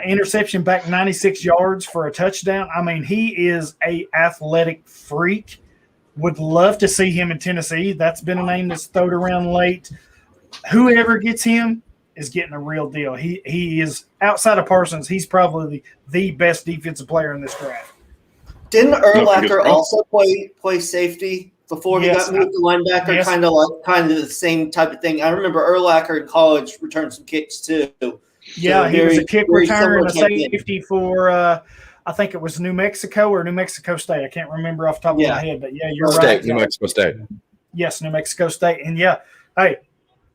interception back 96 yards for a touchdown. I mean, he is a athletic freak. Would love to see him in Tennessee. That's been a name that's thrown around late. Whoever gets him is getting a real deal. He is, outside of Parsons, he's probably the best defensive player in this draft. Didn't Urlacher also play safety before he got moved to linebacker? Yes. Kind of the same type of thing. I remember Urlacher in college returned some kicks too. Yeah, he was a kick returner and a safety for I think it was New Mexico or New Mexico State. I can't remember off the top of my head, but yeah, you're right. New Mexico State. Yes, New Mexico State. And yeah, hey,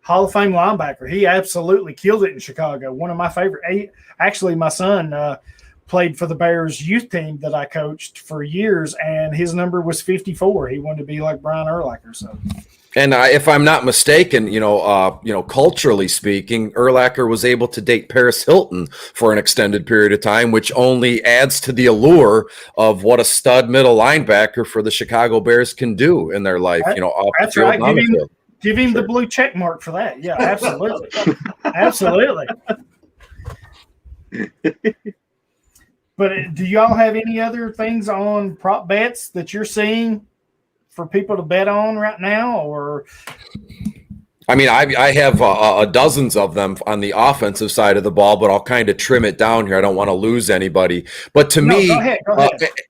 Hall of Fame linebacker. He absolutely killed it in Chicago. One of my favorite. Actually, my son played for the Bears youth team that I coached for years, and his number was 54. He wanted to be like Brian Urlacher. So. And if I'm not mistaken, culturally speaking, Urlacher was able to date Paris Hilton for an extended period of time, which only adds to the allure of what a stud middle linebacker for the Chicago Bears can do in their life. Off that's the field, right. on the field. Give him the blue check mark for that. Yeah, absolutely, absolutely. But do y'all have any other things on prop bets that you're seeing for people to bet on right now? Or I mean, I have dozens of them on the offensive side of the ball, but I'll kind of trim it down here. I don't want to lose anybody. But to me, go ahead.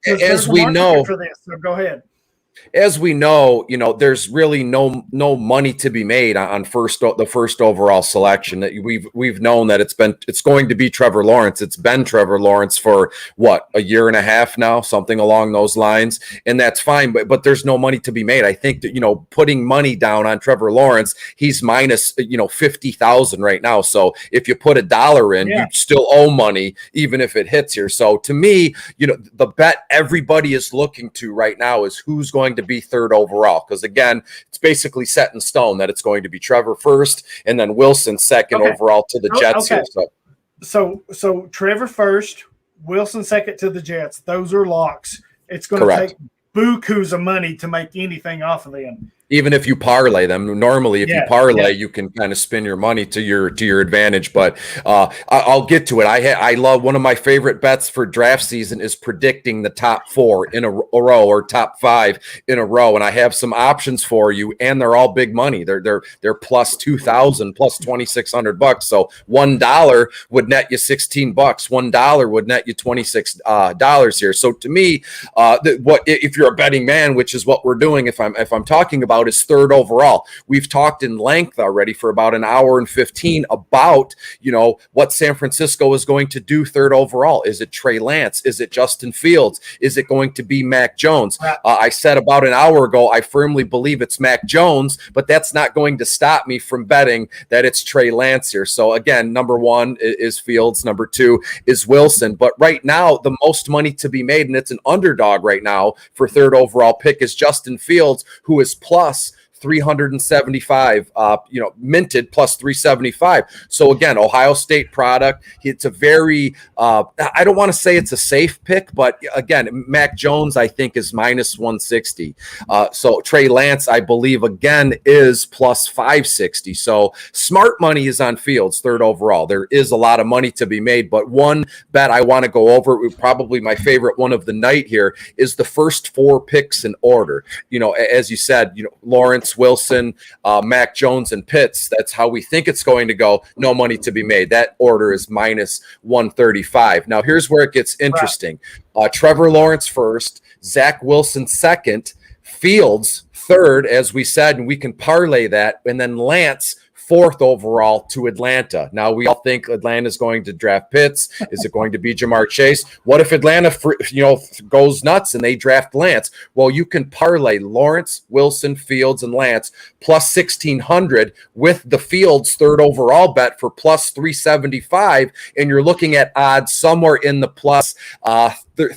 As we know, for this, so go ahead. As we know, there's really no money to be made on the first overall selection. That we've known that it's going to be Trevor Lawrence. It's been Trevor Lawrence for a year and a half now, something along those lines, and that's fine. But there's no money to be made. I think that putting money down on Trevor Lawrence, he's minus 50,000 right now. So if you put $1 in, you still owe money even if it hits here. So to me, the bet everybody is looking to right now is who's going to be third overall, because again, it's basically set in stone that it's going to be Trevor first and then Wilson second overall to the Jets. Okay. Here, so Trevor first, Wilson second to the Jets. Those are locks. It's going to take bukus of money to make anything off of them. even if you parlay them. Normally, if you parlay, you can kind of spin your money to your advantage. But I'll get to it. I love, one of my favorite bets for draft season is predicting the top 4 in a row or top 5 in a row, and I have some options for you, and they're all big money. They're plus 2,000, plus $2,600. So $1 would net you $16. $1 would net you $26 here. So to me, what if you're a betting man, which is what we're doing, if I'm talking about, is third overall. We've talked in length already for about an hour and 15 about, what San Francisco is going to do third overall. Is it Trey Lance? Is it Justin Fields? Is it going to be Mac Jones? I said about an hour ago, I firmly believe it's Mac Jones, but that's not going to stop me from betting that it's Trey Lance here. So again, number 1 is Fields. Number 2 is Wilson. But right now, the most money to be made, and it's an underdog right now for third overall pick, is Justin Fields, who is plus 375, minted plus 375. So again, Ohio State product. It's a very, I don't want to say it's a safe pick, but again, Mac Jones, I think, is minus 160. So Trey Lance, I believe, again, is plus 560. So smart money is on Fields, third overall. There is a lot of money to be made, but one bet I want to go over, probably my favorite one of the night here, is the first 4 picks in order. As you said, Lawrence, Wilson, Mac Jones, and Pitts. That's how we think it's going to go. No money to be made. That order is minus 135. Now, here's where it gets interesting. Trevor Lawrence first, Zach Wilson second, Fields third, as we said, and we can parlay that, and then Lance 4th overall to Atlanta. Now, we all think Atlanta is going to draft Pitts. Is it going to be Jamar Chase? What if Atlanta, goes nuts and they draft Lance? Well, you can parlay Lawrence, Wilson, Fields, and Lance plus 1,600 with the Fields third overall bet for plus 375, and you're looking at odds somewhere in the plus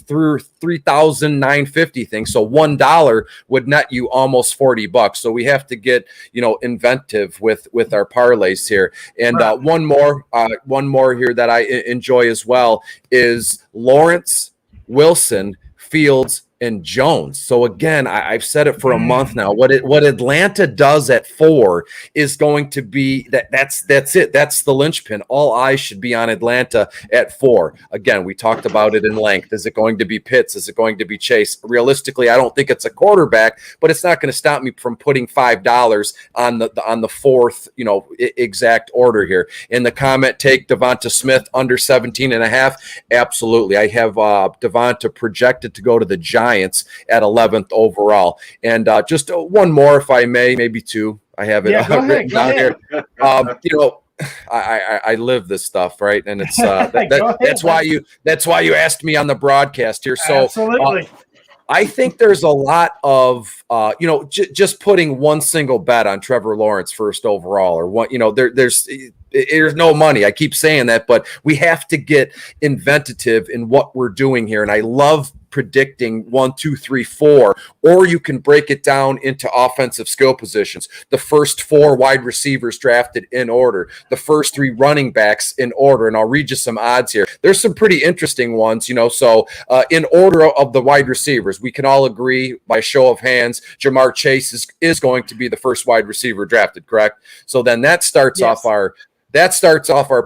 through 3,950 thing. So $1 would net you almost $40. So we have to get inventive with our parlays here. And one more here that I enjoy as well is Lawrence, Wilson, Fields, and Jones. So again, I've said it for a month now. What Atlanta does at 4 is going to be that's it. That's the linchpin. All eyes should be on Atlanta at 4. Again, we talked about it in length. Is it going to be Pitts? Is it going to be Chase? Realistically, I don't think it's a quarterback, but it's not going to stop me from putting $5 on the 4th, exact order here. In the comment, take Devonta Smith under 17.5. Absolutely. I have Devonta projected to go to the Giants at 11th overall. And just one more, if I may, maybe 2. I have it written down here. I live this stuff, right? And it's that's why you asked me on the broadcast here. So absolutely. I think there's a lot of, just putting one single bet on Trevor Lawrence first overall, or what, there's no money. I keep saying that, but we have to get inventive in what we're doing here. And I love predicting 1, 2, 3, 4, or you can break it down into offensive skill positions. The first 4 wide receivers drafted in order, the first 3 running backs in order. And I'll read you some odds here. There's some pretty interesting ones, So in order of the wide receivers, we can all agree by show of hands, Jamar Chase is going to be the first wide receiver drafted, correct? So then that starts off our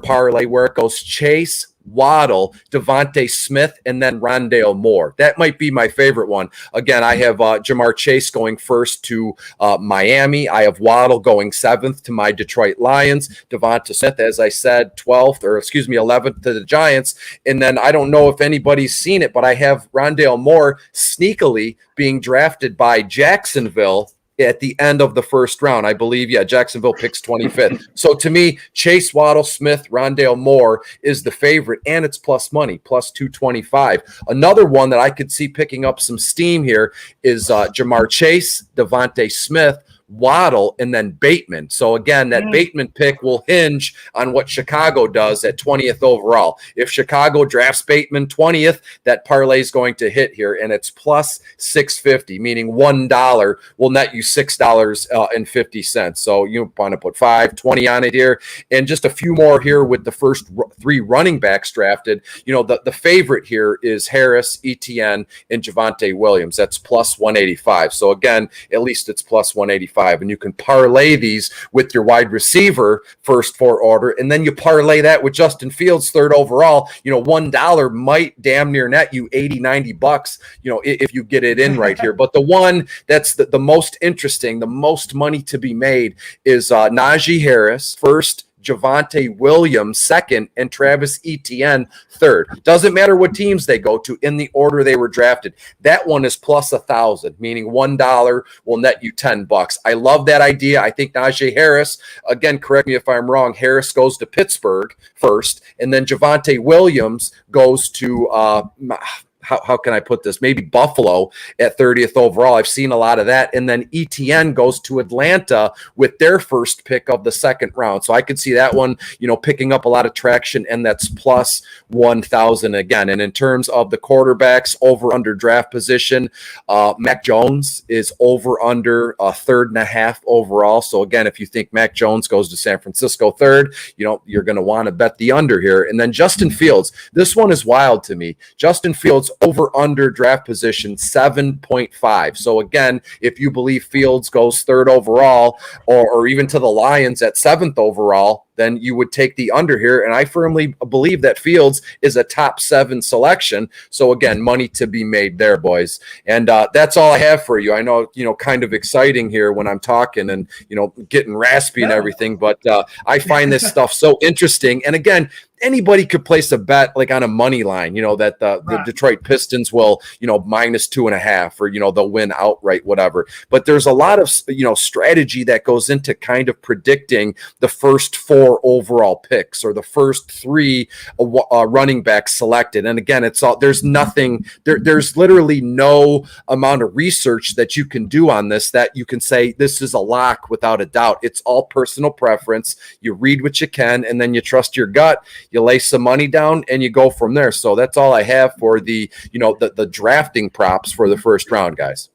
parlay, where it goes Chase, Waddle, Devontae Smith, and then Rondale Moore. That might be my favorite one. Again, I have Jamar Chase going first to Miami. I have Waddle going 7th to my Detroit Lions. Devonta Smith, as I said, 11th to the Giants. And then I don't know if anybody's seen it, but I have Rondale Moore sneakily being drafted by Jacksonville at the end of the first round. I believe, Jacksonville picks 25th. So to me, Chase, Waddle, Smith, Rondale Moore is the favorite, and it's plus money, plus 225. Another one that I could see picking up some steam here is Jamar Chase, Devontae Smith, Waddle, and then Bateman. So again, that Bateman pick will hinge on what Chicago does at 20th overall. If Chicago drafts Bateman 20th, that parlay is going to hit here, and it's plus 650, meaning $1 will net you $6.50. So you want to put 520 on it here, and just a few more here with the first 3 running backs drafted. The favorite here is Harris, Etienne, and Javonte Williams. That's plus 185. So again, at least it's plus 185. 7.5, and you can parlay these with your wide receiver first 4 order, and then you parlay that with Justin Fields 3rd overall. $1 might damn near net you $80-$90, if you get it in right here. But the one that's the most interesting, the most money to be made is Najee Harris first, Javonte Williams second, and Travis Etienne third. Doesn't matter what teams they go to in the order they were drafted. That one is plus 1,000, meaning $1 will net you $10. I love that idea. I think Najee Harris, again, correct me if I'm wrong, Harris goes to Pittsburgh first, and then Javonte Williams goes to how can I put this? Maybe Buffalo at 30th overall. I've seen a lot of that. And then ETN goes to Atlanta with their first pick of the 2nd round. So I could see that one, picking up a lot of traction, and that's plus 1,000 again. And in terms of the quarterbacks over under draft position, Mac Jones is over under 3.5 overall. So again, if you think Mac Jones goes to San Francisco 3rd, you're going to want to bet the under here. And then Justin Fields, this one is wild to me. Justin Fields over under draft position 7.5. So again, if you believe Fields goes 3rd overall or even to the Lions at 7th overall, then you would take the under here. And I firmly believe that Fields is a top 7 selection. So again, money to be made there, boys. And that's all I have for you. I know, kind of exciting here when I'm talking and, getting raspy and everything, but I find this stuff so interesting. And again, anybody could place a bet like on a money line, that the Detroit Pistons will, -2.5 or, they'll win outright, whatever. But there's a lot of, strategy that goes into kind of predicting the first 4 overall picks or the first 3 running backs selected. And again, it's all, there's nothing, there's literally no amount of research that you can do on this that you can say this is a lock without a doubt. It's all personal preference. You read what you can, and then you trust your gut. You lay some money down and you go from there. So that's all I have for the drafting props for the first round, guys.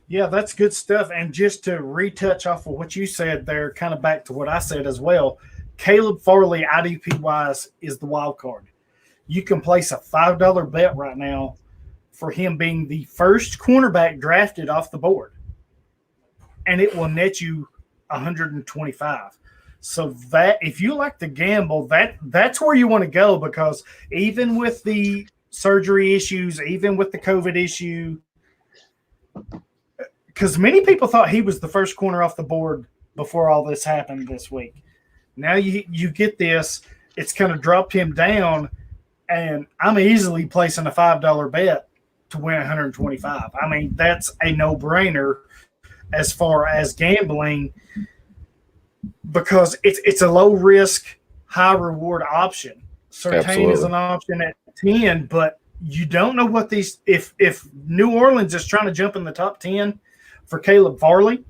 Yeah, that's good stuff. And just to retouch off of what you said there, kind of back to what I said as well, Caleb Farley, IDP-wise, is the wild card. You can place a $5 bet right now for him being the first cornerback drafted off the board, and it will net you 125. So that if you like to gamble, that's where you want to go, because even with the surgery issues, even with the COVID issue, because many people thought he was the first corner off the board before all this happened this week. Now you get this, it's kind of dropped him down, and I'm easily placing a $5 bet to win 125. I mean, that's a no-brainer as far as gambling, because it's a low-risk, high-reward option. Surtain is an option at 10, but you don't know what these – if New Orleans is trying to jump in the top 10 for Caleb Farley,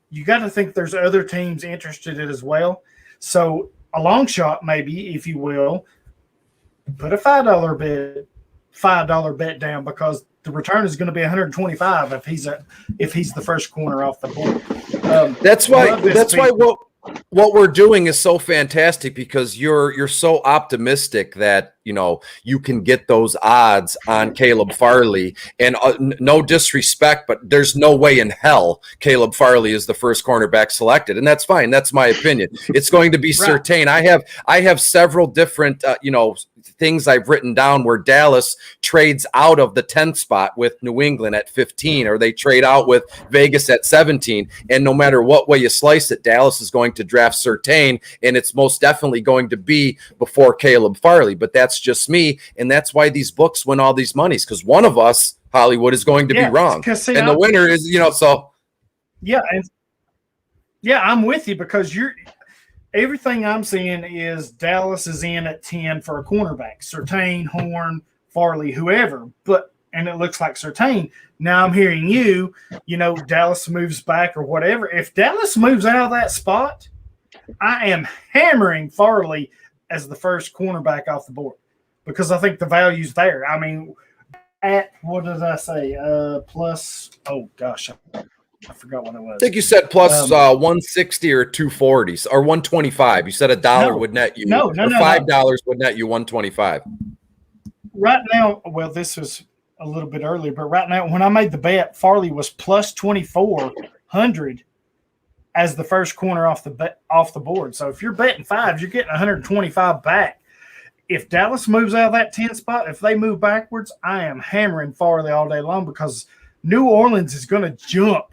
you got to think there's other teams interested in it as well. So a long shot, maybe, if you will, put a $5 bet down, because the return is going to be 125 if he's the first corner off the board. That's why what we're doing is so fantastic, because you're so optimistic that you can get those odds on Caleb Farley. And no disrespect, but there's no way in hell Caleb Farley is the first cornerback selected, and that's fine. That's my opinion. It's going to be Surtain. I have several different things I've written down where Dallas trades out of the 10th spot with New England at 15, or they trade out with Vegas at 17. And no matter what way you slice it, Dallas is going to draft Surtain, and it's most definitely going to be before Caleb Farley. But that's just me, and that's why these books win all these monies, because one of us, Hollywood, is going to be wrong, and the winner is so. Yeah, I'm with you, because everything I'm seeing is Dallas is in at 10 for a cornerback, Surtain, Horn, Farley, whoever. And it looks like Surtain. Now I'm hearing Dallas moves back or whatever. If Dallas moves out of that spot, I am hammering Farley as the first cornerback off the board, because I think the value's there. I mean, at what did I say? Plus, oh gosh, I forgot what it was. I think you said plus 160 or 240 or 125. You said $1 would net you. $5 would net you 125. Right now, well, this was a little bit earlier, but right now, when I made the bet, Farley was plus 2,400 as the first corner off the board. So if you're betting fives, you're getting 125 back. If Dallas moves out of that 10 spot, if they move backwards, I am hammering Farley all day long because New Orleans is going to jump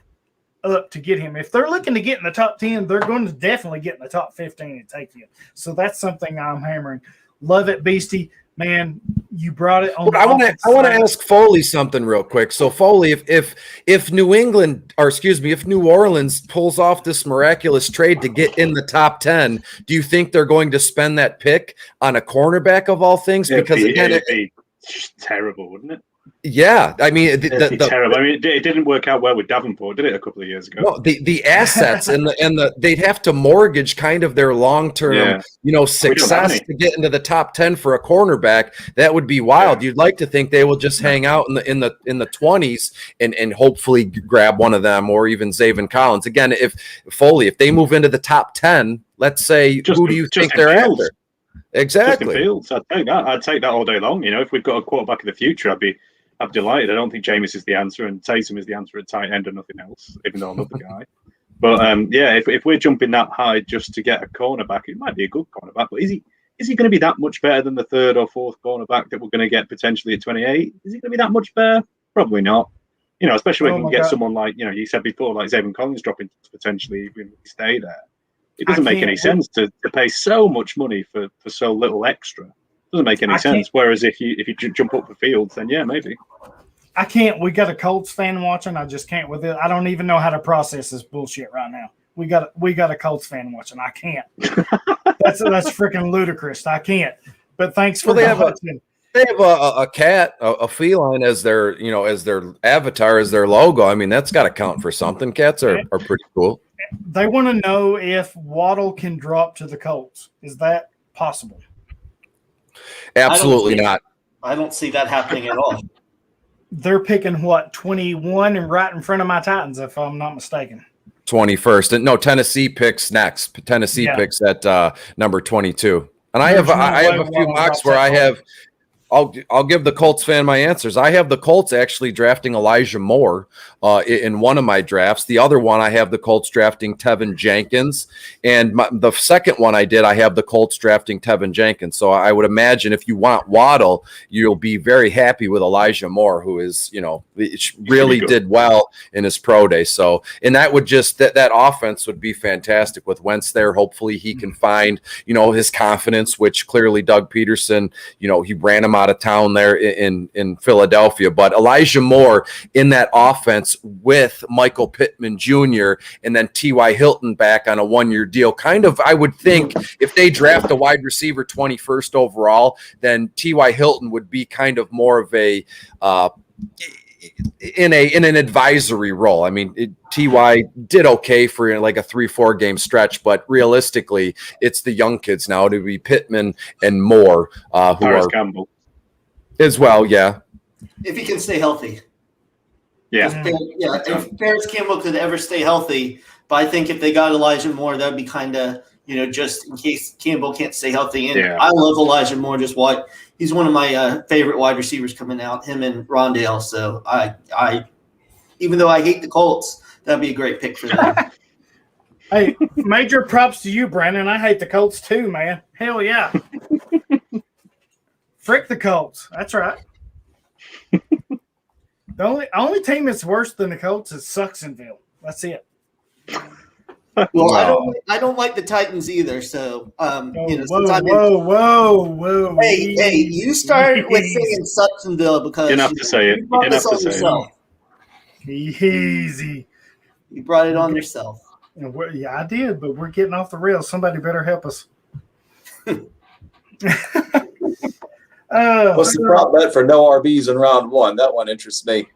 up to get him. If they're looking to get in the top 10, they're going to definitely get in the top 15 and take him. So that's something I'm hammering. Love it, Beastie. Man, you brought it on. I want to ask Foley something real quick. So Foley, if New Orleans pulls off this miraculous trade to get in the top 10, do you think they're going to spend that pick on a cornerback of all things? Because it'd be terrible, wouldn't it? Yeah, I mean, terrible. I mean, it didn't work out well with Davenport, did it? A couple of years ago. No, the assets and they'd have to mortgage kind of their long term, success to get into the top 10 for a cornerback. That would be wild. You'd like to think they will just hang out in the 20s and hopefully grab one of them or even Xavin Collins. Again, if they move into the top 10, let's say, who do you think they're after? Exactly. Fields. I'd take that all day long. If we've got a quarterback of the future, I'm delighted. I don't think Jameis is the answer, and Taysom is the answer at tight end and nothing else, even though I love the guy. But if we're jumping that high just to get a cornerback, it might be a good cornerback. But is he going to be that much better than the third or fourth cornerback that we're going to get potentially at 28? Is he going to be that much better? Probably not. Especially when you get someone like you said before, like Xavin Collins dropping potentially even if he stay there. It doesn't make any sense to pay so much money for so little extra. It doesn't make any sense. Whereas if you jump up the Fields, then yeah, maybe. I can't. We got a Colts fan watching. I just can't with it. I don't even know how to process this bullshit right now. We got a Colts fan watching. I can't. That's freaking ludicrous. I can't. But thanks for watching. They have a cat, a feline as their as their avatar, as their logo. I mean, that's got to count for something. Cats are pretty cool. They want to know if Waddle can drop to the Colts. Is that possible? Absolutely not. I don't see that happening at all. They're picking 21 and right in front of my Titans, if I'm not mistaken. 21st. And no, Tennessee picks next. Tennessee picks at number 22. And I have a few mocks where I have. I'll give the Colts fan my answers. I have the Colts actually drafting Elijah Moore in one of my drafts. The other one, I have the Colts drafting Tevin Jenkins. And the second one I have the Colts drafting Tevin Jenkins. So I would imagine if you want Waddle, you'll be very happy with Elijah Moore, who is, really did well in his pro day. So, and that would just, that offense would be fantastic with Wentz there. Hopefully he can find, his confidence, which clearly Doug Peterson, he ran him out of town there in Philadelphia. But Elijah Moore in that offense with Michael Pittman Jr. and then T.Y. Hilton back on a one-year deal. Kind of, I would think if they draft a wide receiver 21st overall, then T.Y. Hilton would be kind of more of a in an advisory role. I mean, T.Y. did okay for like a 3-4 game stretch, but realistically, it's the young kids now to be Pittman and Moore who are Campbell. As well, yeah. If he can stay healthy. Yeah. If Paris Campbell could ever stay healthy, but I think if they got Elijah Moore, that'd be kind of, just in case Campbell can't stay healthy. And I love Elijah Moore. He's one of my favorite wide receivers coming out, him and Rondale. So I even though I hate the Colts, that'd be a great pick for them. Hey, major props to you, Brandon. I hate the Colts too, man. Hell yeah. Frick the Colts. That's right. The only team that's worse than the Colts is Sucksonville. That's it. Well, I don't like the Titans either. So, whoa. Hey, you started with saying Sucksonville because you have to say it. You have to say it. Easy. You brought it on yourself. Yeah, I did, but we're getting off the rails. Somebody better help us. What's the prop bet for no RBs in round one? That one interests me.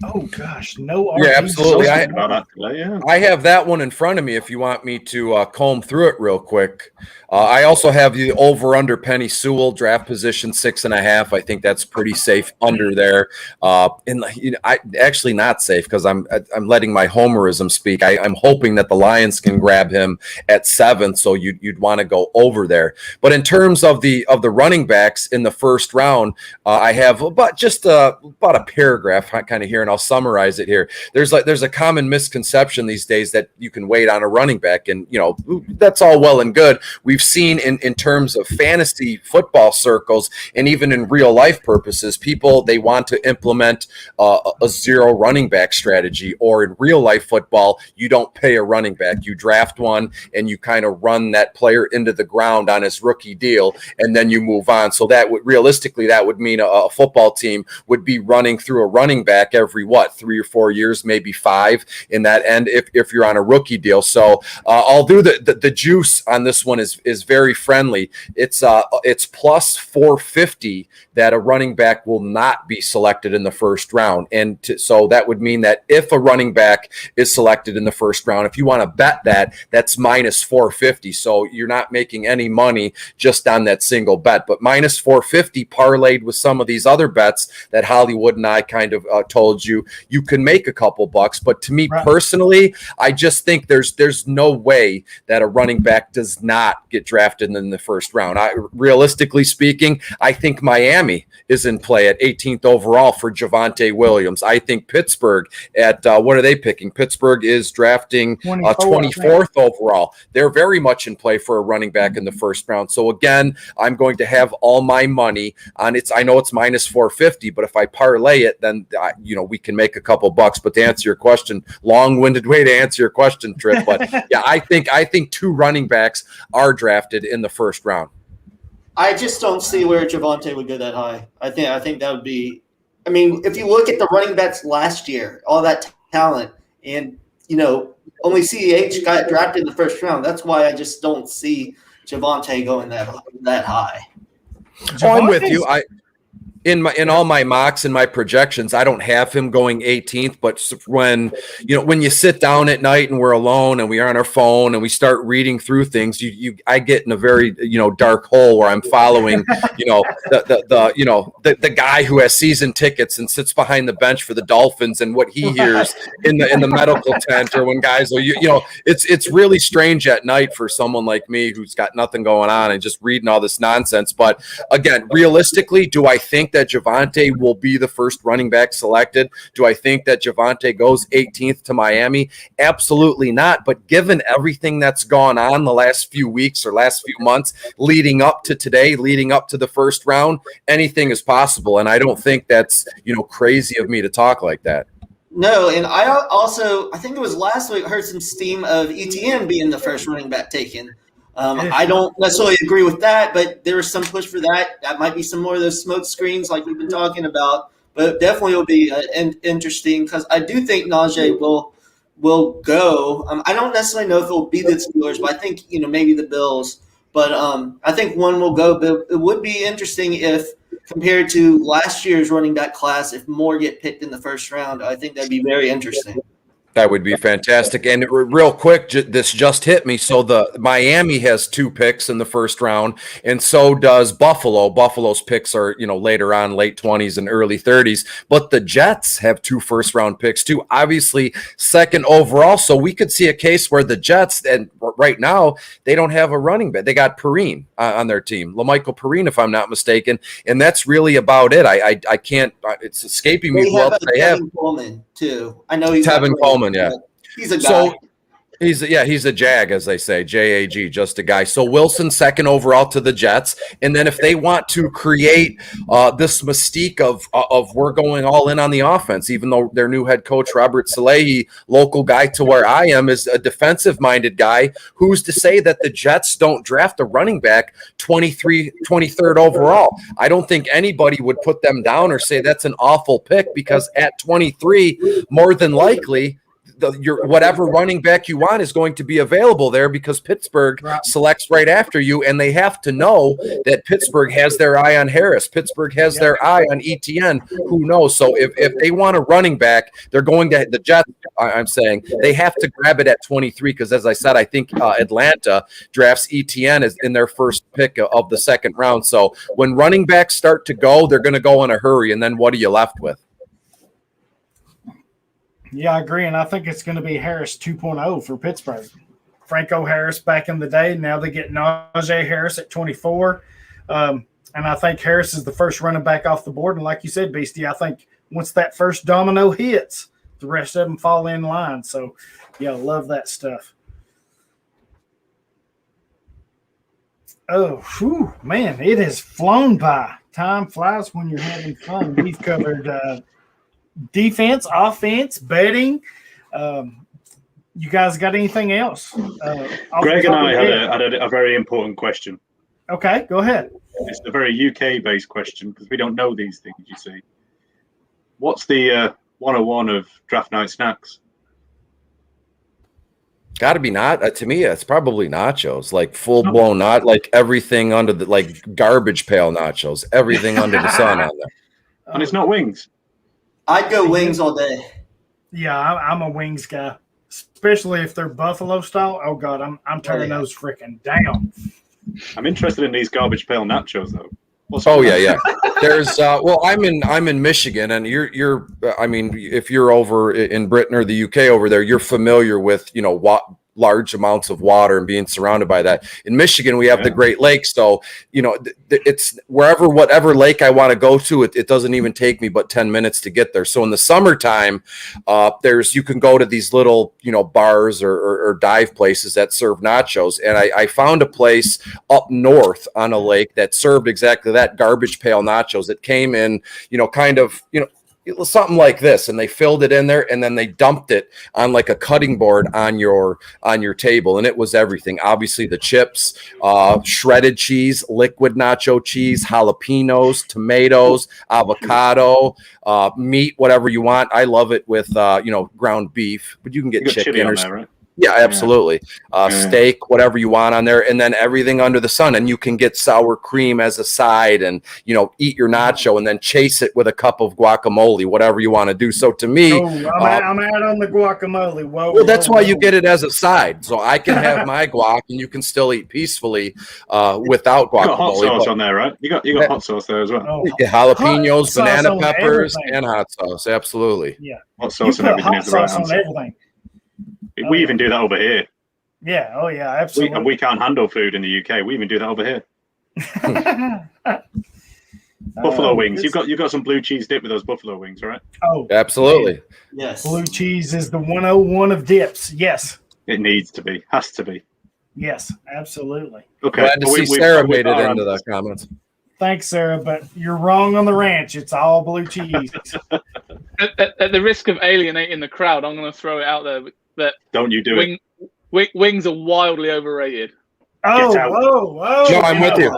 Oh gosh, no. Yeah, RB. absolutely. About that today, yeah. I have that one in front of me if you want me to comb through it real quick. I also have the over-under Penny Sewell draft position 6.5. I think that's pretty safe under there. And I actually not safe because I'm letting my homerism speak. I'm hoping that the Lions can grab him at 7, so you'd want to go over there. But in terms of the running backs in the first round, I have about a paragraph kind of here, and I'll summarize it here. There's a common misconception these days that you can wait on a running back, and that's all well and good. We've seen in terms of fantasy football circles and even in real life purposes, people, they want to implement a zero running back strategy, or in real life football, you don't pay a running back. You draft one and you kind of run that player into the ground on his rookie deal, and then you move on. So that would realistically, that would mean a football team would be running through a running back every 3 or 4 years, maybe 5 in that end if you're on a rookie deal. So I'll do the juice on this one is very friendly. It's plus 450 that a running back will not be selected in the first round. And so that would mean that if a running back is selected in the first round, if you want to bet that, that's minus 450. So you're not making any money just on that single bet. But minus 450 parlayed with some of these other bets that Hollywood and I kind of told you, you can make a couple bucks. But to me personally, I just think there's no way that a running back does not get drafted in the first round. Realistically speaking, I think Miami is in play at 18th overall for Javonte Williams. I think Pittsburgh at what are they picking? Pittsburgh is drafting 24th overall. They're very much in play for a running back in the first round. So again, I'm going to have all my money on it. I know it's minus 450, but if I parlay it, then we can make a couple bucks. But to answer your question, long-winded way to answer your question, Trip. But yeah, I think 2 running backs are drafted in the first round. I just don't see where Javonte would go that high. I think that would be – I mean, if you look at the running backs last year, all that talent, and, only CEH got drafted in the first round. That's why I just don't see Javonte going that high. Oh, I'm with you. In all my mocks and my projections, I don't have him going 18th. But when you sit down at night and we're alone and we are on our phone and we start reading through things, I get in a very dark hole where I'm following the guy who has season tickets and sits behind the bench for the Dolphins and what he hears in the medical tent, or when guys it's really strange at night for someone like me who's got nothing going on and just reading all this nonsense. But again, realistically, do I think that Javonte will be the first running back selected? Do I think that Javonte goes 18th to Miami? Absolutely not. But given everything that's gone on the last few weeks or last few months leading up to today, leading up to the first round, anything is possible. And I don't think that's, crazy of me to talk like that. No, and I think it was last week, heard some steam of ETN being the first running back taken. I don't necessarily agree with that, but there was some push for that. That might be some more of those smoke screens like we've been talking about, but definitely will be interesting because I do think Najee will go. I don't necessarily know if it will be the Steelers, but I think maybe the Bills. But I think one will go. But it would be interesting if, compared to last year's running back class, if more get picked in the first round. I think that'd be very interesting. That would be fantastic. And real quick, this just hit me. So the Miami has 2 picks in the first round, and so does Buffalo. Buffalo's picks are, later on, late 20s and early 30s. But the Jets have 2 first-round picks too, obviously second overall. So we could see a case where the Jets, and right now, they don't have a running back. They got Perrine on their team, LaMichael Perrine, if I'm not mistaken. And that's really about it. I can't – it's escaping me. They have Coleman too. I know he's Xavin Collins. Yeah, he's a guy. So he's a Jag, as they say, JAG, just a guy. So Wilson second overall to the Jets, and then if they want to create this mystique of we're going all in on the offense, even though their new head coach Robert Salehi, local guy to where I am, is a defensive-minded guy, who's to say that the Jets don't draft a running back 23rd overall? I don't think anybody would put them down or say that's an awful pick, because at 23, more than likely, your whatever running back you want is going to be available there because Pittsburgh selects right after you, and they have to know that Pittsburgh has their eye on Harris. Pittsburgh has their eye on ETN. Who knows? So if they want a running back, they're going to the Jets. I'm saying they have to grab it at 23 because, as I said, I think Atlanta drafts ETN as in their first pick of the second round. So when running backs start to go, they're going to go in a hurry, and then what are you left with? Yeah, I agree, and I think it's going to be Harris 2.0 for Pittsburgh. Franco Harris back in the day. Now they get Najee Harris at 24. And I think Harris is the first running back off the board. And like you said, Beastie, I think once that first domino hits, the rest of them fall in line. So, yeah, love that stuff. Oh, whew, man, it has flown by. Time flies when you're having fun. We've covered defense, offense, betting. You guys got anything else? Greg and I had a very important question. Okay, go ahead. It's a very UK-based question because we don't know these things, you see. What's the 101 of draft night snacks? Got to be not to me. It's probably nachos, like full blown, not like everything under the like garbage pail nachos, everything under the sun on there. And it's not wings. I'd go wings all day. Yeah, I'm a wings guy, especially if they're buffalo style. Oh God, I'm tearing those freaking down. I'm interested in these garbage pail nachos though. Yeah. There's well, I'm in Michigan, and you're I mean, if you're over in Britain or the UK over there, you're familiar with large amounts of water and being surrounded by that. In Michigan, we have the Great Lakes, so it's whatever lake I want to go to, it doesn't even take me but 10 minutes to get there. So in the summertime, you can go to these little bars or dive places that serve nachos, and I found a place up north on a lake that served exactly that, garbage pail nachos. It came in it was something like this, and they filled it in there, and then they dumped it on like a cutting board on your table, and it was everything. Obviously, the chips, shredded cheese, liquid nacho cheese, jalapenos, tomatoes, avocado, meat, whatever you want. I love it with ground beef, but you can get chicken chili or on there, right? Yeah, absolutely. Steak, whatever you want on there, and then everything under the sun. And you can get sour cream as a side and, eat your nacho and then chase it with a cup of guacamole, whatever you want to do. So to me, I'm out on the guacamole. Well, that's why you get it as a side. So I can have my guac and you can still eat peacefully without guacamole. You got hot sauce on there, right? You got hot sauce there as well. Oh, jalapenos, banana peppers, and hot sauce. Absolutely. Yeah. Hot sauce and everything is the right answer. Everything. We even do that over here. Yeah. Oh, yeah. Absolutely. We can't handle food in the UK. We even do that over here. Buffalo wings. You've got some blue cheese dip with those buffalo wings, right? Oh, absolutely. Yes. Blue cheese is the 101 of dips. Yes. It needs to be. Has to be. Yes, absolutely. Okay. Glad to see Sarah made it into the comments. Thanks, Sarah, but you're wrong on the ranch. It's all blue cheese. At the risk of alienating the crowd, I'm going to throw it out there that don't you do it. Wings are wildly overrated. Oh, Joe, I'm with you.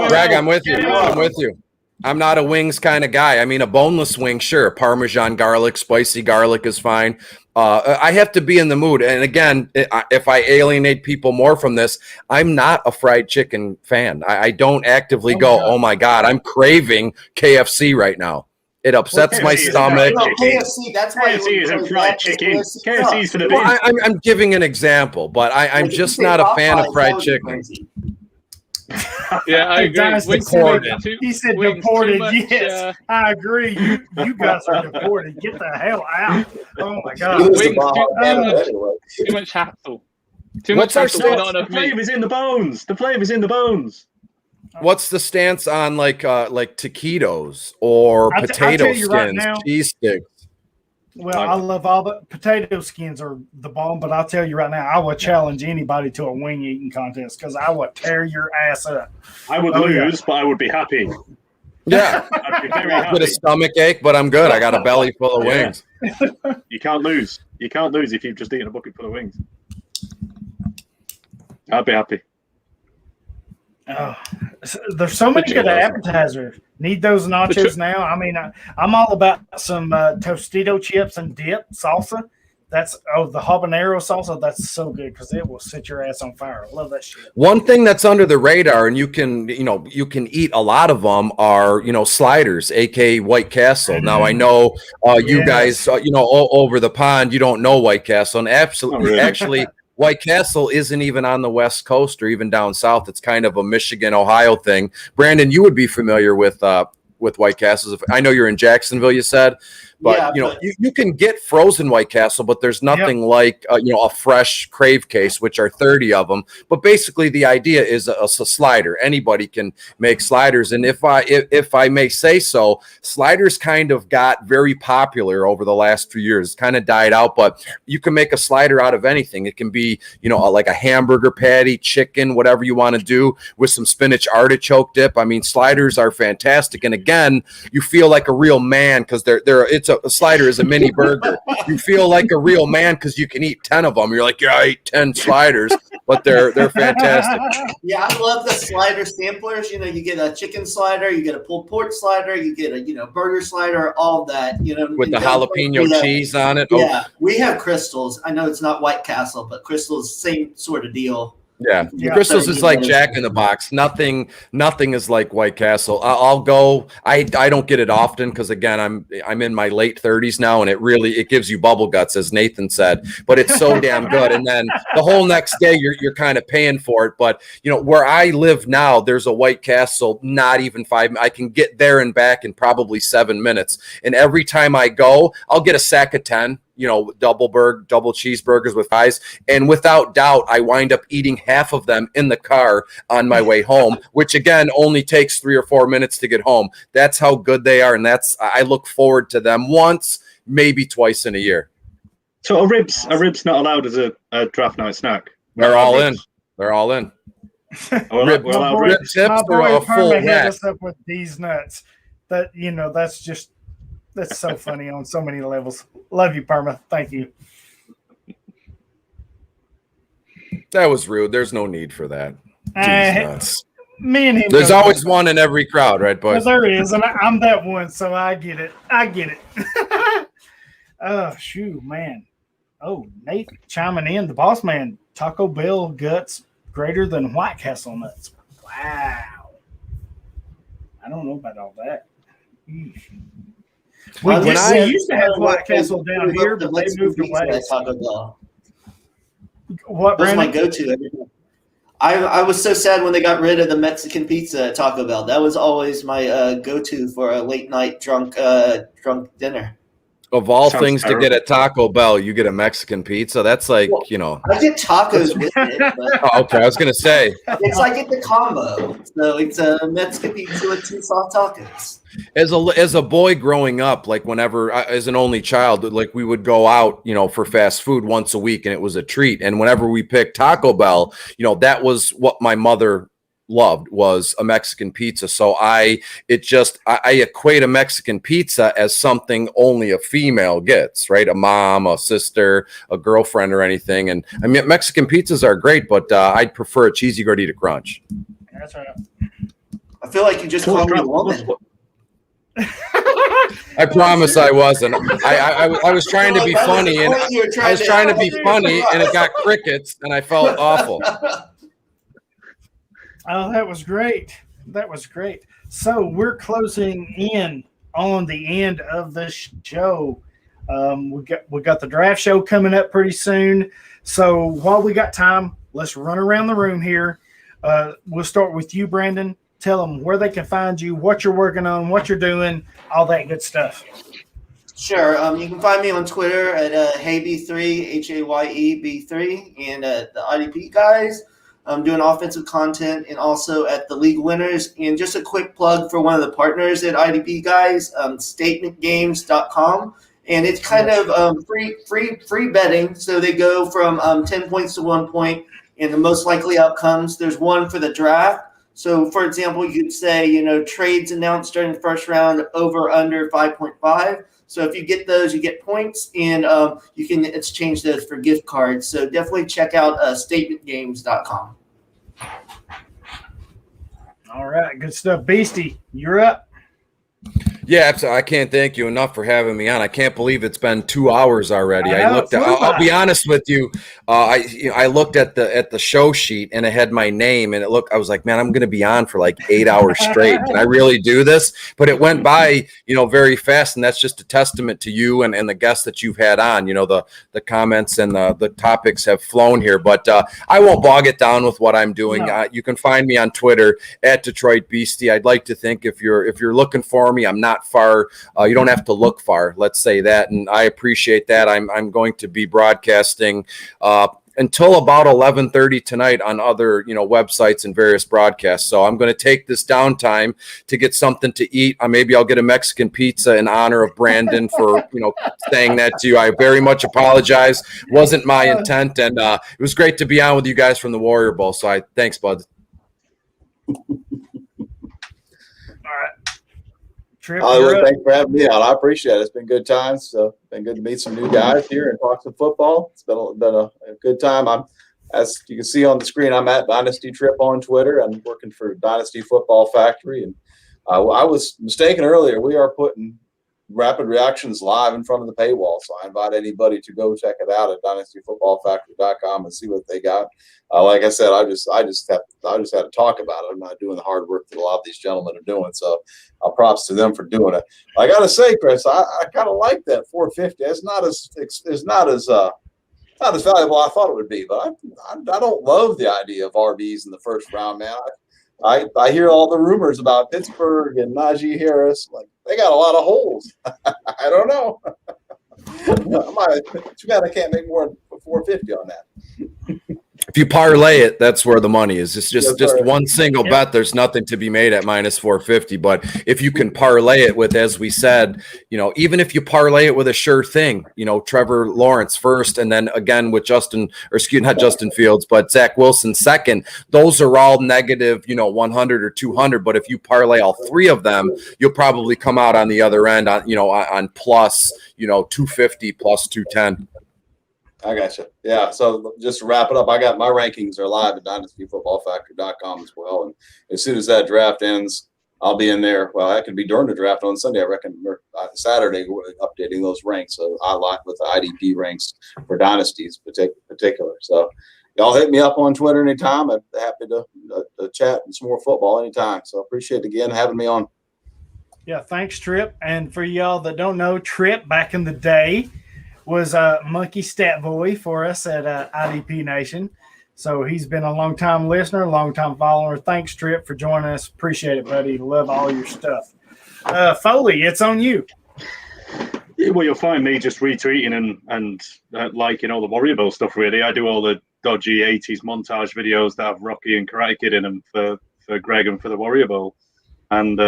Greg, I'm with you. I'm with you. I'm not a wings kind of guy. I mean, a boneless wing, sure. Parmesan garlic, spicy garlic is fine. I have to be in the mood. And again, if I alienate people more from this, I'm not a fried chicken fan. I don't actively go, oh my God, I'm craving KFC right now. It upsets my stomach. KFC, that's why KFC isn't fried chicken. KFC's for the beef. Well, I'm giving an example, but I'm just not a fan of fried chicken. Yeah, I agree. He said deported. Yes, I agree. You guys are deported. Get the hell out. Oh, my God. Too much hassle. What's our stance? The flavor's in the bones. The flavor's in the bones. What's the stance on like taquitos or potato skins, cheese sticks? Well, I love all the potato skins are the bomb, but I'll tell you right now, I would challenge anybody to a wing eating contest because I would tear your ass up. I would lose, but I would be happy. Yeah, I'd be very happy. With a stomach ache, but I'm good. I got a belly full of wings. You can't lose. You can't lose if you've just eaten a bucket full of wings. I'd be happy. Oh, there's so many good appetizers. Need those nachos now. I mean, I'm all about some Tostito chips and dip salsa. the habanero salsa. That's so good because it will set your ass on fire. I love that shit. One thing that's under the radar, and you can eat a lot of them, are sliders, aka White Castle. Now I know you guys, over the pond, you don't know White Castle, and actually. White Castle isn't even on the West Coast or even down south. It's kind of a Michigan, Ohio thing. Brandon, you would be familiar with White Castles. I know you're in Jacksonville, you said. But you can get frozen White Castle, but there's nothing like a fresh Crave case, which are 30 of them. But basically, the idea is a slider. Anybody can make sliders, and if I may say so, sliders kind of got very popular over the last few years. Kind of died out, but you can make a slider out of anything. It can be like a hamburger patty, chicken, whatever you want to do with some spinach artichoke dip. I mean, sliders are fantastic, and again, you feel like a real man because a slider is a mini burger. You feel like a real man because you can eat 10 of them. You're like, I ate 10 sliders, but they're fantastic. Yeah, I love the slider samplers. You get a chicken slider, you get a pulled pork slider, you get a burger slider, all that. With the jalapeno cheese on it. Yeah, we have Crystals. I know it's not White Castle, but Crystals, same sort of deal. Yeah. Crystals is like Jack in the Box. Nothing is like White Castle. I'll go. I don't get it often because again, I'm in my late 30s now, and it gives you bubble guts, as Nathan said. But it's so damn good. And then the whole next day, you're kind of paying for it. But where I live now, there's a White Castle. Not even 5. I can get there and back in probably 7 minutes. And every time I go, I'll get a sack of 10. Double cheeseburgers with fries. And without doubt, I wind up eating half of them in the car on my way home, which again, only takes 3 or 4 minutes to get home. That's how good they are. And I look forward to them once, maybe twice in a year. So are ribs not allowed as a draft night snack? They're all in. They're all in. Rib tips my or boy a full Perma hit rack. us up with these nuts. That's so funny on so many levels. Love you, Perma. Thank you. That was rude. There's no need for that. Me and him. There's always one in every crowd, right, boys? Well, there is, and I'm that one, so I get it. Oh, shoot, man. Oh, Nate chiming in. The boss man, Taco Bell guts greater than White Castle nuts. Wow. I don't know about all that. We used to have White Castle down here, but they moved away. What, That's Brandon? my go-to. I was so sad when they got rid of the Mexican pizza at Taco Bell. That was always my go-to for a late night drunk dinner. Of all things to get at Taco Bell, you get a Mexican pizza. That's like, I get tacos with it. But okay, I was going to say. It's like it's the combo. So it's a Mexican pizza with 2 soft tacos. As a boy growing up, like whenever, as an only child, like we would go out, for fast food once a week, and it was a treat. And whenever we picked Taco Bell, that was what my mother loved, was a Mexican pizza. So I equate a Mexican pizza as something only a female gets, right? A mom, a sister, a girlfriend, or anything. And I mean, Mexican pizzas are great, but I'd prefer a cheesy gordita crunch. That's right. I feel like you just called me a woman. I promise I wasn't. I was trying to be funny, and I was trying to be funny, and it got crickets, and I felt awful. Oh, that was great. That was great. So we're closing in on the end of the show. We got the draft show coming up pretty soon. So while we got time, let's run around the room here. We'll start with you, Brandon. Tell them where they can find you, what you're working on, what you're doing, all that good stuff. Sure. You can find me on Twitter at HeyB3, HAYEB3, and the IDP guys. I'm doing offensive content, and also at the League Winners. And just a quick plug for one of the partners at IDP guys, statementgames.com. And it's kind of free betting. So they go from 10 points to 1 point, and the most likely outcomes. There's one for the draft. So, for example, you could say, trades announced during the first round over under 5.5. So if you get those, you get points, and you can exchange those for gift cards. So definitely check out statementgames.com. All right, good stuff. Beastie, you're up. Yeah, absolutely. I can't thank you enough for having me on. I can't believe it's been 2 hours already. I'll be honest with you. I looked at the show sheet and it had my name and I was like, man, I'm going to be on for like 8 hours straight. Can I really do this? But it went by, very fast. And that's just a testament to you and the guests that you've had on. The comments and the topics have flown here, but I won't bog it down with what I'm doing. No. You can find me on Twitter at Detroit Beastie. I'd like to think if you're looking for me, I'm not far. You don't have to look far. Let's say that, and I appreciate that. I'm going to be broadcasting until about 11:30 tonight on other websites and various broadcasts. So I'm going to take this downtime to get something to eat. Maybe I'll get a Mexican pizza in honor of Brandon for saying that to you. I very much apologize. Wasn't my intent, and it was great to be on with you guys from the Warrior Bowl. So thanks, bud. Hollywood, thanks for having me on. I appreciate it. It's been good times. So been good to meet some new guys here and talk some football. It's been a good time. As you can see on the screen, I'm at Dynasty Trip on Twitter. I'm working for Dynasty Football Factory, and I was mistaken earlier. We are putting Rapid Reactions live in front of the paywall, so I invite anybody to go check it out at dynastyfootballfactory.com and see what they got. Like I said, I just had to talk about it. I'm not doing the hard work that a lot of these gentlemen are doing, so props to them for doing it. I got to say, Chris, I kind of like that 450. It's not as valuable as I thought it would be, but I don't love the idea of RBs in the first round, man. I hear all the rumors about Pittsburgh and Najee Harris. Like, they got a lot of holes. I don't know. Too bad I can't make more than 450 on that. If you parlay it, that's where the money is. It's just one single bet. There's nothing to be made at minus 450. But if you can parlay it with, as we said, even if you parlay it with a sure thing, Trevor Lawrence first, and then again with not Justin Fields, but Zach Wilson second, those are all negative, 100 or 200. But if you parlay all three of them, you'll probably come out on the other end on plus, 250 plus 210. I got you. Yeah. So just to wrap it up, I got my rankings are live at dynastyfootballfactory.com as well. And as soon as that draft ends, I'll be in there. Well, that could be during the draft on Sunday. I reckon Saturday we're updating those ranks. So I like with the IDP ranks for dynasties particular. So y'all hit me up on Twitter anytime. I'm happy to chat and some more football anytime. So appreciate it again having me on. Yeah. Thanks, Trip. And for y'all that don't know, Trip back in the day was a monkey stat boy for us at IDP Nation. So he's been a long-time listener, long-time follower. Thanks, Trip, for joining us. Appreciate it, buddy. Love all your stuff. Foley, it's on you. Yeah, well, you'll find me just retweeting and liking all the Warrior Bowl stuff, really. I do all the dodgy 80s montage videos that have Rocky and Karate Kid in them for Greg and for the Warrior Bowl. And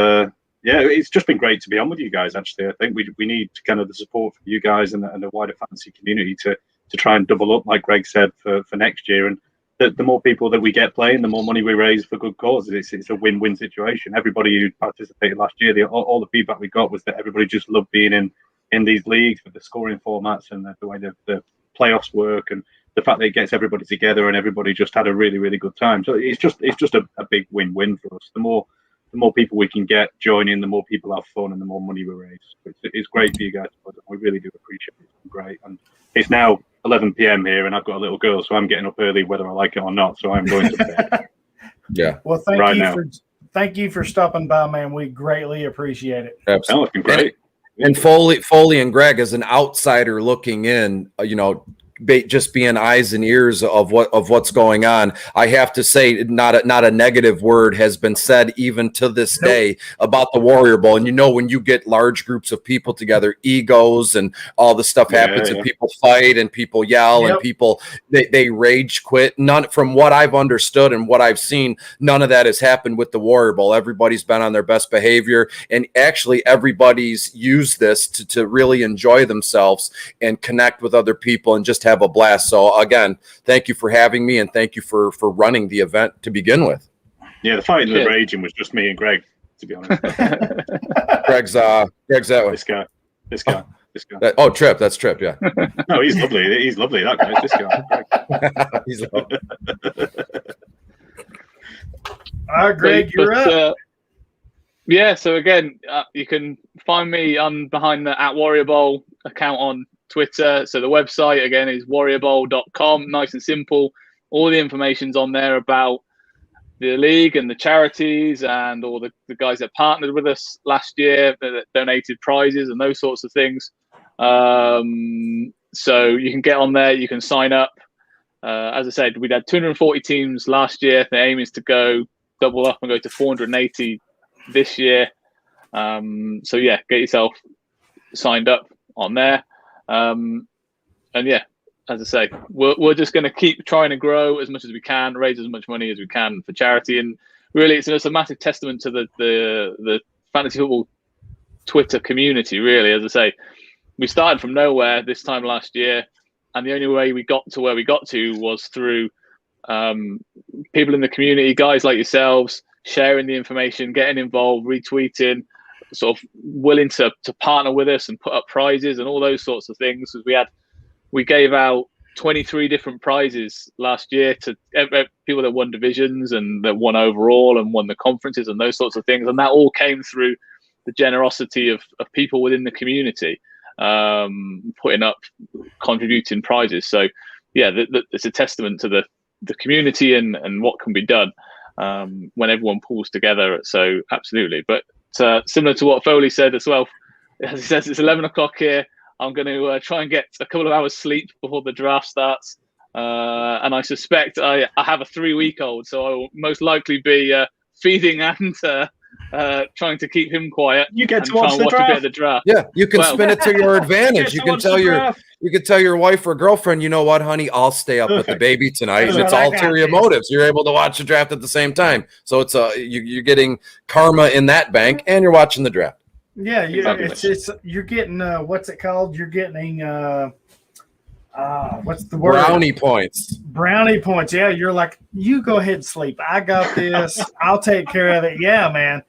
yeah, it's just been great to be on with you guys, actually. I think we need kind of the support from you guys and the wider fantasy community to try and double up, like Greg said, for next year. And the more people that we get playing, the more money we raise for good causes. It's a win-win situation. Everybody who participated last year, all the feedback we got was that everybody just loved being in these leagues with the scoring formats and the way the playoffs work and the fact that it gets everybody together and everybody just had a really, really good time. So it's just a big win-win for us. The more people we can get joining, the more people have fun and the more money we raise. It's great for you guys. We really do appreciate it. It's great. And it's now 11 p.m. here and I've got a little girl, so I'm getting up early whether I like it or not. So I'm going to bed. Yeah. Well, thank you for stopping by, man. We greatly appreciate it. Absolutely. It's been great. And Foley and Greg, as an outsider looking in, just being eyes and ears of what's going on, I have to say, not a negative word has been said even to this day about the Warrior Bowl. And when you get large groups of people together, egos and all the stuff happens, and people fight and people yell and people they rage quit. None, from what I've understood and what I've seen, none of that has happened with the Warrior Bowl. Everybody's been on their best behavior, and actually everybody's used this to really enjoy themselves and connect with other people and just have a blast. So again, thank you for having me and thank you for running the event to begin with. Yeah, the fighting and the raging was just me and Greg, to be honest. Greg's that way. This guy. Trip. That's Trip. Yeah. No, he's lovely. He's lovely. That guy. This guy. He's lovely. All right, Greg, you're up. Yeah, so again, you can find me behind the @WarriorBowl account on Twitter. So the website again is warriorbowl.com. Nice and simple. All the information's on there about the league and the charities and all the guys that partnered with us last year that donated prizes and those sorts of things. So you can get on there. You can sign up. As I said, we had 240 teams last year. The aim is to go double up and go to 480 this year. So yeah, get yourself signed up on there. And yeah, as I say, we're just going to keep trying to grow as much as we can, raise as much money as we can for charity. And really, it's a massive testament to the fantasy football Twitter community. Really, as I say, we started from nowhere this time last year, and the only way we got to where we got to was through people in the community, guys like yourselves, sharing the information, getting involved, retweeting, sort of willing to partner with us and put up prizes and all those sorts of things. We gave out 23 different prizes last year to people that won divisions and that won overall and won the conferences and those sorts of things. And that all came through the generosity of people within the community, putting up, contributing prizes. So yeah, it's a testament to the community and what can be done when everyone pulls together. So absolutely. But similar to what Foley said as well, as he says, it's 11 o'clock here. I'm going to try and get a couple of hours sleep before the draft starts. And I suspect I have a 3-week-old, so I will most likely be feeding and trying to keep him quiet. You get to watch watch a bit of the draft. Yeah, you can spin it to your advantage. You can tell your wife or girlfriend, you know what, honey, I'll stay up with the baby tonight. And it's ulterior motives. You're able to watch the draft at the same time. So it's you're getting karma in that bank, and you're watching the draft. Yeah, you're getting what's it called? You're getting what's the word? Brownie points. Brownie points. Yeah, you're like, you go ahead and sleep. I got this. I'll take care of it. Yeah, man.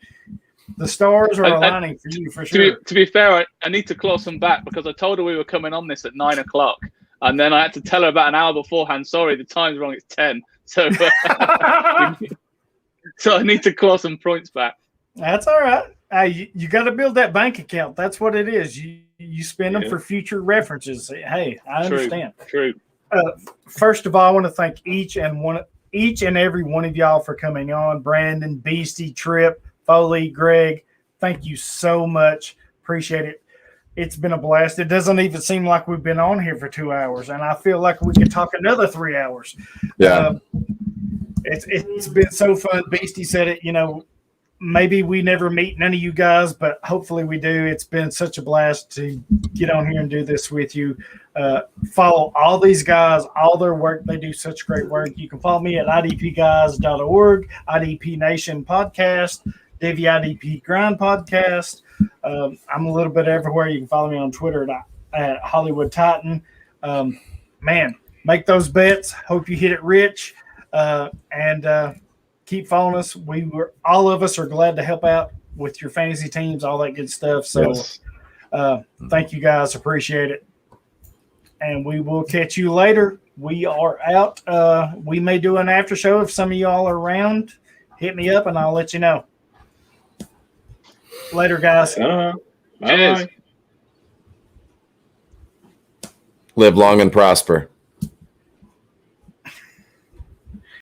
The stars are aligning for you for sure. To be fair, I need to close them back because I told her we were coming on this at 9 o'clock, and then I had to tell her about an hour beforehand. Sorry, the time's wrong. It's 10. So, so I need to close some points back. That's all right. You got to build that bank account. That's what it is. You spend them for future references. Hey, I understand. True. First of all, I want to thank each and every one of y'all for coming on. Brandon, Beastie, Tripp, Foley, Greg, thank you so much. Appreciate it. It's been a blast. It doesn't even seem like we've been on here for 2 hours, and I feel like we could talk another 3 hours. Yeah. It's been so fun. Beastie said it, maybe we never meet none of you guys, but hopefully we do. It's been such a blast to get on here and do this with you. Follow all these guys, all their work. They do such great work. You can follow me at idpguys.org, IDP Nation Podcast, Divvy IDP Grind Podcast. I'm a little bit everywhere. You can follow me on Twitter at Hollywood Titan. Man, make those bets. Hope you hit it rich. And keep following us. All of us are glad to help out with your fantasy teams, all that good stuff. So thank you guys. Appreciate it. And we will catch you later. We are out. We may do an after show if some of y'all are around. Hit me up and I'll let you know. Later, guys. Cheers. Live long and prosper.